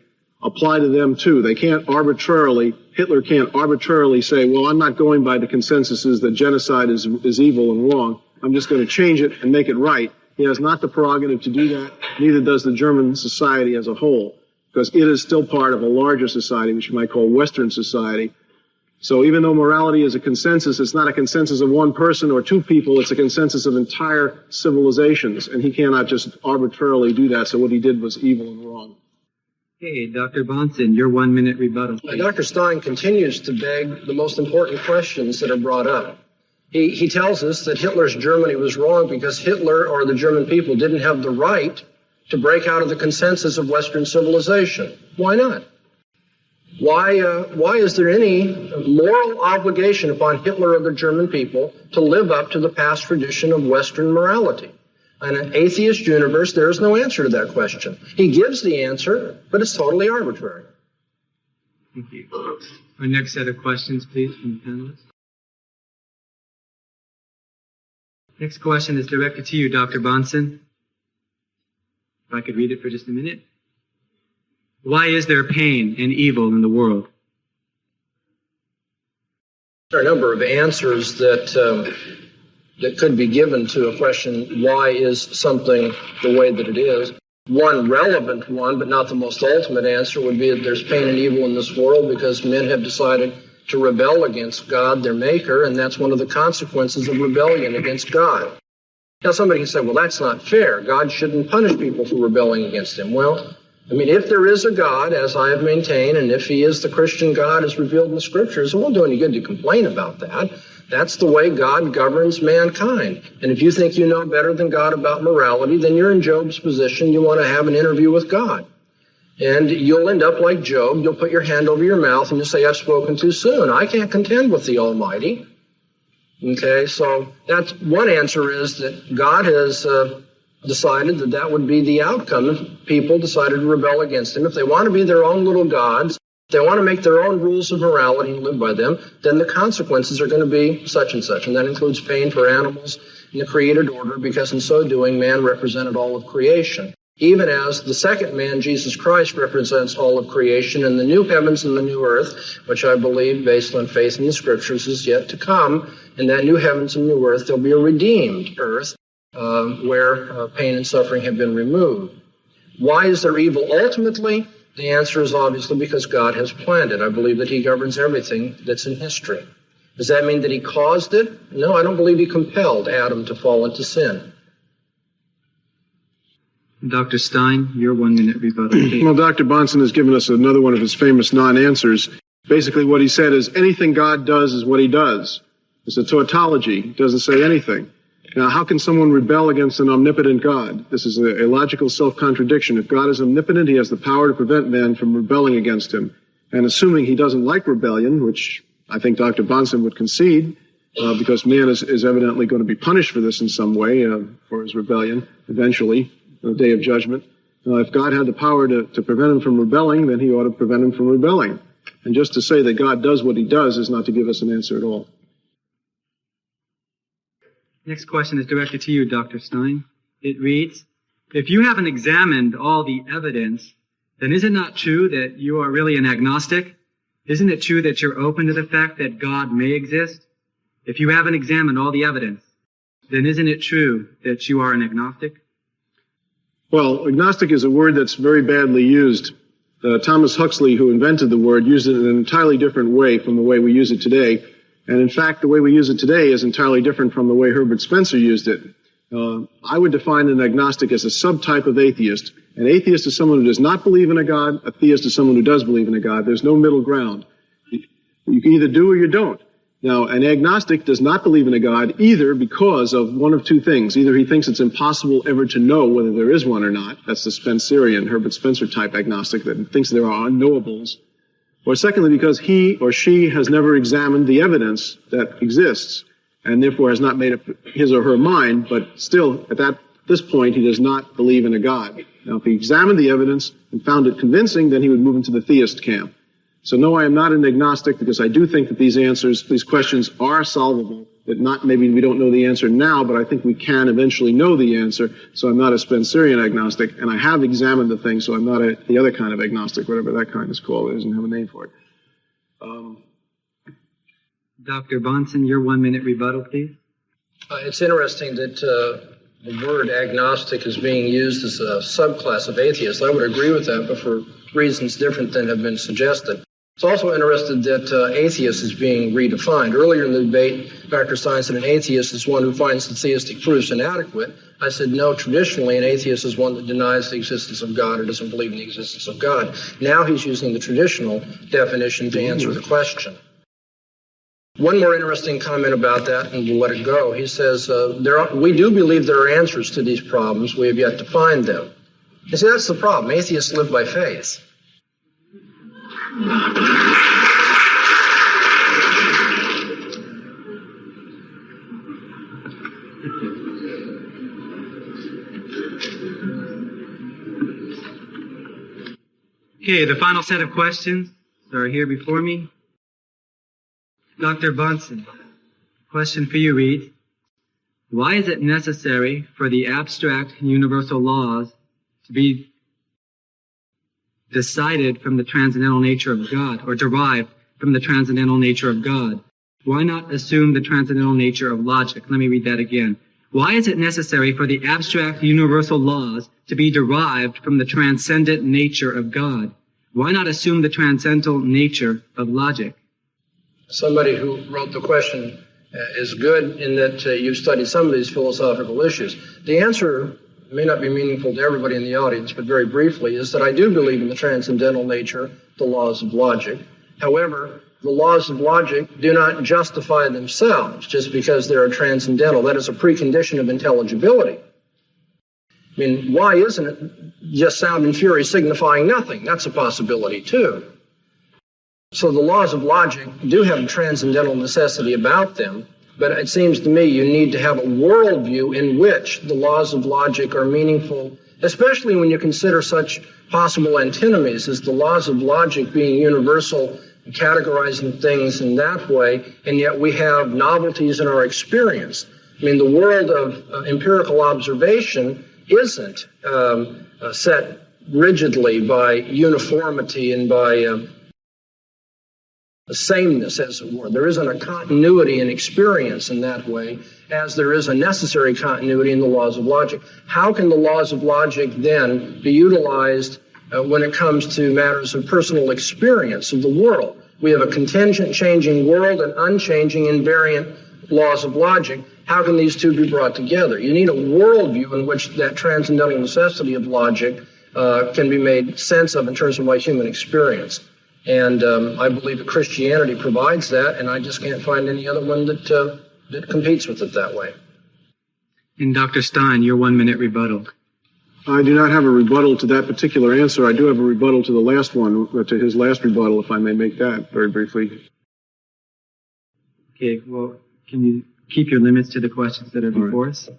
apply to them too. Hitler can't arbitrarily say, well, I'm not going by the consensuses that genocide is evil and wrong. I'm just going to change it and make it right. He has not the prerogative to do that. Neither does the German society as a whole, because it is still part of a larger society, which you might call Western society. So even though morality is a consensus, it's not a consensus of one person or two people. It's a consensus of entire civilizations, and he cannot just arbitrarily do that. So what he did was evil and wrong. Okay, Dr. Bahnsen, your 1-minute rebuttal. Dr. Stein continues to beg the most important questions that are brought up. He tells us that Hitler's Germany was wrong because Hitler or the German people didn't have the right to break out of the consensus of Western civilization. Why not? Why is there any moral obligation upon Hitler or the German people to live up to the past tradition of Western morality? In an atheist universe, there is no answer to that question. He gives the answer, but it's totally arbitrary. Thank you. Our next set of questions, please, from the panelists. Next question is directed to you, Dr. Bahnsen. If I could read it for just a minute. Why is there pain and evil in the world? There are a number of answers that could be given to a question, why is something the way that it is? One relevant one, but not the most ultimate answer, would be that there's pain and evil in this world because men have decided to rebel against God, their maker, and that's one of the consequences of rebellion against God. Now somebody can say, well, that's not fair. God shouldn't punish people for rebelling against him. Well, I mean, if there is a God, as I have maintained, and if he is the Christian God as revealed in the Scriptures, it won't do any good to complain about that. That's the way God governs mankind. And if you think you know better than God about morality, then you're in Job's position. You want to have an interview with God. And you'll end up like Job. You'll put your hand over your mouth and you'll say, I've spoken too soon. I can't contend with the Almighty. Okay, so that's one answer, is that God has decided that that would be the outcome if people decided to rebel against him. If they want to be their own little gods, if they want to make their own rules of morality and live by them, then the consequences are going to be such and such. And that includes pain for animals in the created order, because in so doing, man represented all of creation. Even as the second man, Jesus Christ, represents all of creation, and the new heavens and the new earth, which I believe, based on faith in the Scriptures, is yet to come. In that new heavens and new earth, there'll be a redeemed earth where pain and suffering have been removed. Why is there evil ultimately? The answer is obviously because God has planned it. I believe that he governs everything that's in history. Does that mean that he caused it? No, I don't believe he compelled Adam to fall into sin. Dr. Stein, your 1 minute rebuttal, please. Well, Dr. Bahnsen has given us another one of his famous non-answers. Basically, what he said is anything God does is what he does. It's a tautology. It doesn't say anything. Now, how can someone rebel against an omnipotent God? This is a logical self-contradiction. If God is omnipotent, he has the power to prevent man from rebelling against him. And assuming he doesn't like rebellion, which I think Dr. Bahnsen would concede, because man is evidently going to be punished for this in some way, for his rebellion, eventually, on the day of judgment. If God had the power to prevent him from rebelling, then he ought to prevent him from rebelling. And just to say that God does what he does is not to give us an answer at all. Next question is directed to you, Dr. Stein. It reads, if you haven't examined all the evidence, then is it not true that you are really an agnostic? Isn't it true that you're open to the fact that God may exist? If you haven't examined all the evidence, then isn't it true that you are an agnostic? Well, agnostic is a word that's very badly used. Thomas Huxley, who invented the word, used it in an entirely different way from the way we use it today. And in fact, the way we use it today is entirely different from the way Herbert Spencer used it. I would define an agnostic as a subtype of atheist. An atheist is someone who does not believe in a God. A theist is someone who does believe in a God. There's no middle ground. You can either do or you don't. Now, an agnostic does not believe in a God either because of one of two things. Either he thinks it's impossible ever to know whether there is one or not. That's the Spencerian, Herbert Spencer type agnostic that thinks there are unknowables. Or secondly, because he or she has never examined the evidence that exists and therefore has not made up his or her mind, but still, at this point, he does not believe in a God. Now, if he examined the evidence and found it convincing, then he would move into the theist camp. So no, I am not an agnostic because I do think that these questions are solvable, that maybe we don't know the answer now, but I think we can eventually know the answer. So I'm not a Spencerian agnostic, and I have examined the thing, so I'm not the other kind of agnostic, whatever that kind is called. It doesn't have a name for it. Dr. Bahnsen, your 1 minute rebuttal, please. It's interesting that the word agnostic is being used as a subclass of atheists. I would agree with that, but for reasons different than have been suggested. It's also interesting that atheist is being redefined. Earlier in the debate, Dr. Stein said an atheist is one who finds the theistic proofs inadequate. I said, no, traditionally an atheist is one that denies the existence of God or doesn't believe in the existence of God. Now he's using the traditional definition to answer the question. One more interesting comment about that, and we'll let it go. He says, we do believe there are answers to these problems. We have yet to find them. You see, that's the problem. Atheists live by faith. Okay, the final set of questions are here before me. Dr. Bahnsen, question for you reads, why is it necessary for the abstract universal laws to be decided from the transcendental nature of God, or derived from the transcendental nature of God? Why not assume the transcendental nature of logic? Let me read that again. Why is it necessary for the abstract universal laws to be derived from the transcendent nature of God? Why not assume the transcendental nature of logic? Somebody who wrote the question is good in that you've studied some of these philosophical issues. The answer may not be meaningful to everybody in the audience, but very briefly, is that I do believe in the transcendental nature, the laws of logic. However, the laws of logic do not justify themselves just because they're transcendental. That is a precondition of intelligibility. I mean, why isn't it just sound and fury signifying nothing? That's a possibility, too. So the laws of logic do have a transcendental necessity about them, but it seems to me you need to have a worldview in which the laws of logic are meaningful, especially when you consider such possible antinomies as the laws of logic being universal, categorizing things in that way, and yet we have novelties in our experience. I mean, the world of empirical observation isn't set rigidly by uniformity and by a sameness, as it were. There isn't a continuity in experience in that way, as there is a necessary continuity in the laws of logic. How can the laws of logic then be utilized when it comes to matters of personal experience of the world? We have a contingent changing world, an unchanging invariant laws of logic, how can these two be brought together? You need a worldview in which that transcendental necessity of logic can be made sense of in terms of my human experience. And I believe that Christianity provides that, and I just can't find any other one that competes with it that way. And Dr. Stein, your 1 minute rebuttal. I do not have a rebuttal to that particular answer. I do have a rebuttal to the last one, to his last rebuttal, if I may make that very briefly. Okay, well, can you keep your limits to the questions that are before us?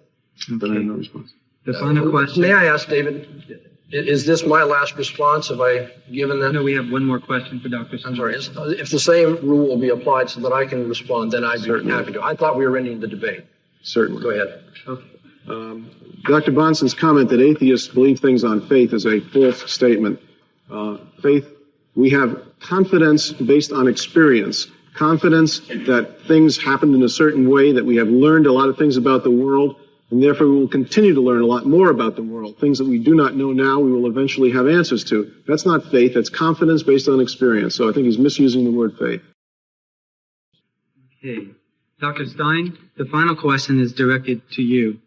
Then I have no response. The final question. May I ask, David, is this my last response? Have I given that? No, we have one more question for Dr. Stein. I'm sorry. If the same rule will be applied so that I can respond, then I'd be happy to. I thought we were ending the debate. Certainly. Go ahead. Okay. Dr. Bahnsen's comment that atheists believe things on faith is a false statement. Faith, we have confidence based on experience, confidence that things happened in a certain way, that we have learned a lot of things about the world, and therefore we will continue to learn a lot more about the world. Things that we do not know now, we will eventually have answers to. That's not faith, that's confidence based on experience. So I think he's misusing the word faith. Okay. Dr. Stein, the final question is directed to you.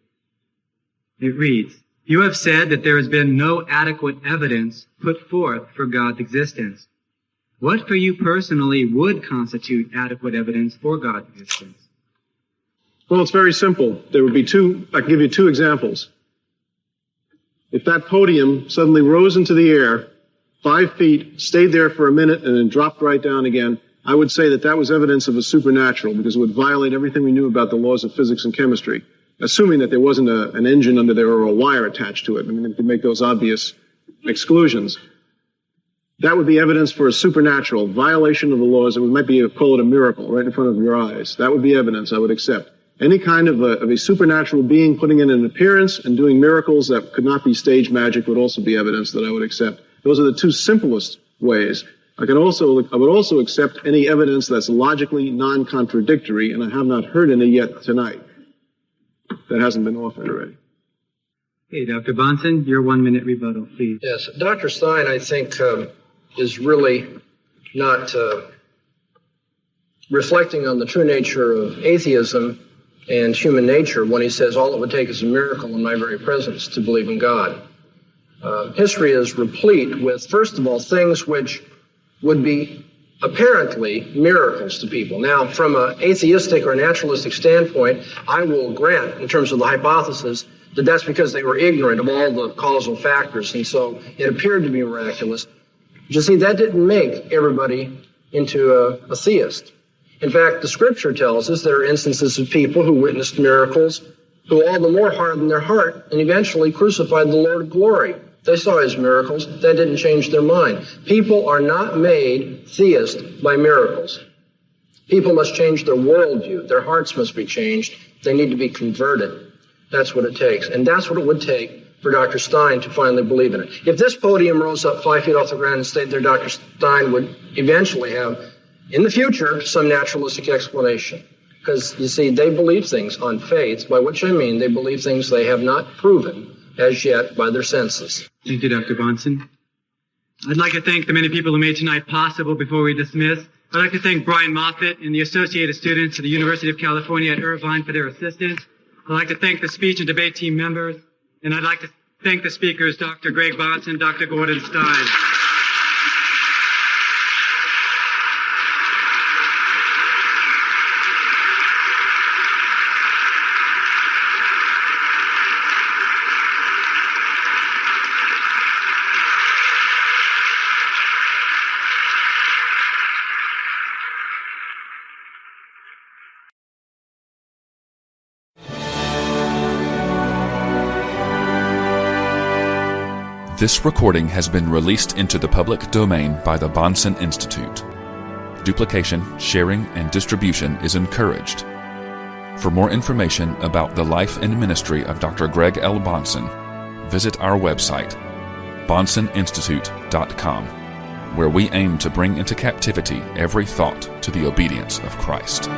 It reads, you have said that there has been no adequate evidence put forth for God's existence. What for you personally would constitute adequate evidence for God's existence? Well, it's very simple. There would be I can give you two examples. If that podium suddenly rose into the air, 5 feet, stayed there for a minute, and then dropped right down again, I would say that that was evidence of a supernatural, because it would violate everything we knew about the laws of physics and chemistry, assuming that there wasn't an engine under there or a wire attached to it. I mean, it could make those obvious exclusions. That would be evidence for a supernatural violation of the laws. It might be, call it a miracle right in front of your eyes. That would be evidence I would accept. Any kind of a supernatural being putting in an appearance and doing miracles that could not be stage magic would also be evidence that I would accept. Those are the two simplest ways. I would also accept any evidence that's logically non-contradictory, and I have not heard any yet tonight. That hasn't been offered already. Okay, Dr. Bahnsen, your 1 minute rebuttal, please. Yes, Dr. Stein, I think, is really not reflecting on the true nature of atheism and human nature when he says all it would take is a miracle in my very presence to believe in God. History is replete with, first of all, things which would be apparently miracles to people. Now, from an atheistic or naturalistic standpoint, I will grant, in terms of the hypothesis, that that's because they were ignorant of all the causal factors, and so it appeared to be miraculous. But you see, that didn't make everybody into a theist. In fact, the scripture tells us there are instances of people who witnessed miracles, who all the more hardened their heart and eventually crucified the Lord of glory. They saw his miracles. That didn't change their mind. People are not made theists by miracles. People must change their worldview. Their hearts must be changed. They need to be converted. That's what it takes. And that's what it would take for Dr. Stein to finally believe in it. If this podium rose up 5 feet off the ground and stayed there, Dr. Stein would eventually have, in the future, some naturalistic explanation. Because, you see, they believe things on faith, by which I mean they believe things they have not proven as yet by their senses. Thank you, Dr. Bahnsen. I'd like to thank the many people who made tonight possible before we dismiss. I'd like to thank Brian Moffitt and the associated students at the University of California at Irvine for their assistance. I'd like to thank the speech and debate team members. And I'd like to thank the speakers, Dr. Greg Bahnsen, Dr. Gordon Stein. This recording has been released into the public domain by the Bahnsen Institute. Duplication, sharing, and distribution is encouraged. For more information about the life and ministry of Dr. Greg L. Bahnsen, visit our website, bahnseninstitute.com, where we aim to bring into captivity every thought to the obedience of Christ.